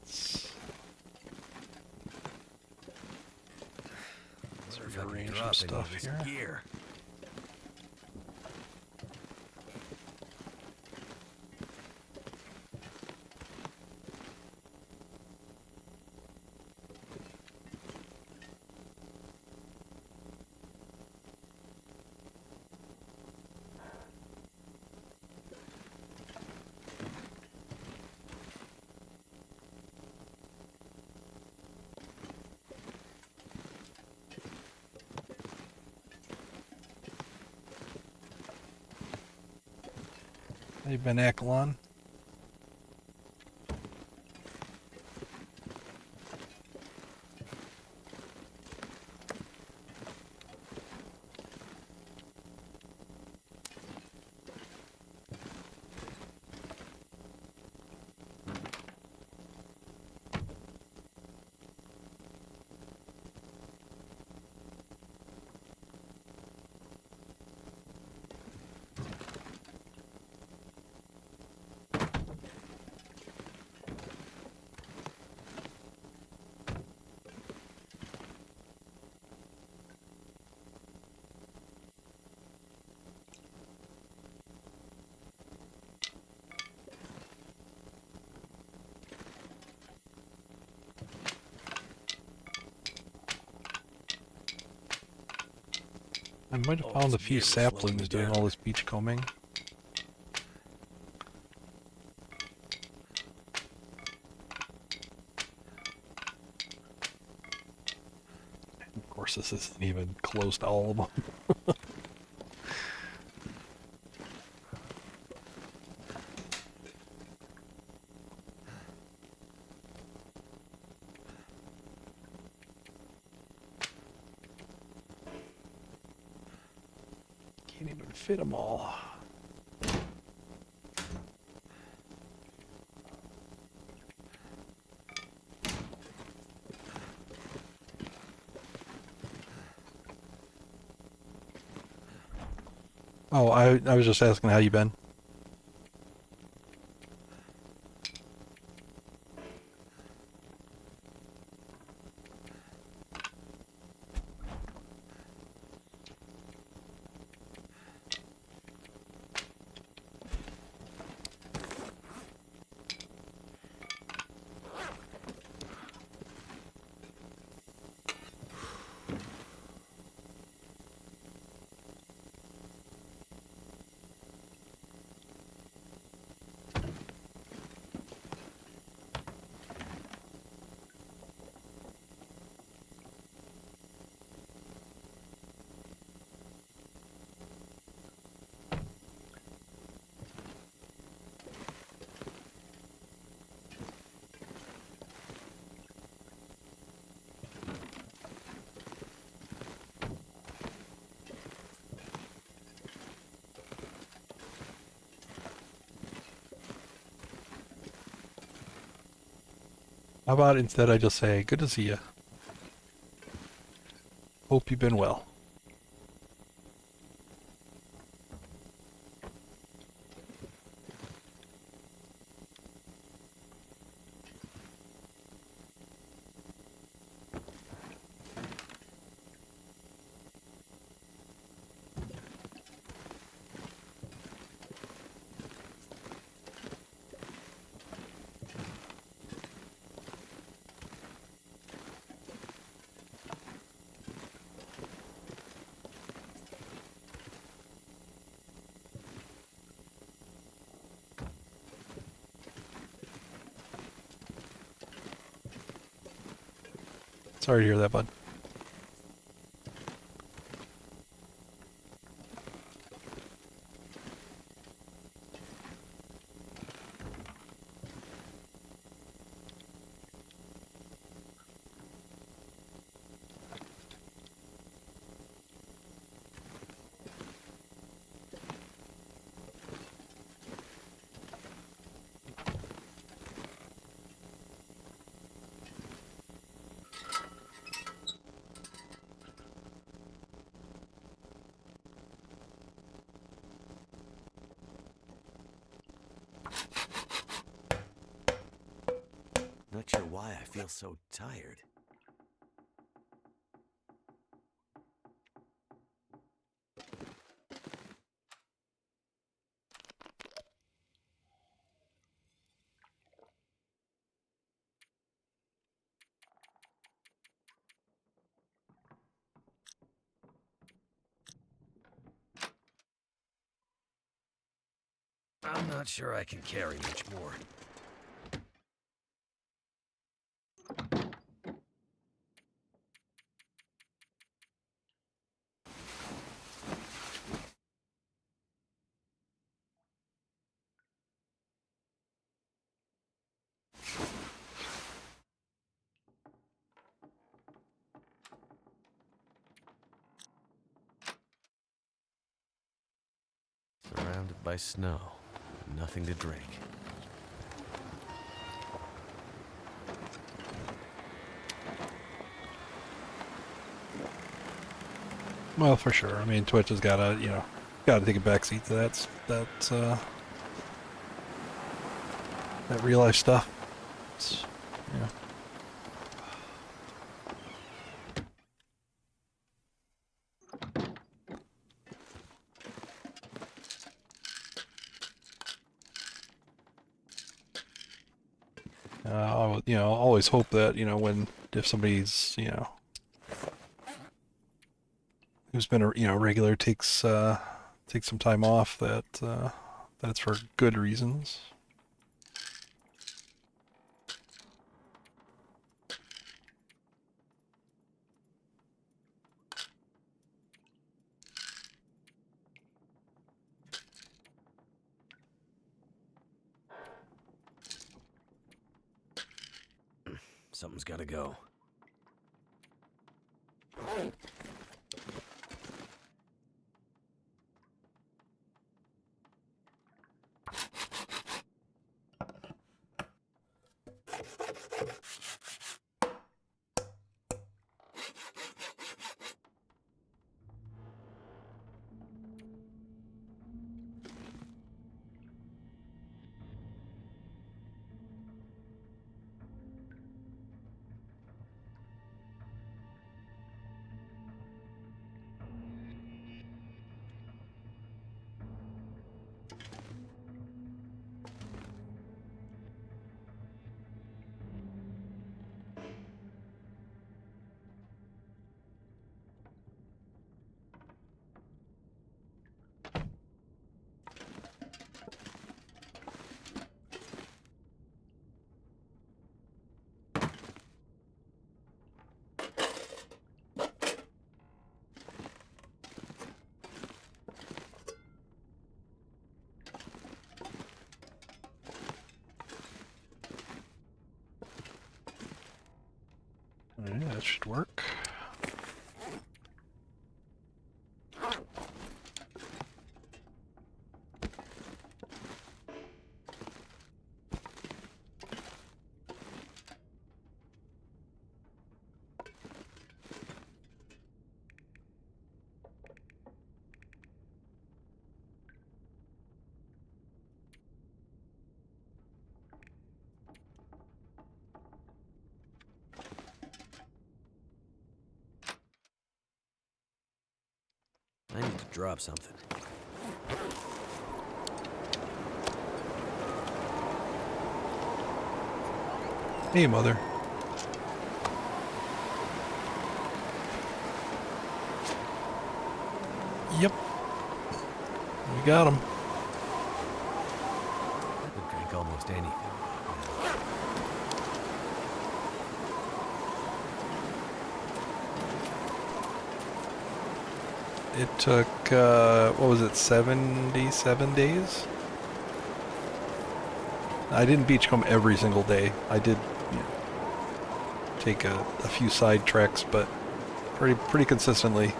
[SPEAKER 1] Let's rearrange some stuff here.
[SPEAKER 2] Gear.
[SPEAKER 1] Hey, Ben Acklon. I might have found a few saplings doing all this beachcombing. Of course, this isn't even close to all of them. Can't even fit them all. Oh, I was just asking how you been. How about instead I just say, good to see you. Hope you've been well. Sorry to hear that, bud.
[SPEAKER 2] Not sure why I feel so tired. I'm not sure I can carry much more. Surrounded by snow, nothing to drink.
[SPEAKER 1] Well, for sure. I mean, Twitch has gotta, gotta take a backseat to that real life stuff. It's, yeah. I'll always hope that, if somebody's, who's been a, regular takes some time off, that it's for good reasons.
[SPEAKER 2] Something's gotta go.
[SPEAKER 1] Yeah, that should work.
[SPEAKER 2] I need to drop something.
[SPEAKER 1] Hey, Mother. Yep. We got him.
[SPEAKER 2] I could drink almost anything.
[SPEAKER 1] It took, what was it, 77 days? I didn't beachcomb every single day. I did, you know, take a few side treks, but pretty consistently.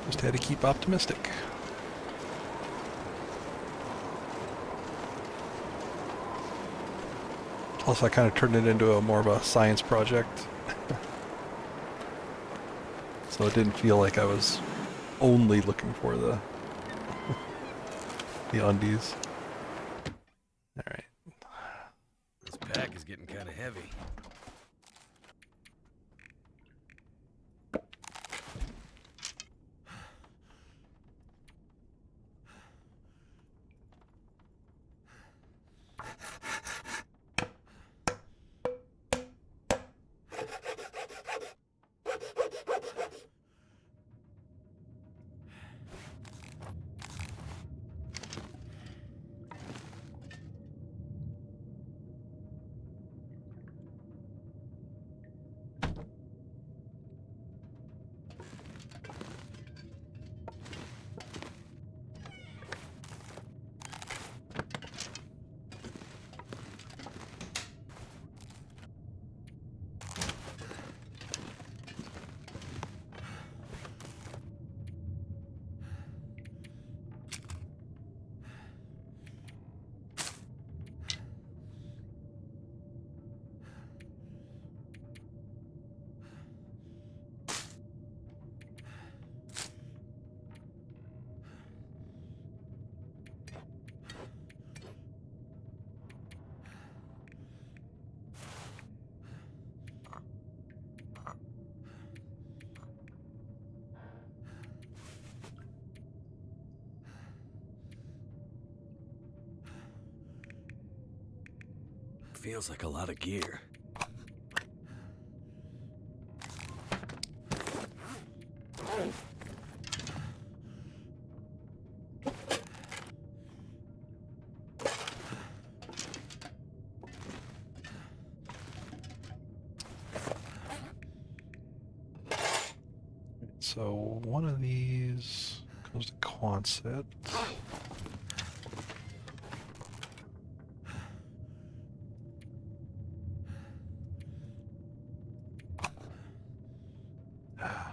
[SPEAKER 1] Just had to keep optimistic. Plus, I kind of turned it into more of a science project. So it didn't feel like I was only looking for the undies. Alright.
[SPEAKER 2] This pack is getting kind of heavy. Feels like a lot of gear.
[SPEAKER 1] So one of these goes to Quonset.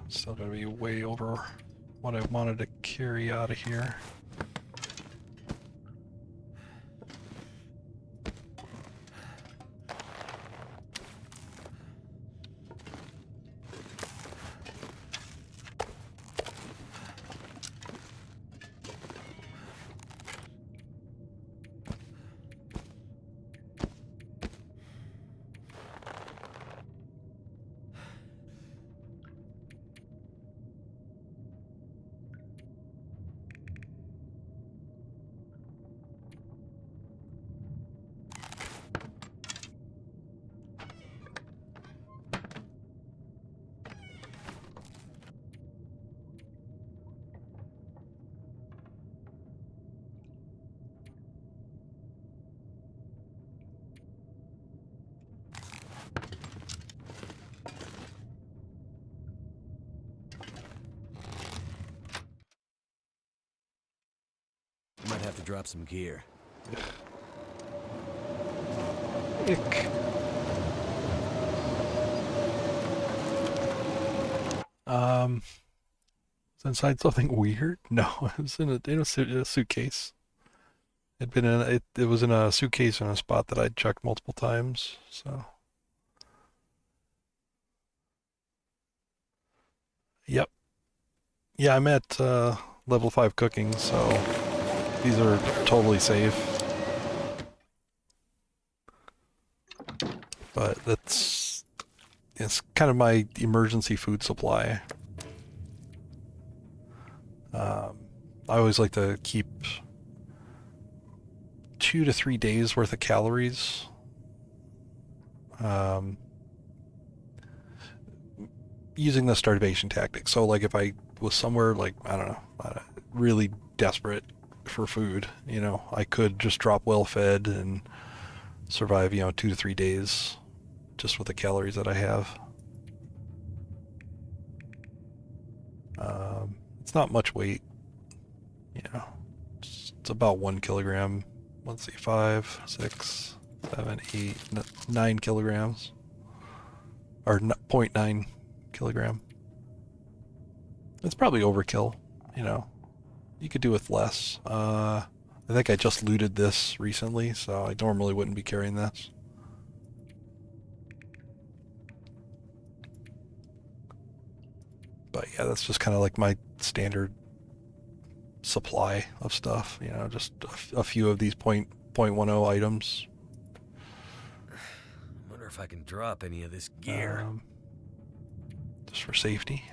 [SPEAKER 1] Still gonna be way over what I wanted to carry out of here.
[SPEAKER 2] have to drop some gear.
[SPEAKER 1] Ick. It's inside something weird? No, it was in a suitcase. It was in a suitcase in a spot that I'd checked multiple times. So, yep, yeah, I'm at level 5 cooking, so these are totally safe. But it's kind of my emergency food supply. I always like to keep 2 to 3 days worth of calories. Using the starvation tactic. So, like, if I was somewhere, like, I don't know, really desperate for food, I could just drop well fed and survive, 2 to 3 days just with the calories that I have. It's not much weight, it's about 1 kilogram. Let's see, 5, 6, 7, 8, 9 kilograms, or 0.9 kilogram. It's probably overkill, you could do with less. I think I just looted this recently, so I normally wouldn't be carrying this. But yeah, that's just kind of like my standard supply of stuff, just a few of these .10 items.
[SPEAKER 2] Wonder if I can drop any of this gear.
[SPEAKER 1] Just for safety.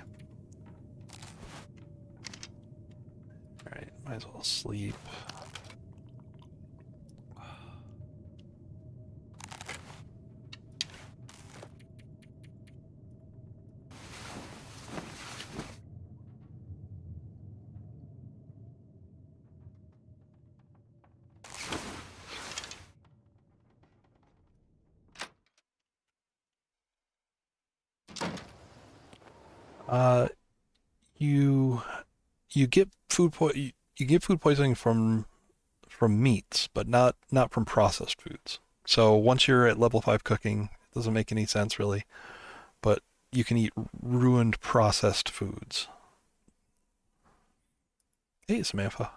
[SPEAKER 1] Alright, might as well sleep. You get you get food poisoning from meats, but not from processed foods. So once you're at level 5 cooking, it doesn't make any sense really, but you can eat ruined processed foods. Hey, Samantha.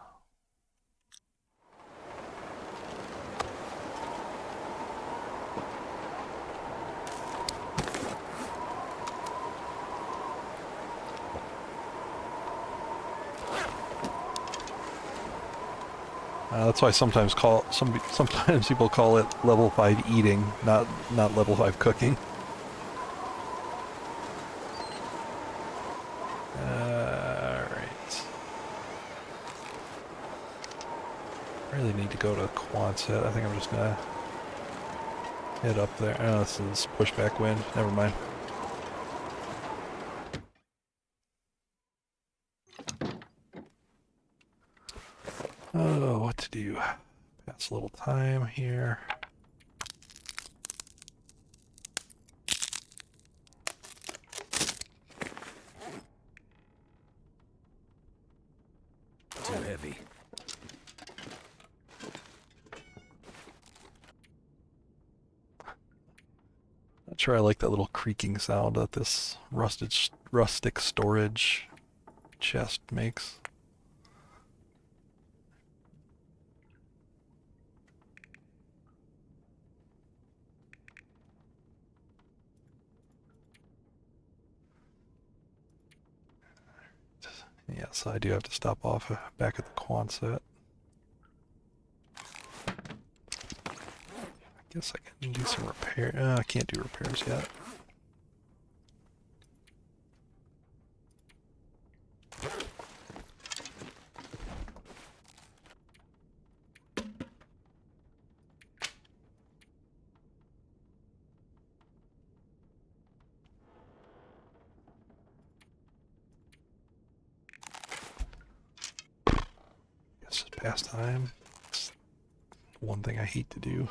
[SPEAKER 1] That's why sometimes people call it level 5 eating, not level 5 cooking. Alright. I really need to go to Quonset. I think I'm just gonna head up there. Oh, this is pushback wind. Never mind. Oh, what to do? Pass a little time here.
[SPEAKER 2] Too heavy.
[SPEAKER 1] Not sure I like that little creaking sound that this rustic storage chest makes. Yeah, so I do have to stop off back at the Quonset. I guess I can do some repair. I can't do repairs yet. Guess it's past time. It's one thing I hate to do.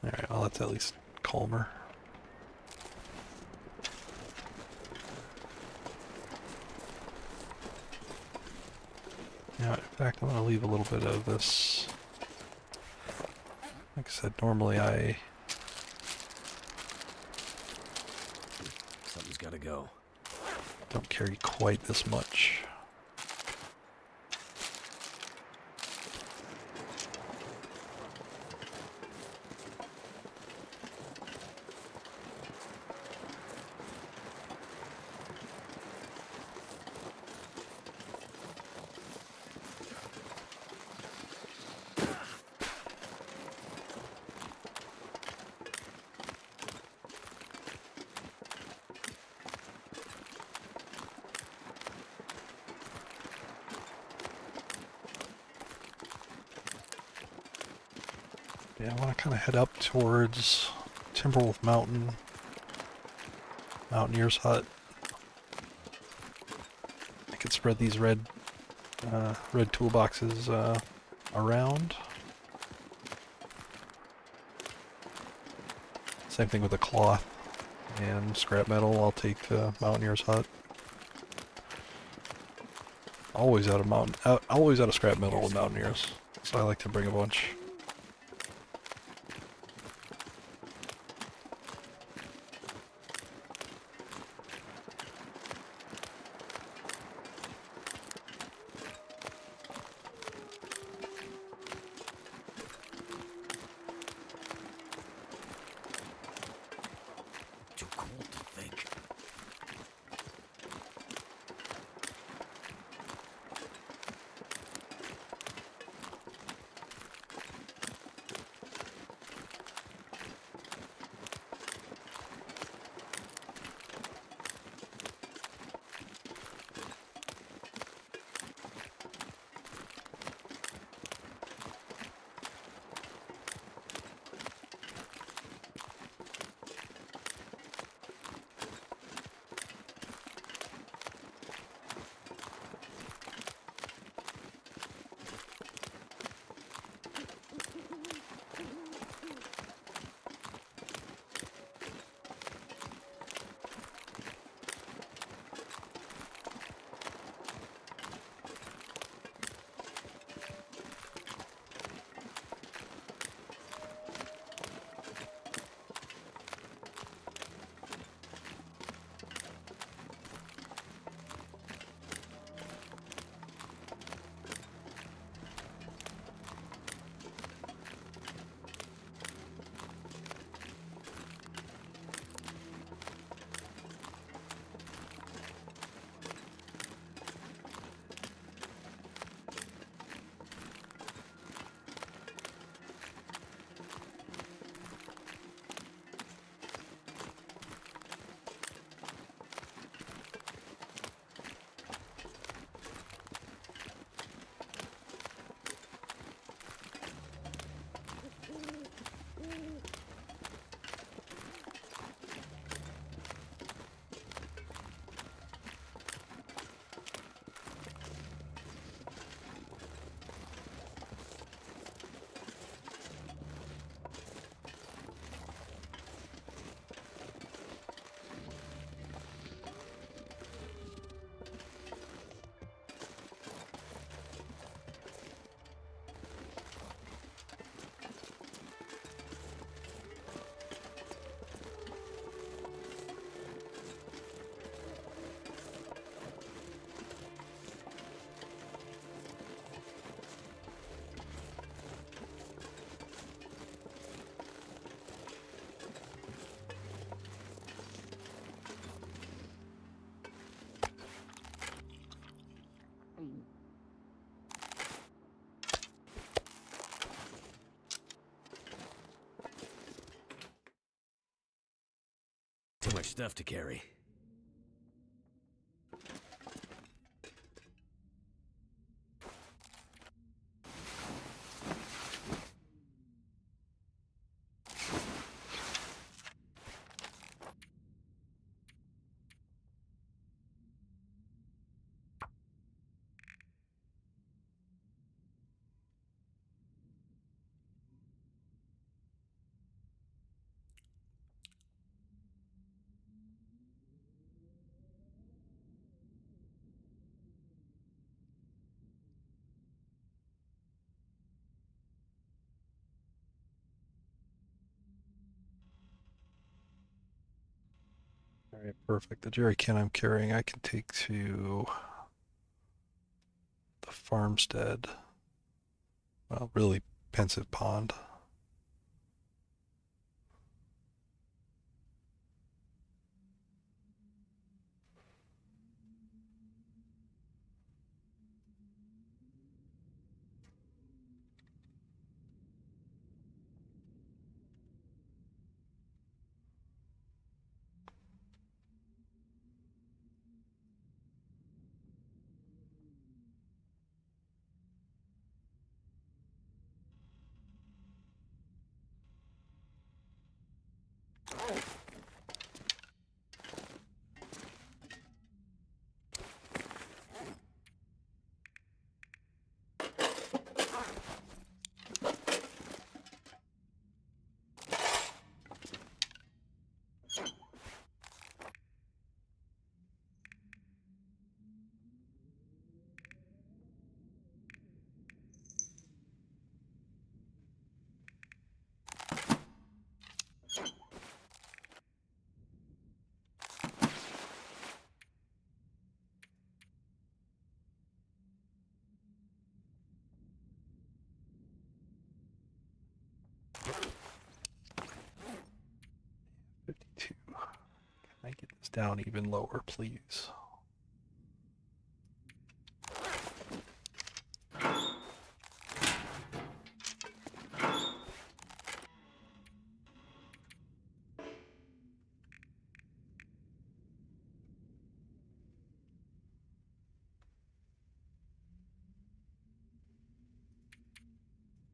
[SPEAKER 1] Alright, well that's at least calmer. Yeah, in fact, I'm going to leave a little bit of this. Like I said, normally I...
[SPEAKER 2] Something's gotta go.
[SPEAKER 1] don't carry quite this much. Yeah, I want to kind of head up towards Timberwolf Mountain, Mountaineer's Hut. I could spread these red toolboxes around. Same thing with the cloth and scrap metal. I'll take Mountaineer's Hut. Always always out of scrap metal with Mountaineers, so I like to bring a bunch.
[SPEAKER 2] Too cold to think. Too much stuff to carry.
[SPEAKER 1] All right, perfect. The jerry can I'm carrying, I can take to the farmstead. Well, really, Pensive Pond. Can I get this down even lower, please?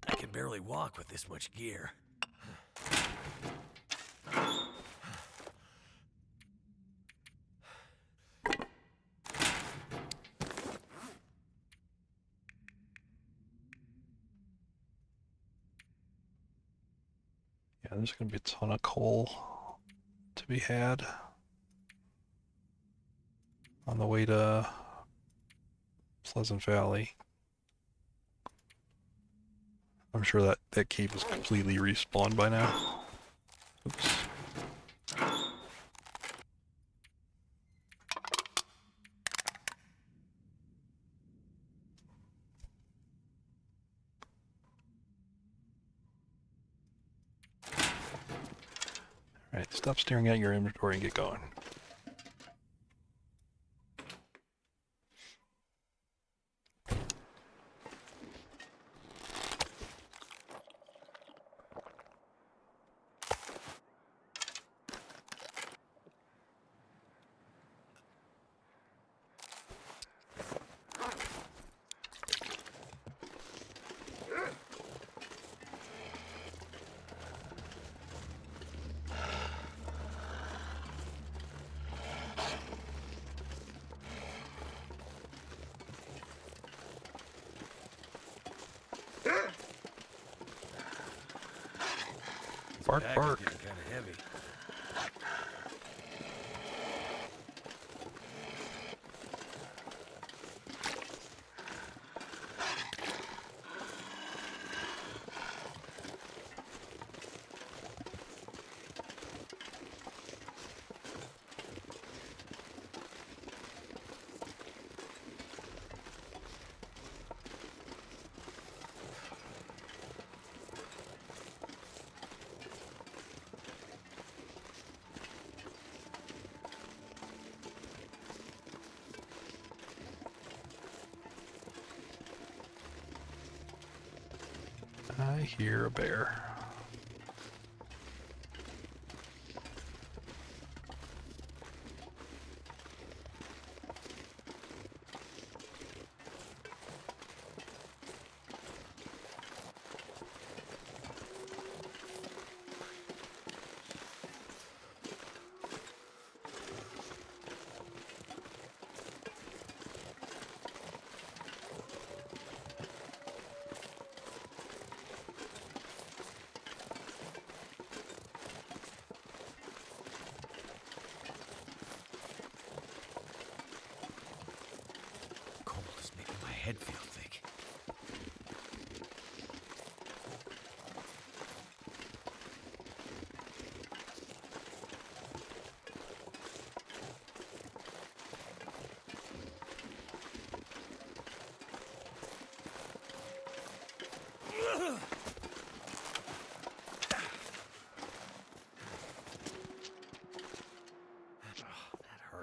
[SPEAKER 2] I can barely walk with this much gear.
[SPEAKER 1] Yeah, there's going to be a ton of coal to be had on the way to Pleasant Valley. I'm sure that cave is completely respawned by now. Oops. Alright, stop staring at your inventory and get going. Bark,
[SPEAKER 2] Pack is
[SPEAKER 1] bark.
[SPEAKER 2] getting kind of heavy.
[SPEAKER 1] I hear a bear.
[SPEAKER 2] Cold is making my head feel thick.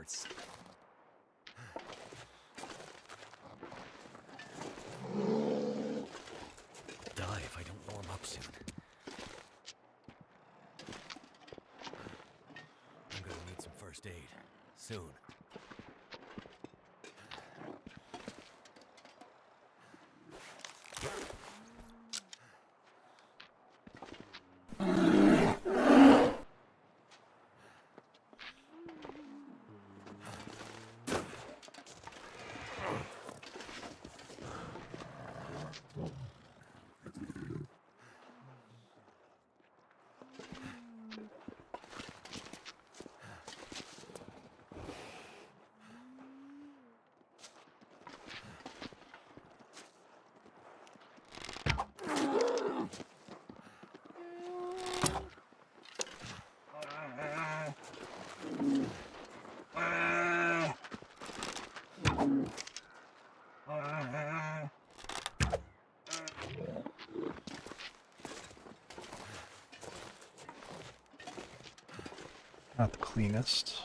[SPEAKER 2] sense. Die if I don't warm up soon. I'm gonna need some first aid. Soon.
[SPEAKER 1] Not the cleanest.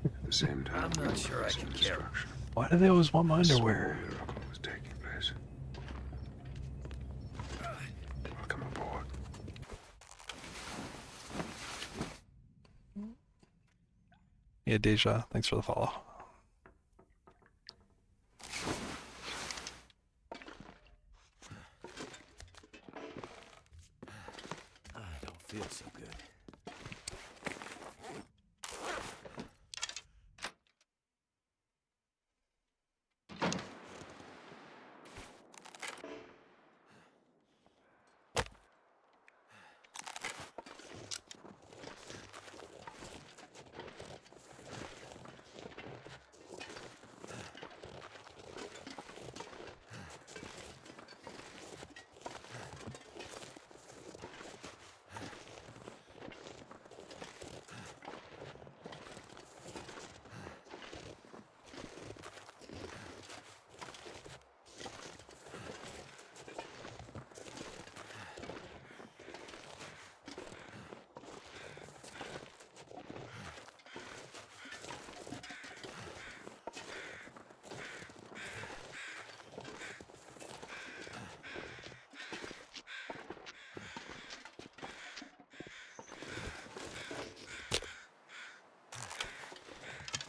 [SPEAKER 3] At the same time,
[SPEAKER 2] I'm not sure I can carry.
[SPEAKER 3] destruction.
[SPEAKER 1] Why do they always want my
[SPEAKER 3] A small
[SPEAKER 1] underwear?
[SPEAKER 3] miracle was taking place. Welcome aboard.
[SPEAKER 1] Yeah, Deja, thanks for the follow.
[SPEAKER 2] I don't feel so good.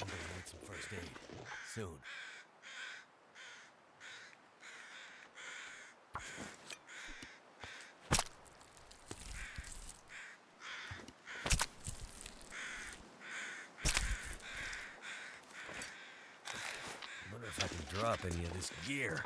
[SPEAKER 2] I'm gonna need some first aid. Soon. I wonder if I can drop any of this gear.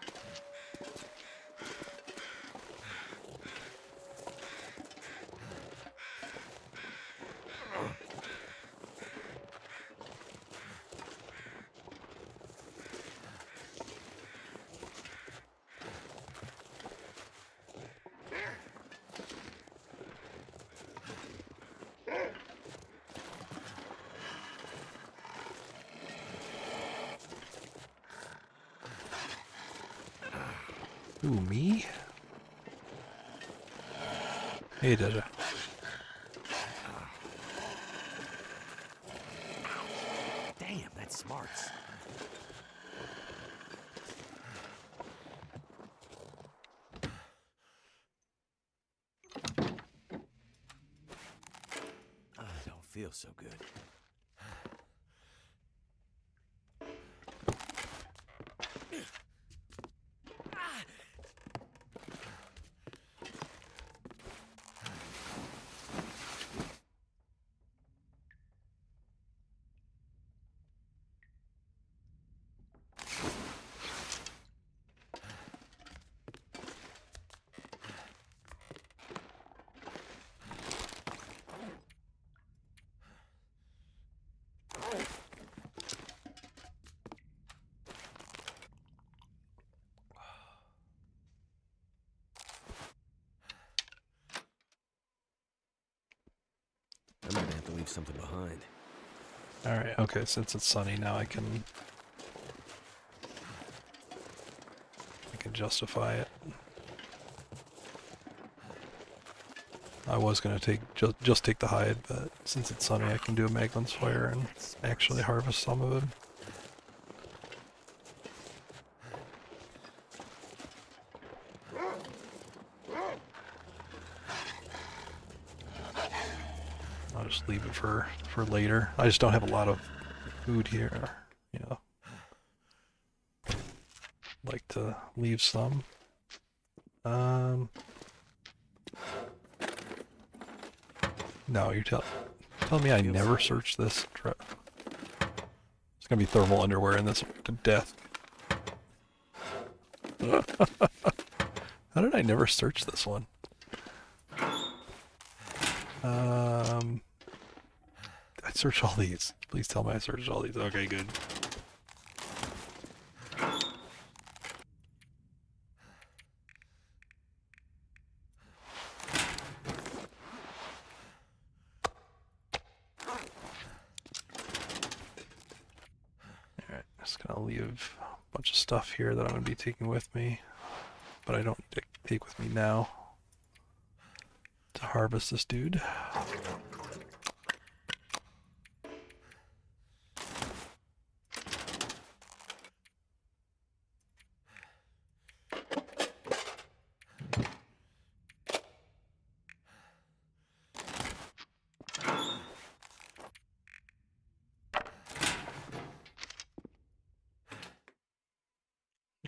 [SPEAKER 1] Ooh, me? Hey, Deja.
[SPEAKER 2] Damn, that's smarts. I don't feel so good. I'm gonna have to leave something behind.
[SPEAKER 1] Alright, okay, since it's sunny now I can justify it. I was gonna take just take the hide, but since it's sunny I can do a Maglin's Fire and actually harvest some of it. I'll just leave it for later. I just don't have a lot of food here, you know. Like to leave some. No, you're telling me I never searched this. There's gonna be thermal underwear in this to death. How did I never search this one? I searched all these. Please tell me I searched all these. Okay, good. Alright, just gonna leave a bunch of stuff here that I'm gonna be taking with me, but I don't need to take with me now to harvest this dude.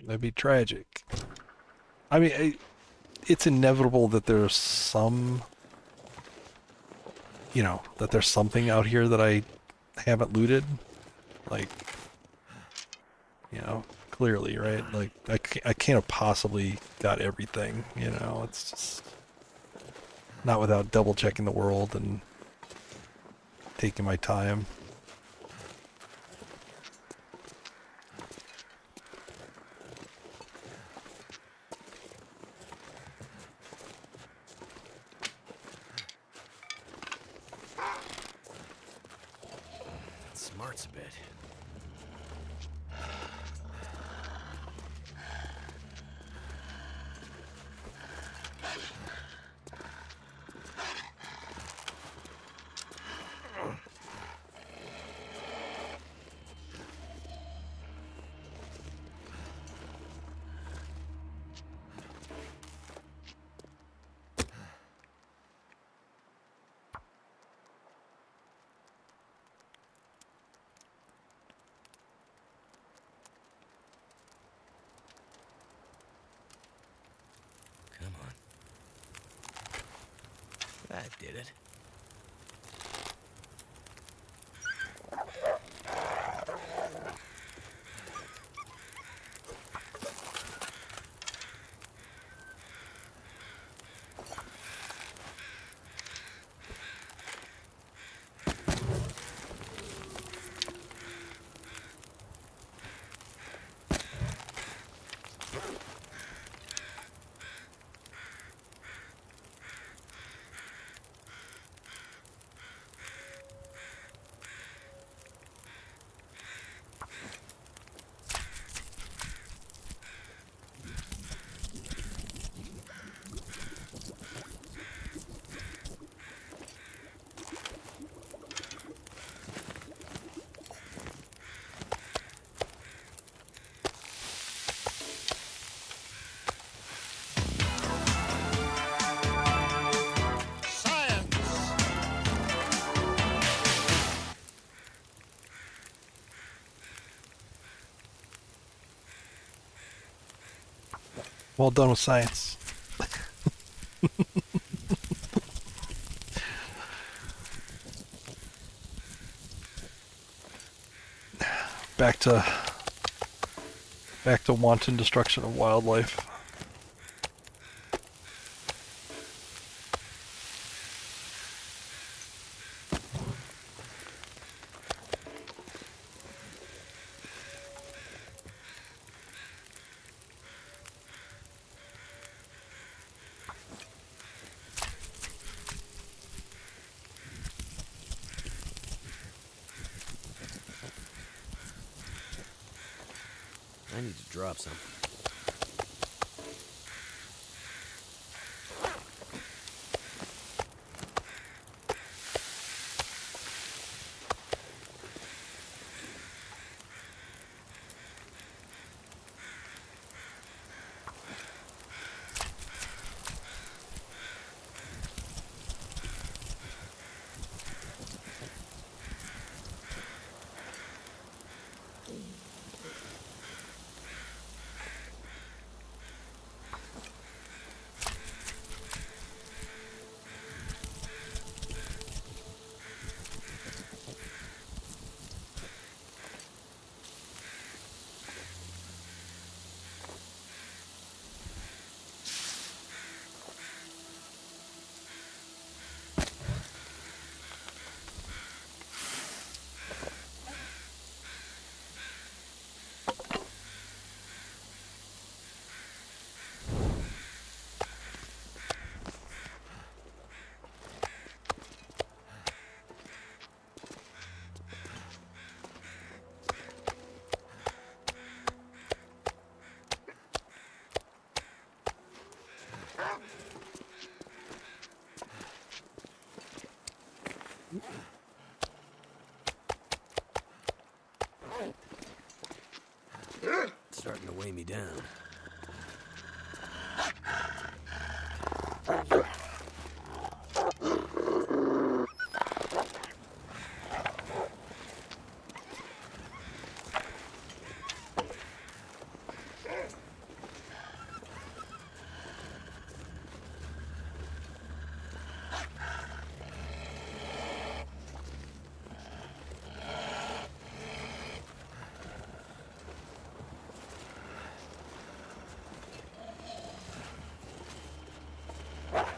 [SPEAKER 1] That'd be tragic. I mean, it's inevitable that there's some, you know, that there's something out here that I haven't looted. Like, you know, clearly, right? Like, I can't have possibly got everything, you know? It's just not without double checking the world and taking my time.
[SPEAKER 2] Smarts a bit. Come on. That did it.
[SPEAKER 1] Well done with science. Back to wanton destruction of wildlife.
[SPEAKER 2] I need to drop something. It's starting to weigh me down.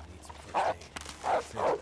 [SPEAKER 2] Need some first aid. That's it.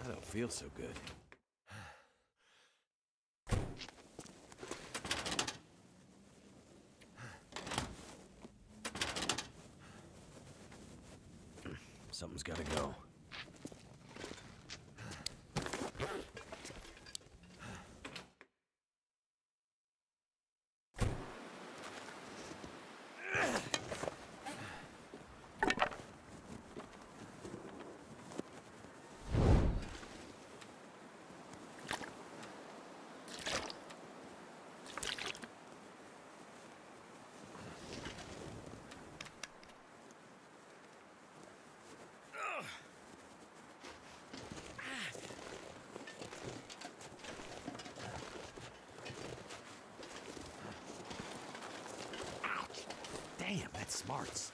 [SPEAKER 2] I don't feel so good. Something's gotta go. Damn, that smarts.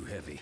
[SPEAKER 2] heavy.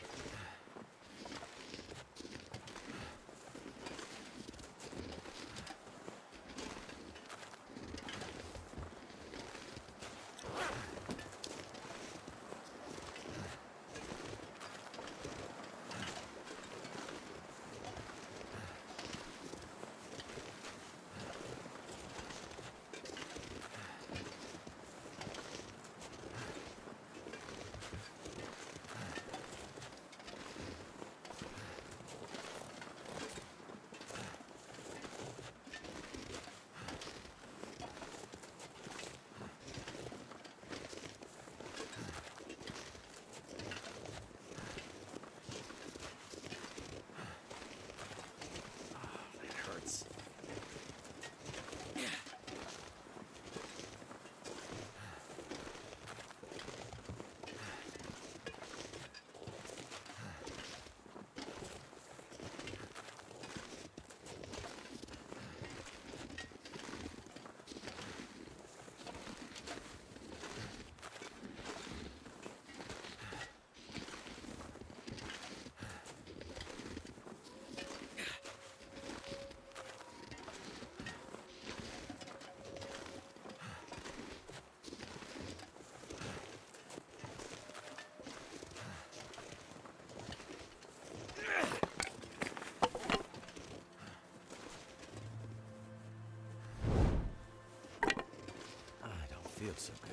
[SPEAKER 2] I don't feel so good.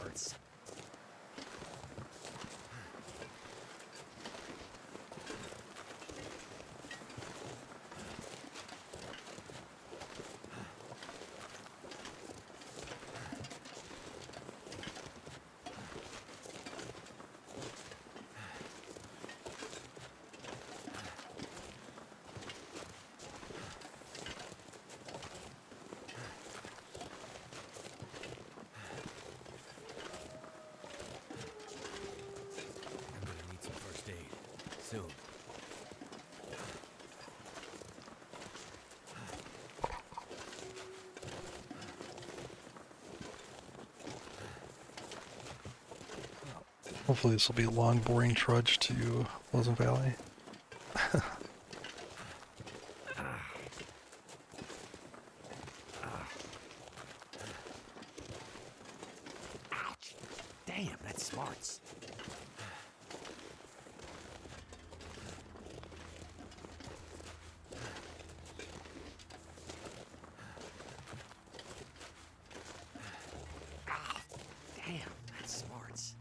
[SPEAKER 2] Hurts. I'm gonna need some first aid. Soon.
[SPEAKER 1] Hopefully this will be a long, boring trudge to Pleasant Valley.
[SPEAKER 2] Ouch! Damn, that smarts. Ah, damn, that smarts.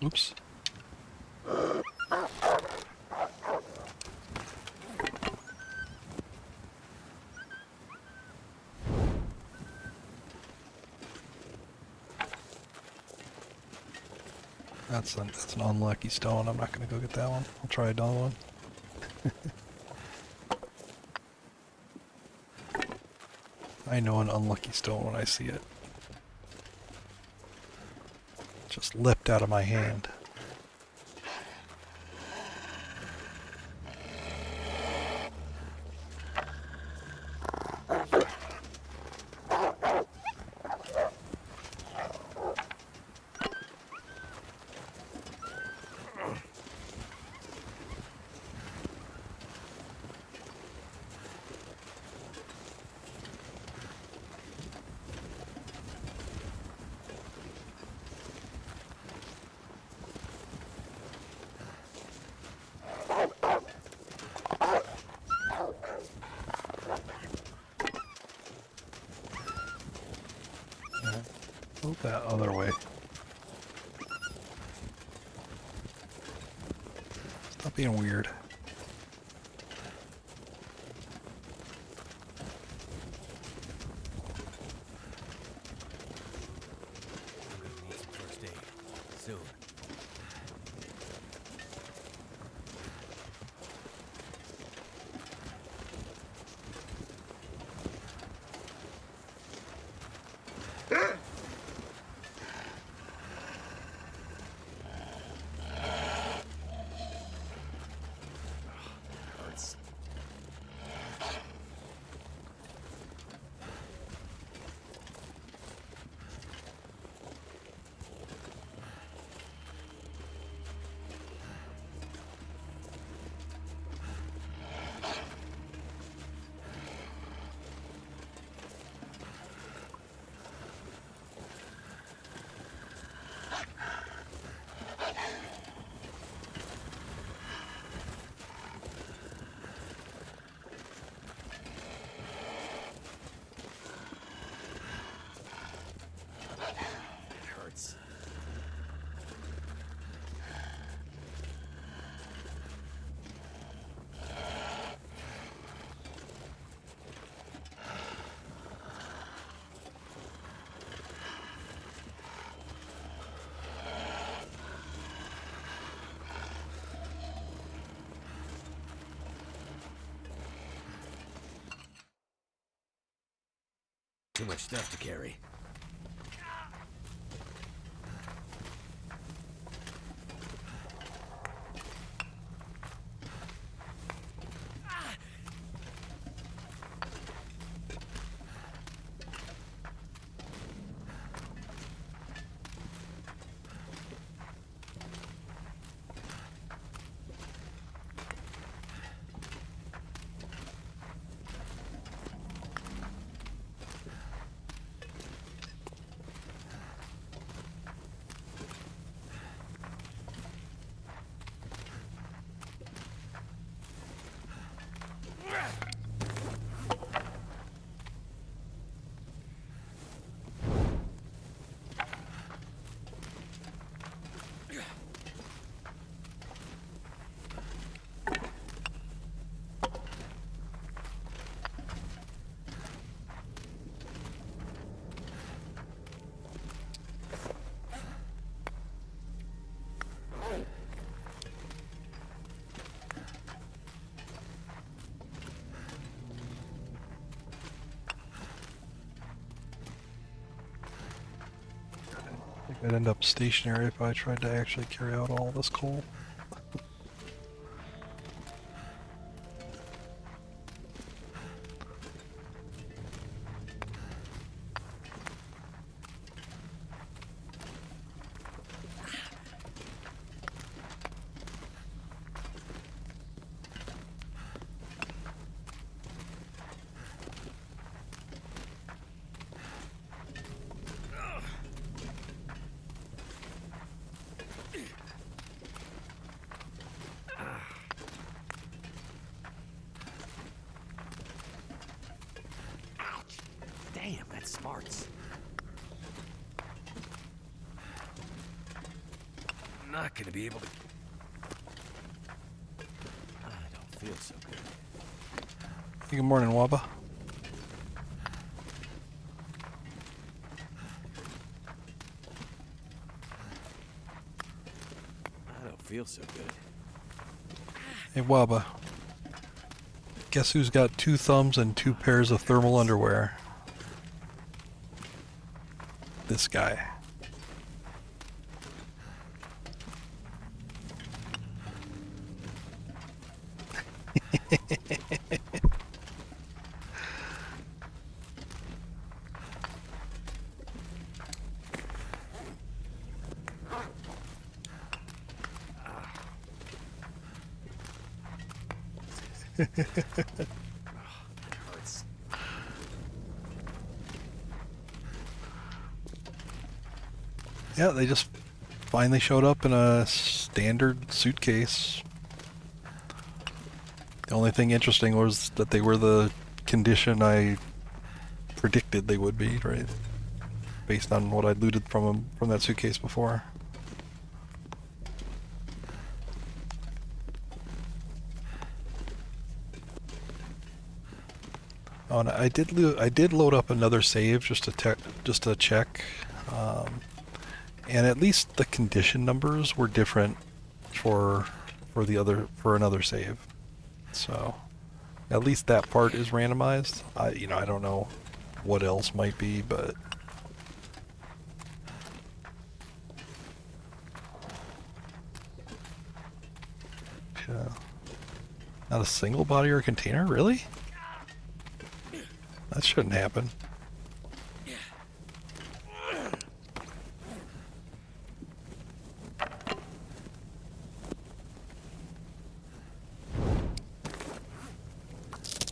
[SPEAKER 1] Oops. That's an unlucky stone. I'm not going to go get that one. I'll try another one. I know an unlucky stone when I see it. Just leapt out of my hand. Go that other way. Stop being weird.
[SPEAKER 2] I'm gonna need some first aid. Soon. Hurts. It hurts. Too much stuff to carry.
[SPEAKER 1] I think I'd end up stationary if I tried to actually carry out all this coal.
[SPEAKER 2] Damn, that smarts. I'm not gonna be able to. I don't feel so good.
[SPEAKER 1] Good morning, Waba.
[SPEAKER 2] I don't feel so good.
[SPEAKER 1] Hey, Waba. Guess who's got 2 thumbs and 2 pairs of thermal underwear? this guy.
[SPEAKER 2] Hurts.
[SPEAKER 1] Yeah, they just finally showed up in a standard suitcase. The only thing interesting was that they were the condition I predicted they would be, right? Based on what I'd looted from them from that suitcase before. Oh, and I did load up another save just to check, and at least the condition numbers were different for another save. So at least that part is randomized. I don't know what else might be, but yeah. Not a single body or container, really? That shouldn't happen.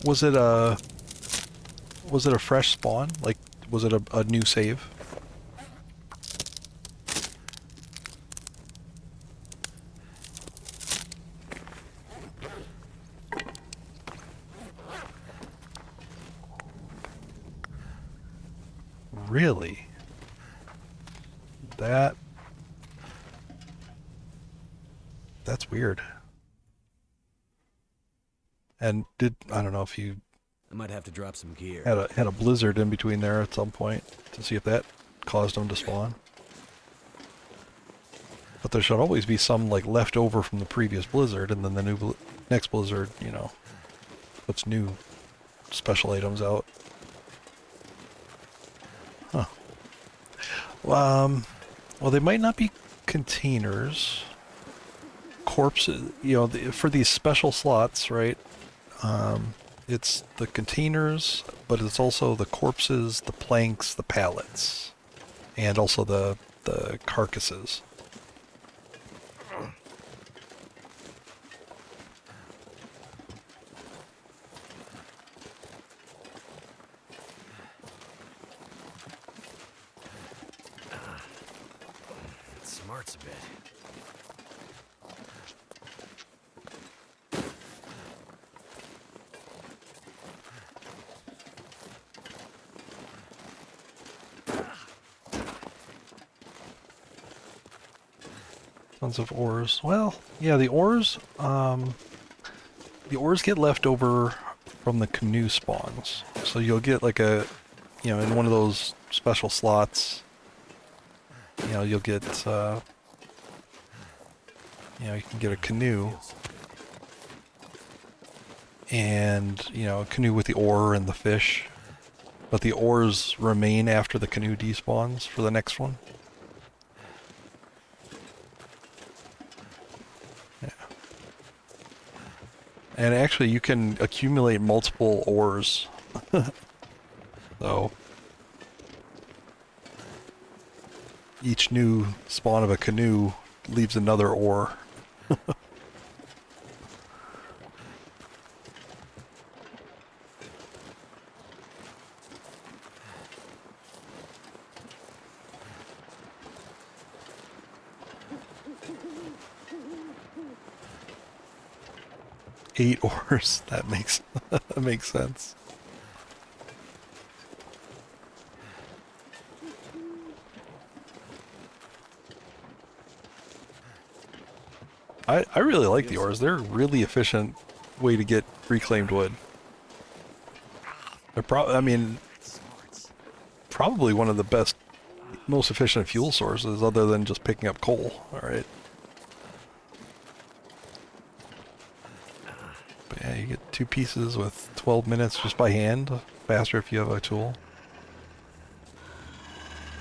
[SPEAKER 1] Was it a fresh spawn? Like, was it a new save? Really? That's weird. And I don't know if you
[SPEAKER 2] I might have to drop some gear.
[SPEAKER 1] had a blizzard in between there at some point to see if that caused them to spawn. But there should always be some like left over from the previous blizzard, and then the next blizzard, puts new special items out. Huh. Well, they might not be containers. Corpses, for these special slots, right? It's the containers, but it's also the corpses, the planks, the pallets, and also the carcasses.
[SPEAKER 2] It smarts a bit.
[SPEAKER 1] Tons of ores. Well, yeah, the ores get left over from the canoe spawns. So you'll get like in one of those special slots, you'll get, you can get a canoe, and, a canoe with the ore and the fish, but the ores remain after the canoe despawns for the next one. And actually, you can accumulate multiple ores. So, each new spawn of a canoe leaves another ore. 8 ores. That makes that makes sense. I really like the ores. They're a really efficient way to get reclaimed wood. They're probably one of the best, most efficient fuel sources other than just picking up coal, alright? But yeah, you get 2 pieces with 12 minutes just by hand. Faster if you have a tool.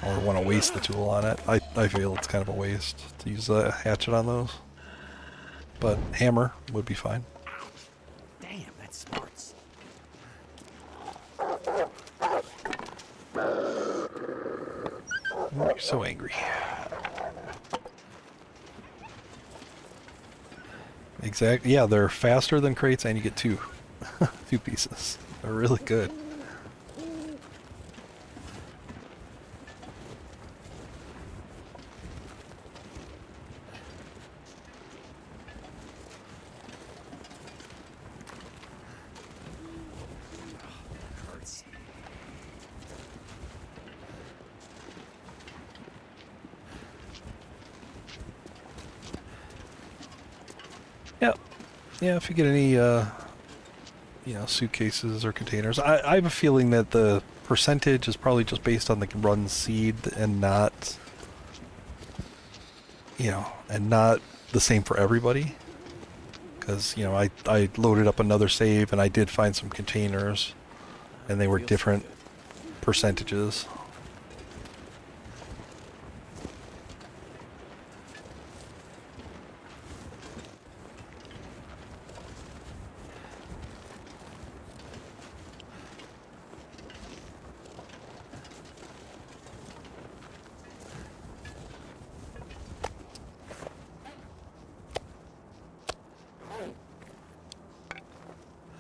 [SPEAKER 1] or want to waste the tool on it. I feel it's kind of a waste to use a hatchet on those. But hammer would be fine.
[SPEAKER 2] Damn, that smarts.
[SPEAKER 1] Ooh, you're so angry. Exactly. Yeah, they're faster than crates, and you get two pieces. They're really good.
[SPEAKER 2] Hurts.
[SPEAKER 1] Yeah, yeah. If you get any, suitcases or containers, I have a feeling that the percentage is probably just based on the run seed and not, and not the same for everybody. Because I loaded up another save and I did find some containers, and they were
[SPEAKER 2] Feels so
[SPEAKER 1] different
[SPEAKER 2] good.
[SPEAKER 1] percentages.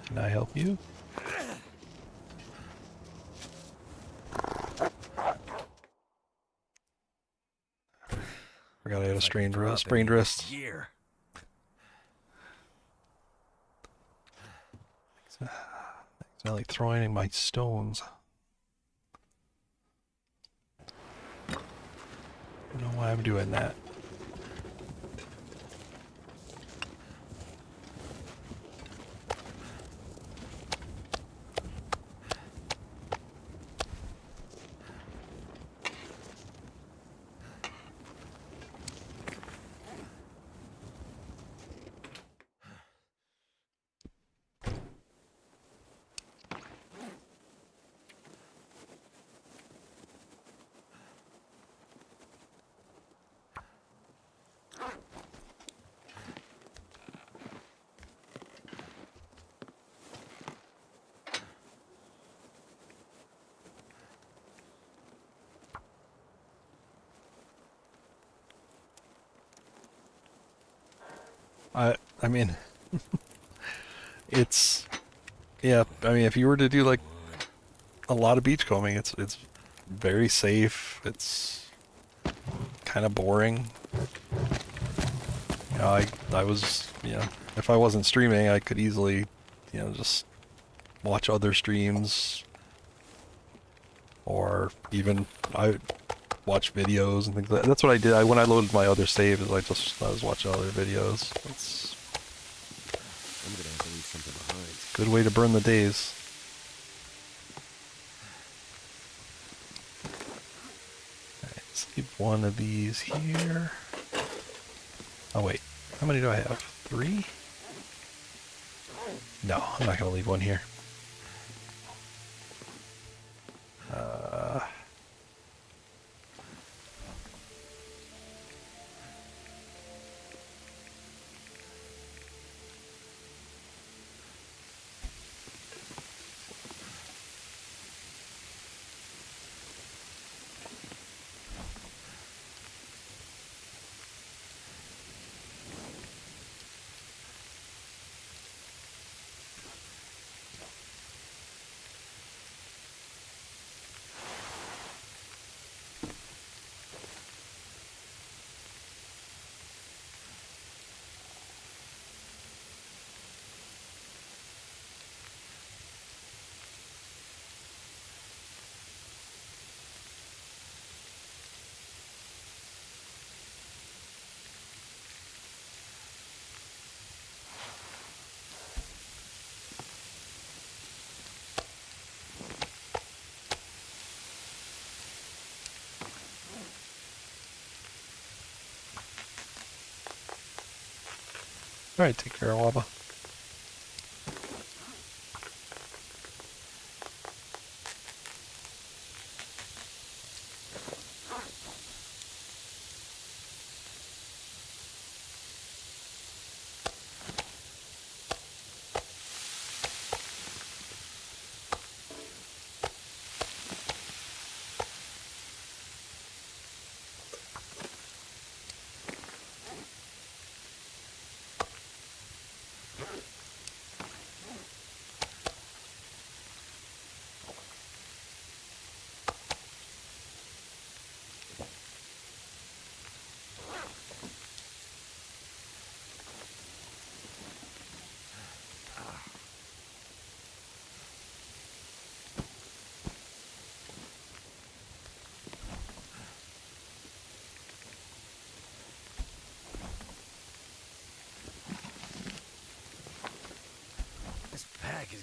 [SPEAKER 1] Can I help you? Forgot I had a
[SPEAKER 2] If I could
[SPEAKER 1] sprained
[SPEAKER 2] drop
[SPEAKER 1] wrist.
[SPEAKER 2] any
[SPEAKER 1] Sprained
[SPEAKER 2] of this
[SPEAKER 1] wrist.
[SPEAKER 2] gear.
[SPEAKER 1] Accidentally throwing my stones. I don't know why I'm doing that. I mean, it's yeah. I mean, if you were to do like a lot of beachcombing, it's very safe. It's kind of boring. I was if I wasn't streaming, I could easily just watch other streams, or even I watch videos and things like that. That's what I did. When I loaded my other save, is I was watching other videos. It's
[SPEAKER 2] I'm gonna have to leave something behind.
[SPEAKER 1] a good way to burn the days. Alright, let's leave one of these here. Oh wait, how many do I have? 3? No, I'm not gonna leave one here. Alright, take care, Waba.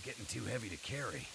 [SPEAKER 2] getting too heavy to carry.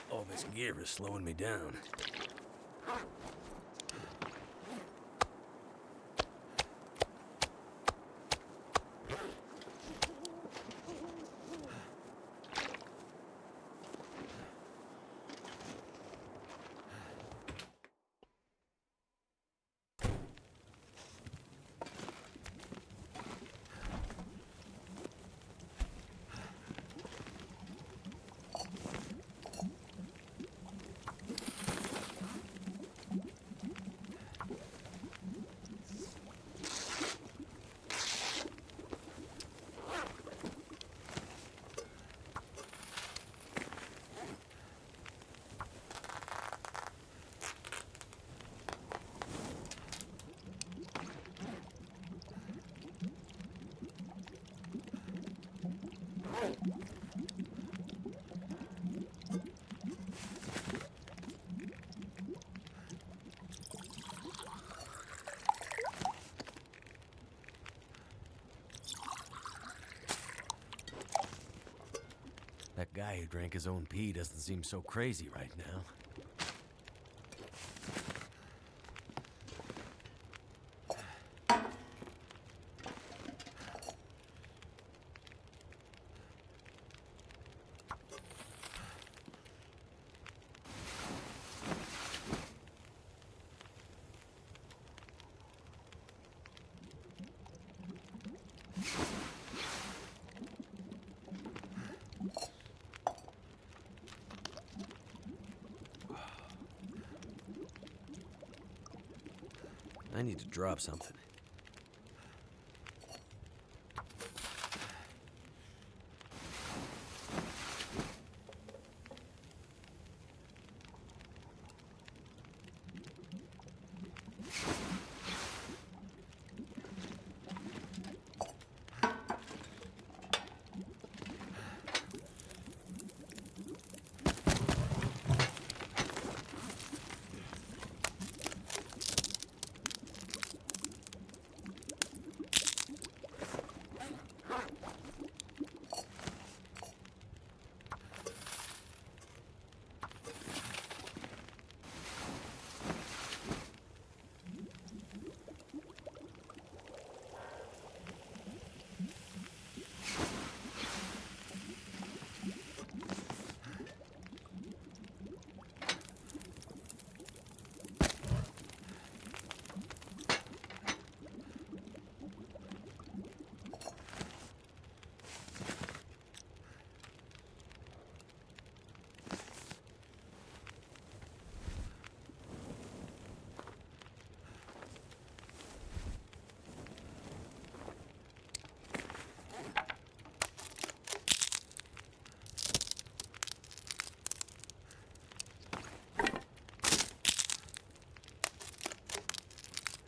[SPEAKER 2] All this gear is slowing me down. That guy who drank his own pee doesn't seem so crazy right now. I need to drop something.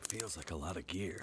[SPEAKER 2] Feels like a lot of gear.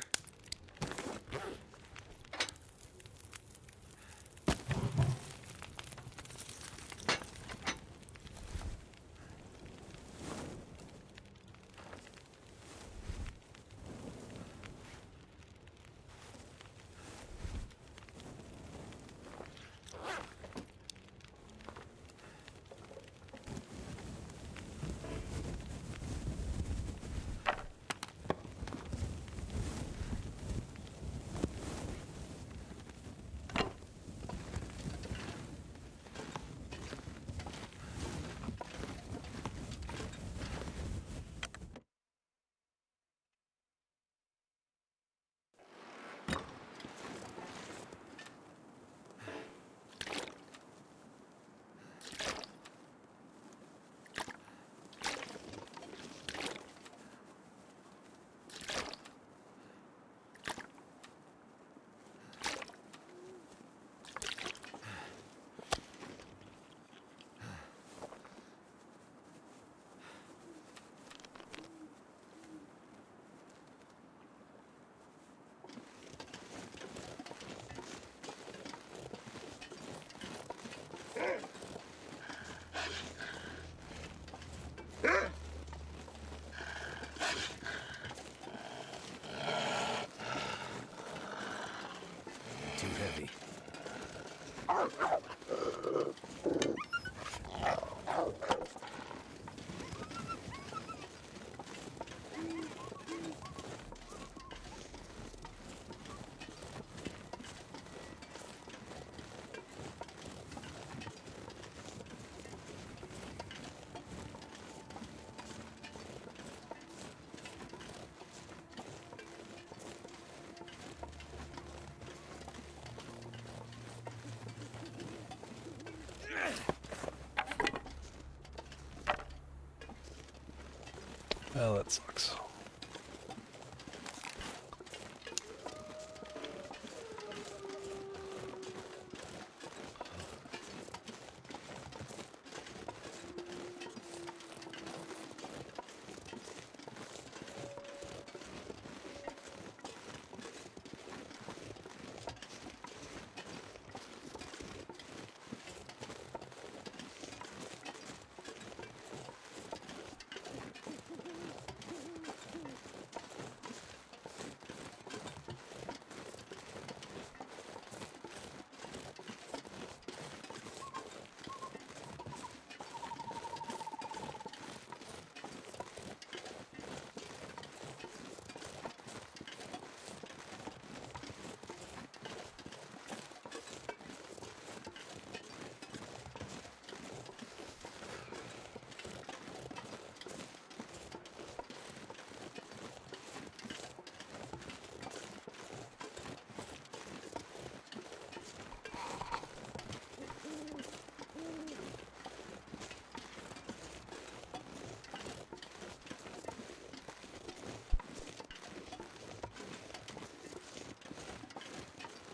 [SPEAKER 1] Well, that sucks.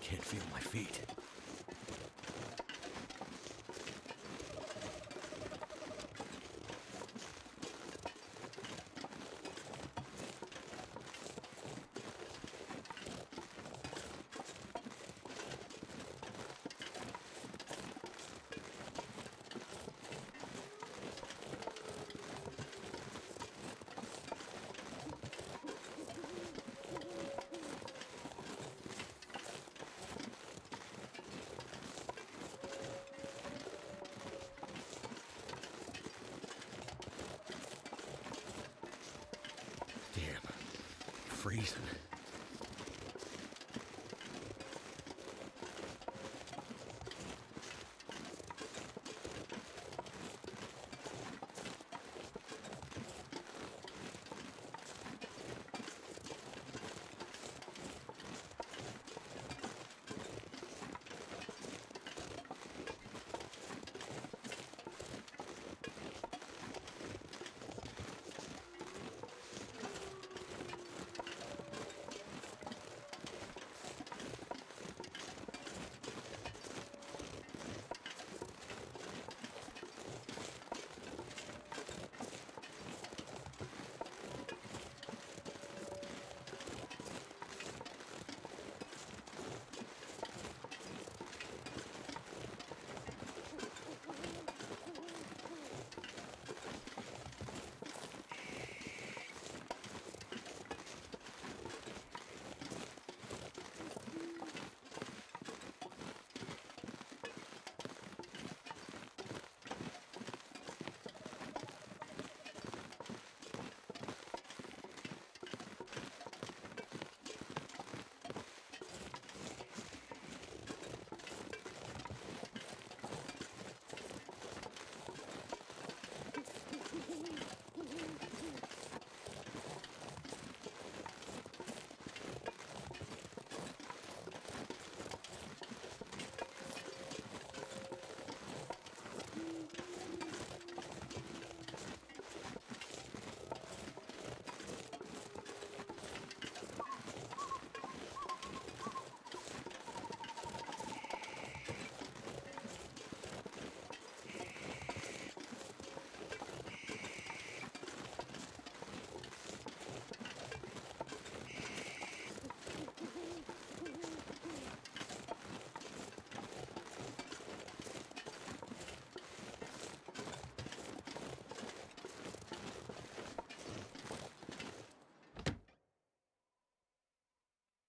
[SPEAKER 2] Can't feel my feet. Damn. Freezing.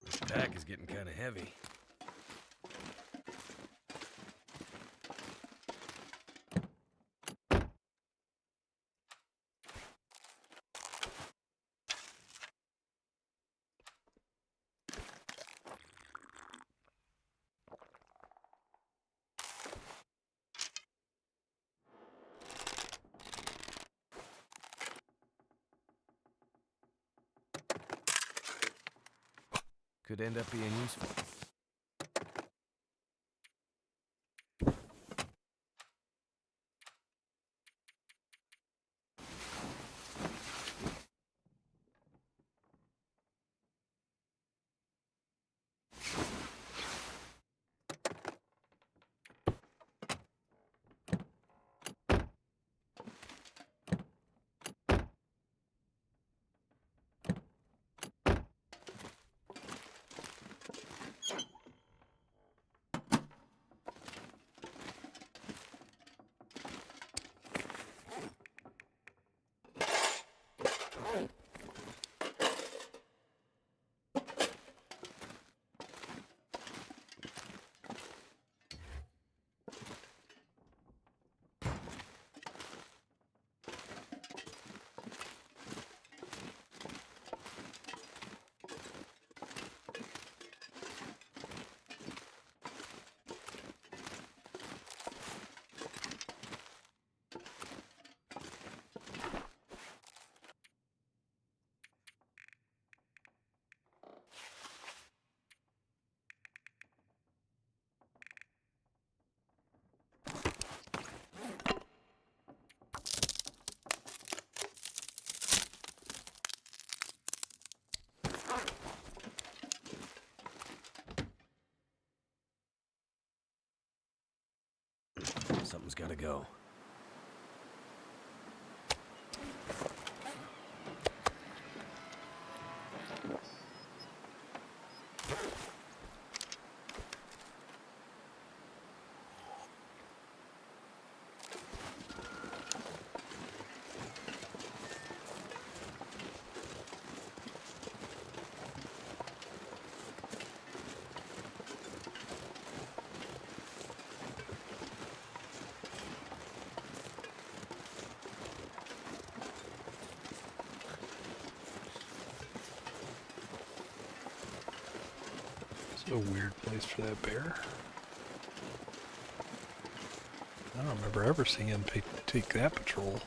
[SPEAKER 2] This pack is getting kind of heavy. Could end up being useful. Something's gotta go.
[SPEAKER 1] It's a weird place for that bear. I don't remember ever seeing him take that patrol.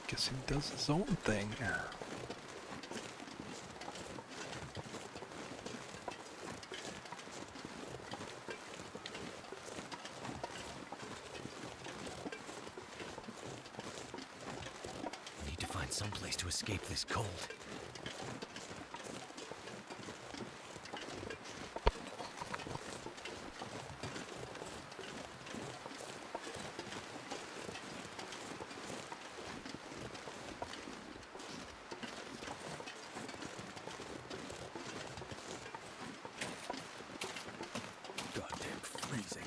[SPEAKER 1] Guess he does his own thing.
[SPEAKER 2] Need to find some place to escape this cold. Goddamn freezing.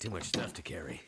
[SPEAKER 2] too much stuff to carry.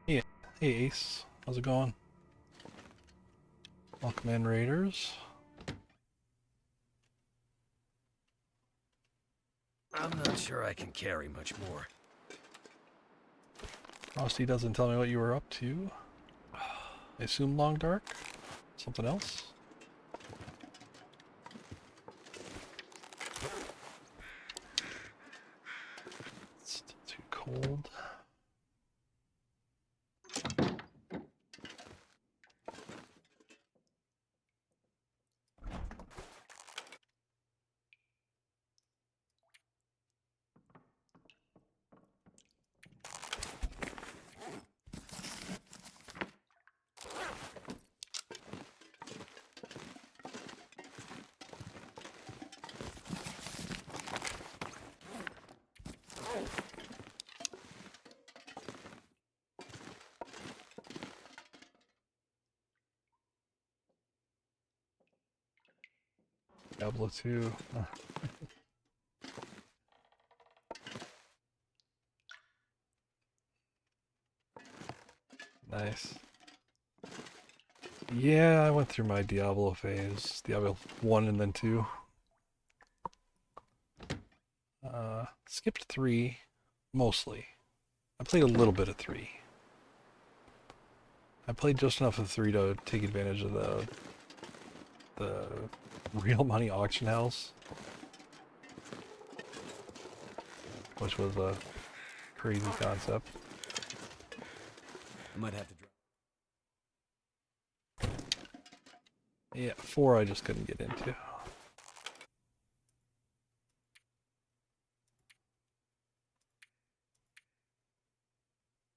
[SPEAKER 1] Hey, hey Ace, how's it going? Welcome in, Raiders.
[SPEAKER 2] I'm not sure I can carry much more.
[SPEAKER 1] Frosty doesn't tell me what you were up to. I assume Long Dark? Something else? It's still too cold. Diablo 2. Nice. Yeah, I went through my Diablo phase. Diablo 1 and then 2. Skipped 3, mostly. I played a little bit of 3. I played just enough of 3 to take advantage of the real money auction house, which was a crazy concept.
[SPEAKER 2] I might have to drop.
[SPEAKER 1] Yeah, 4 I just couldn't get into.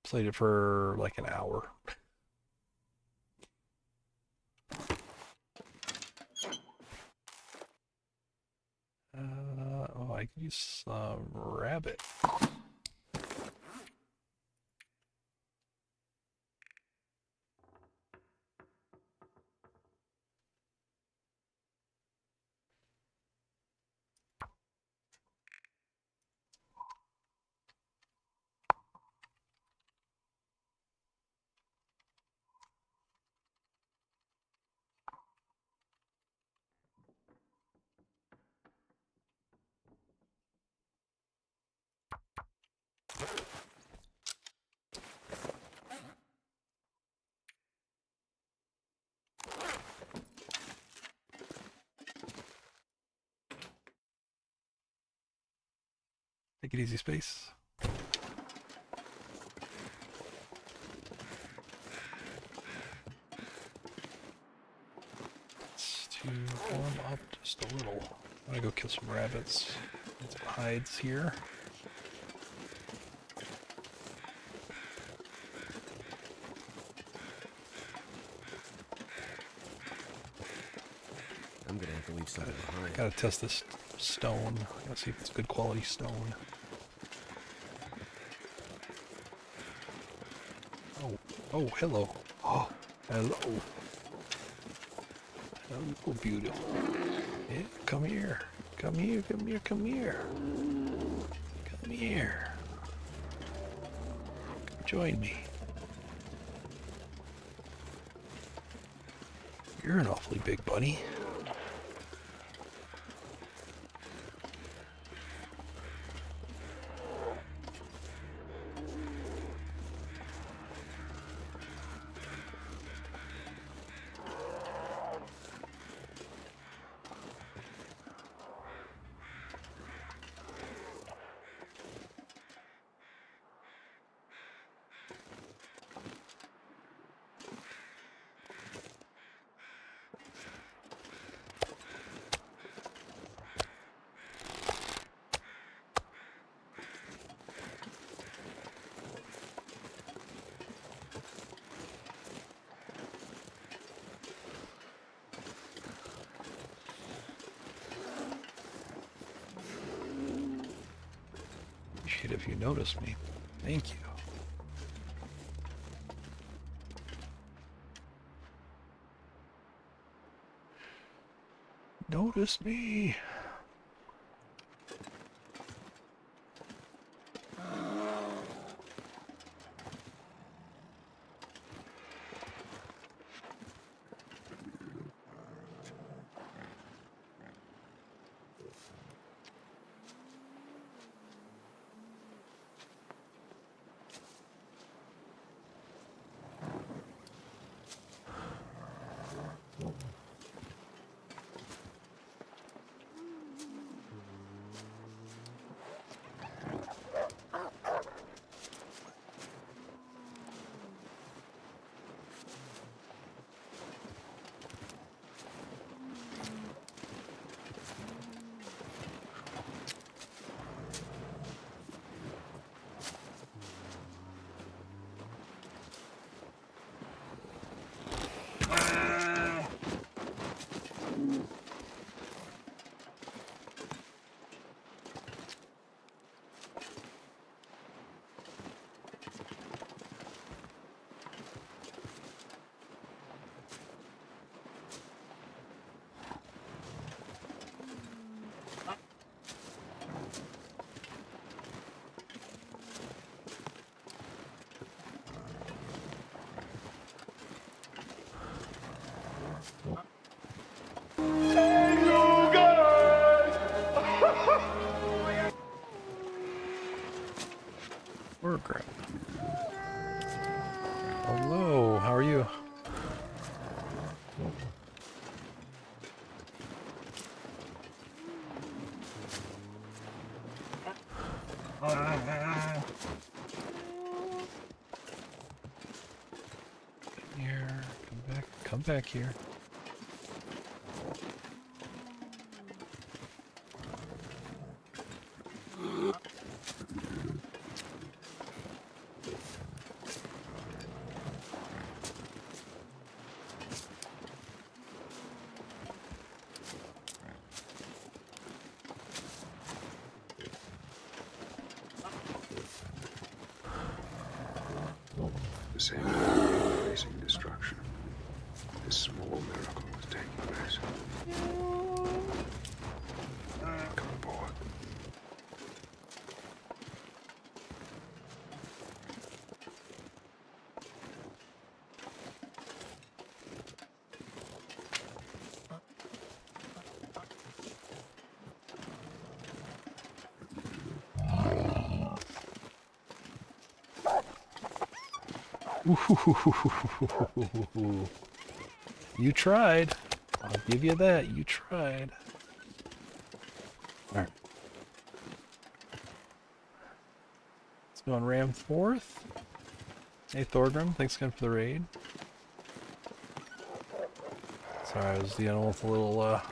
[SPEAKER 1] Played it for like an hour. Oh, I could use some rabbit. Take it easy, Space. It's to warm up just a little. I'm gonna go kill some rabbits. Get some hides here.
[SPEAKER 2] I'm gonna have to leave something behind.
[SPEAKER 1] Gotta test this stone. Gotta see if it's good quality stone. Oh, oh, hello. Oh, hello. Oh, beautiful. Yeah, come here. Come here, come here, come here. Come here. Come join me. You're an awfully big bunny. Appreciate if you notice me. Thank you. Notice me. Grab. Hello, how are you? Here, come back here.
[SPEAKER 3] The same time facing destruction, this small miracle was taking place. Come aboard.
[SPEAKER 1] You tried. I'll give you that. You tried. Alright. Let's go on Ram 4th. Hey Thorgrim, thanks again for the raid. Sorry, I was dealing with a little Alright.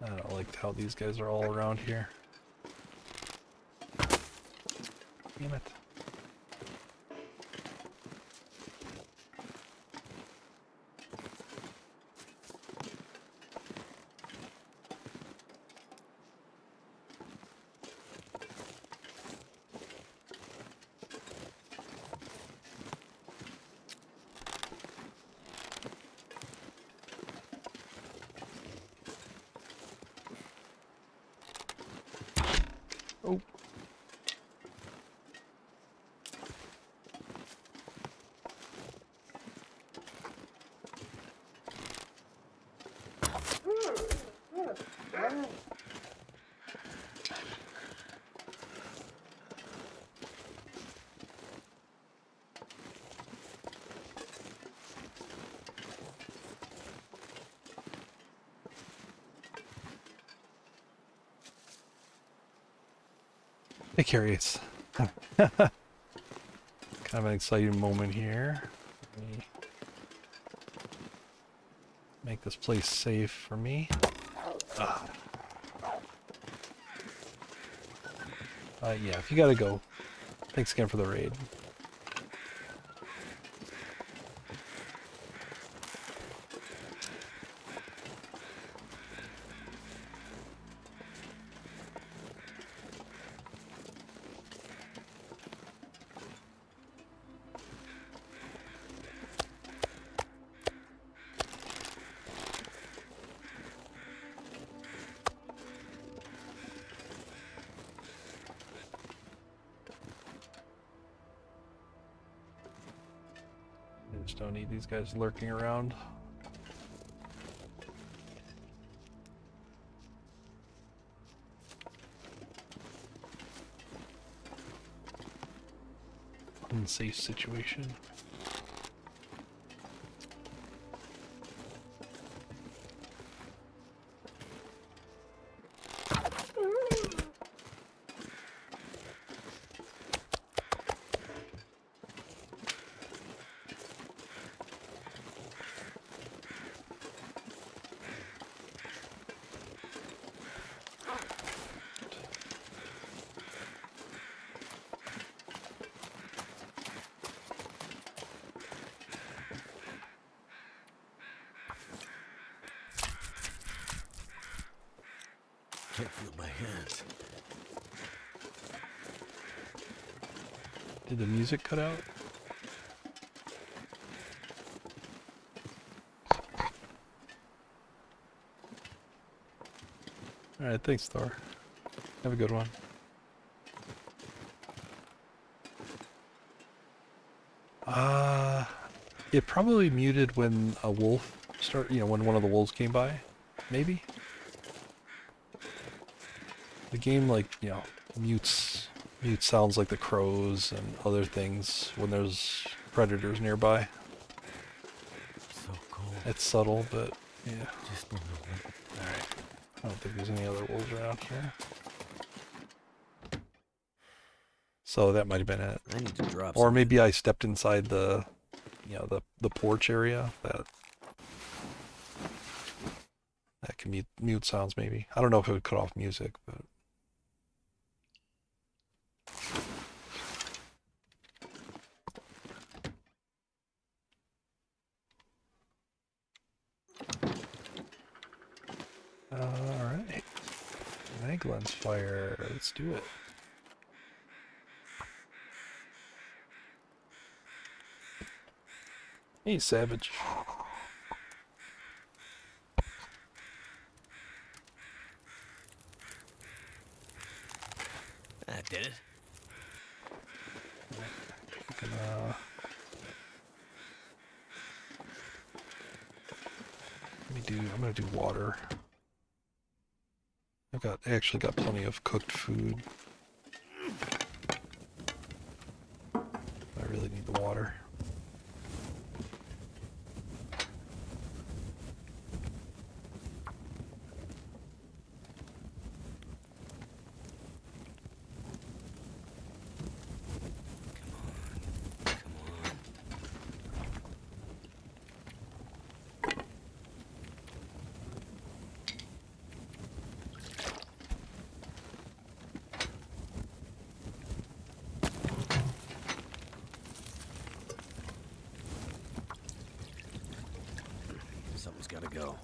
[SPEAKER 1] I don't like how these guys are all around here. Damn it. Hey, Curious. Kind of an exciting moment here. Let me make this place safe for me. Ah. Yeah, if you gotta go. Thanks again for the raid. I just don't need these guys lurking around. Unsafe situation.
[SPEAKER 2] Can't feel my hands.
[SPEAKER 1] Did the music cut out? Alright, thanks, Thor. Have a good one. It probably muted when a wolf when one of the wolves came by. Maybe? The game, like, mutes sounds like the crows and other things when there's predators nearby.
[SPEAKER 2] So cold.
[SPEAKER 1] It's subtle, but yeah.
[SPEAKER 2] Just a moment.
[SPEAKER 1] Alright. I don't think there's any other wolves around here. So that might have been it.
[SPEAKER 2] I need to drop.
[SPEAKER 1] Or maybe I stepped inside the porch area. That can mute sounds, maybe. I don't know if it would cut off music, but... Alright. Mag lens fire. Let's do it. Hey, Savage.
[SPEAKER 2] That did it.
[SPEAKER 1] I'm gonna do water. I actually got plenty of cooked food. I really need the water.
[SPEAKER 2] Something's gotta go.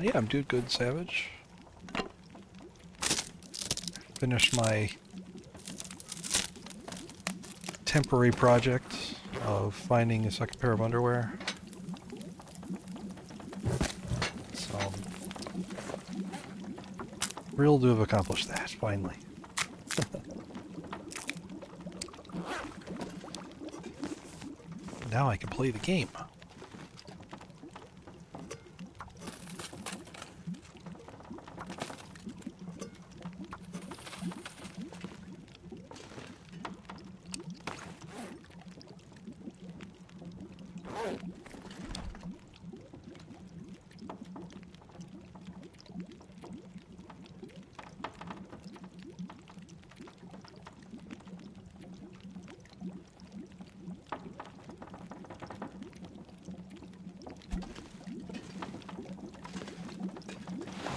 [SPEAKER 1] Yeah, I'm doing good, Savage. Finished my temporary project of finding a second pair of underwear. So, thrilled to have accomplished that, finally. Now I can play the game.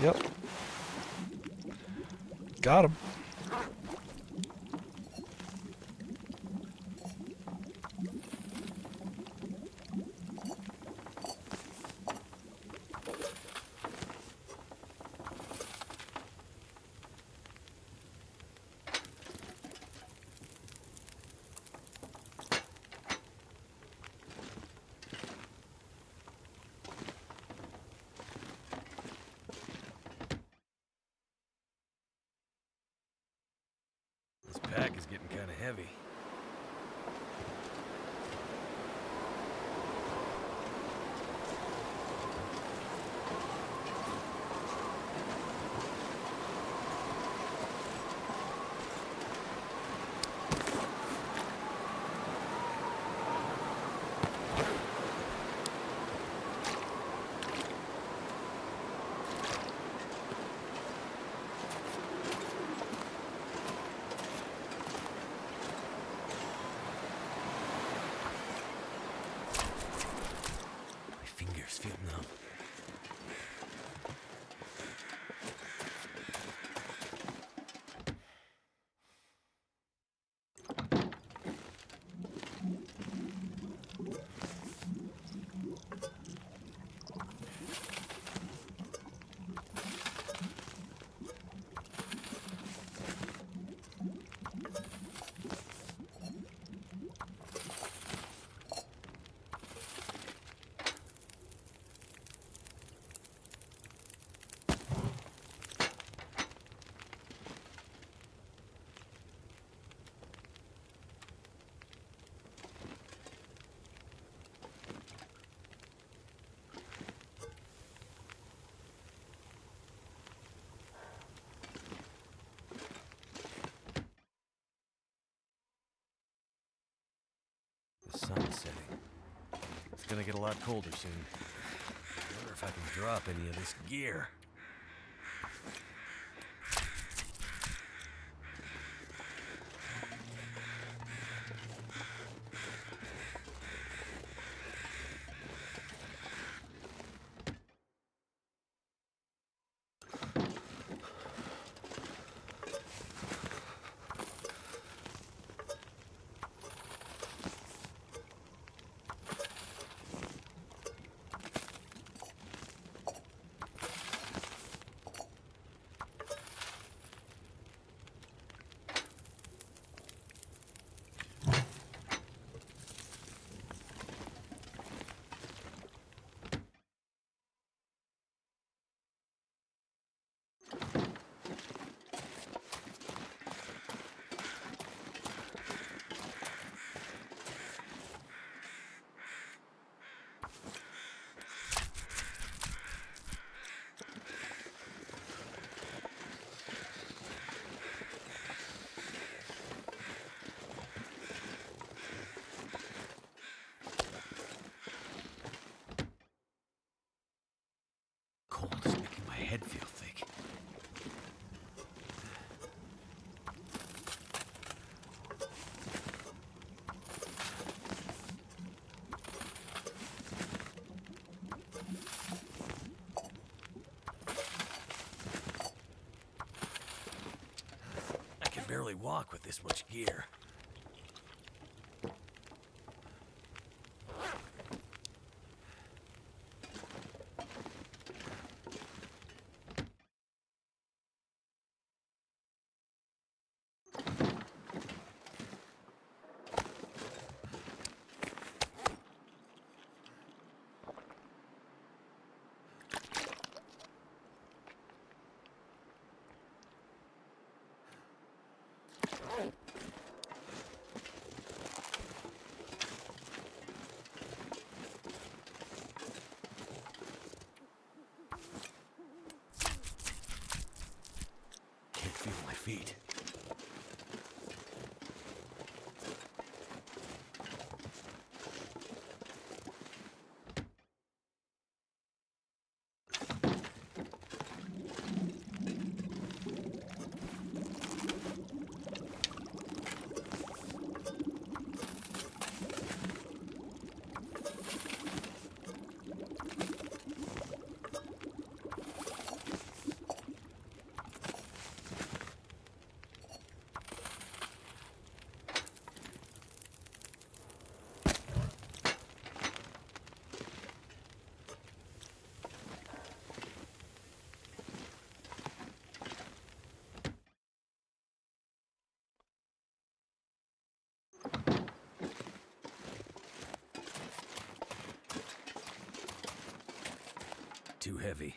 [SPEAKER 1] Yep. Got him.
[SPEAKER 2] This pack is getting kind of heavy. Fingers feel numb. The sun's setting. It's gonna get a lot colder soon. I wonder if I can drop any of this gear. Cold is making my head feel thick. I can barely walk with this much gear. feet. Too heavy.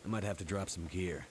[SPEAKER 2] I might have to drop some gear.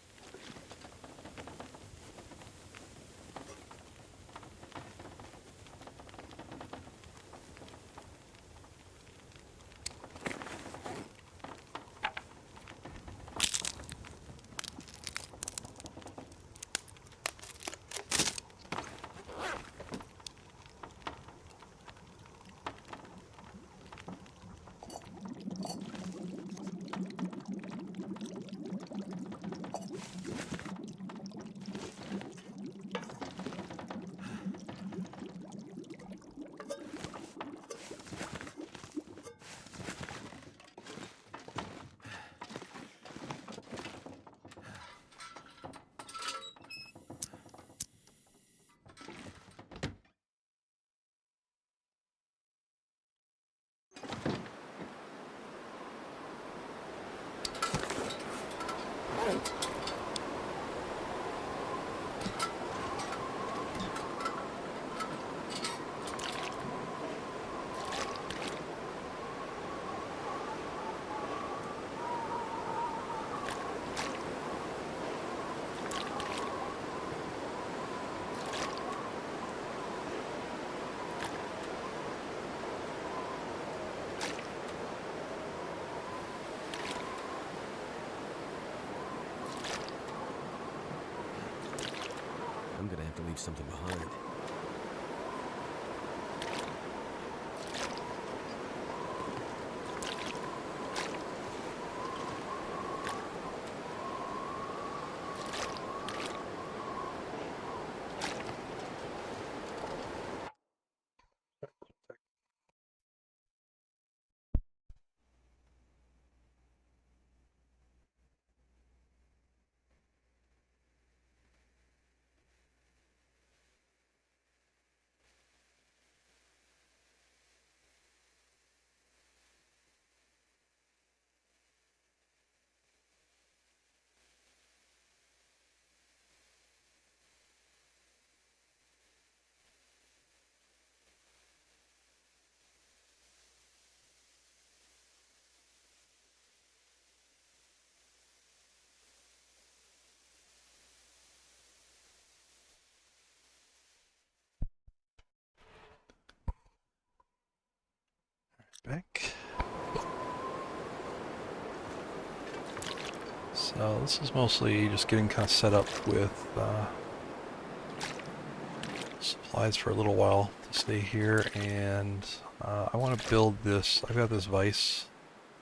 [SPEAKER 2] I'm gonna have to leave something behind.
[SPEAKER 1] So this is mostly just getting kind of set up with supplies for a little while to stay here, and I want to build this. I've got this vise.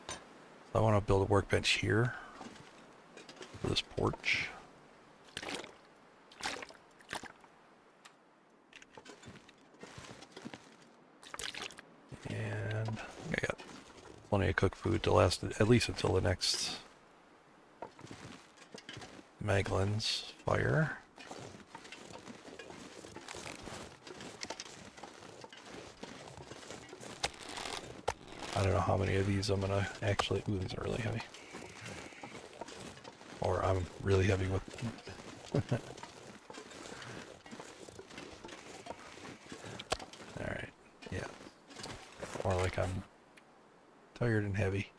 [SPEAKER 1] So I want to build a workbench here for this porch. And I got plenty of cooked food to last at least until the next Maglin's fire. I don't know how many of these I'm gonna actually. Ooh, these are really heavy. Or I'm really heavy with. Alright, yeah. More like I'm tired and heavy.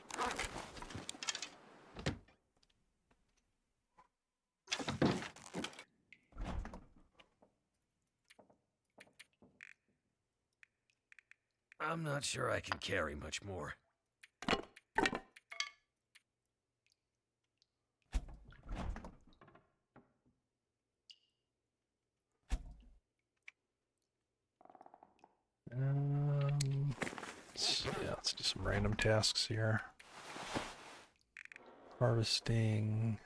[SPEAKER 2] I'm not sure I can carry much more.
[SPEAKER 1] Let's do some random tasks here. Harvesting,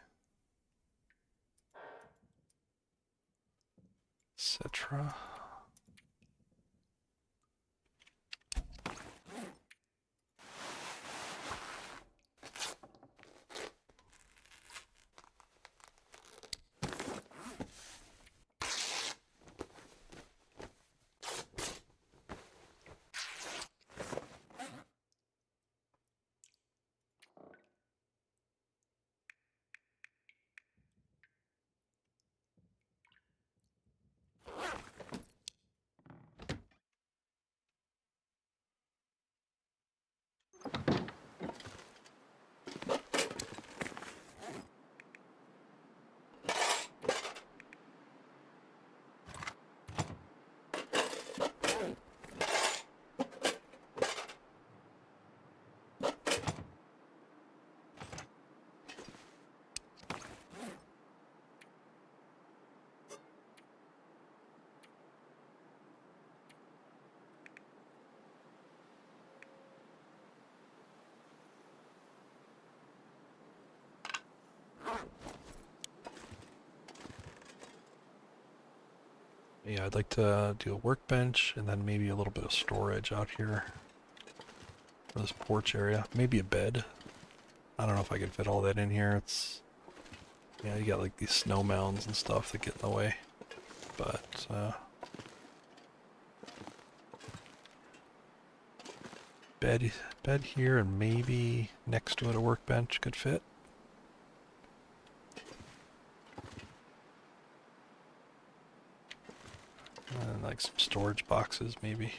[SPEAKER 1] etc. Yeah, I'd like to do a workbench and then maybe a little bit of storage out here for this porch area. Maybe a bed. I don't know if I can fit all that in here. It's, yeah, you got like these snow mounds and stuff that get in the way. But, bed here and maybe next to it a workbench could fit. And like some storage boxes maybe.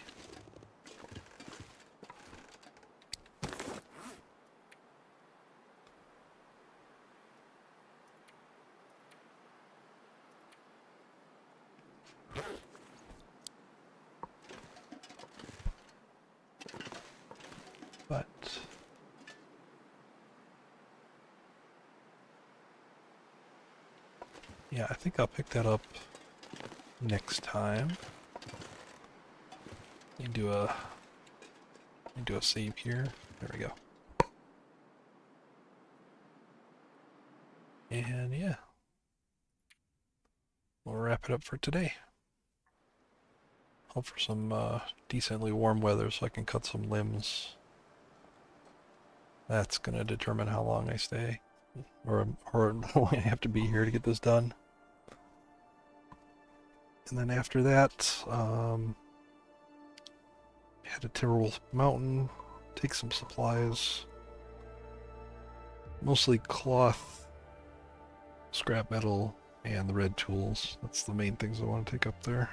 [SPEAKER 1] But yeah, I think I'll pick that up next time. You do a save here. There we go. And yeah, we'll wrap it up for today. Hope for some decently warm weather so I can cut some limbs. That's gonna determine how long I stay, or how long I have to be here to get this done. And then after that, head to Timberwolf Mountain, take some supplies, mostly cloth, scrap metal, and the red tools. That's the main things I want to take up there.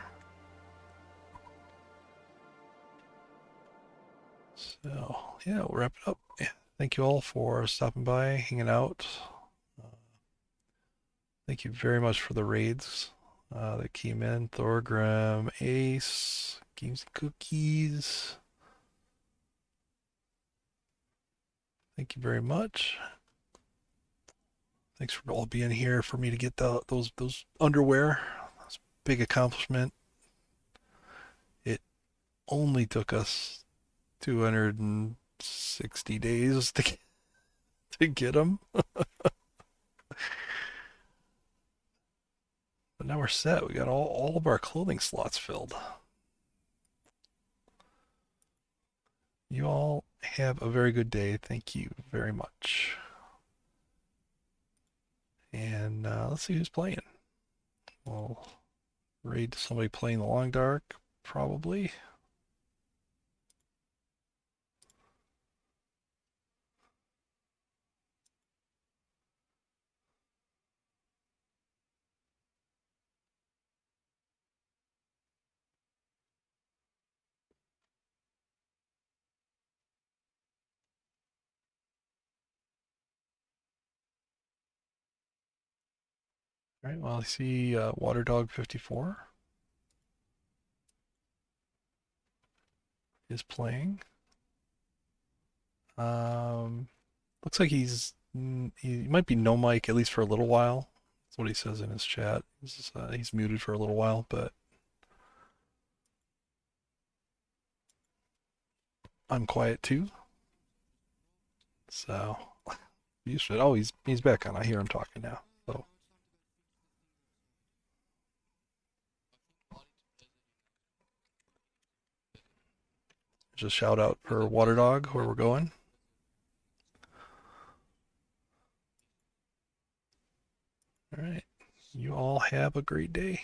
[SPEAKER 1] So yeah, we'll wrap it up. Yeah, thank you all for stopping by, hanging out. Thank you very much for the raids that came in. Thorgrim, Ace, Games and Cookies. Thank you very much. Thanks for all being here for me to get those underwear. That's a big accomplishment. It only took us 260 days to get them. But now we're set. We got all of our clothing slots filled. You all have a very good day. Thank you very much. And let's see who's playing. We'll raid to somebody playing the Long Dark, probably. All right, well, I see Water Dog 54 is playing. Looks like he might be no mic at least for a little while. That's what he says in his chat. He's muted for a little while, but I'm quiet too. So you should. Oh, he's back on. I hear him talking now. So just shout out for Water Dog where we're going. All right. You all have a great day.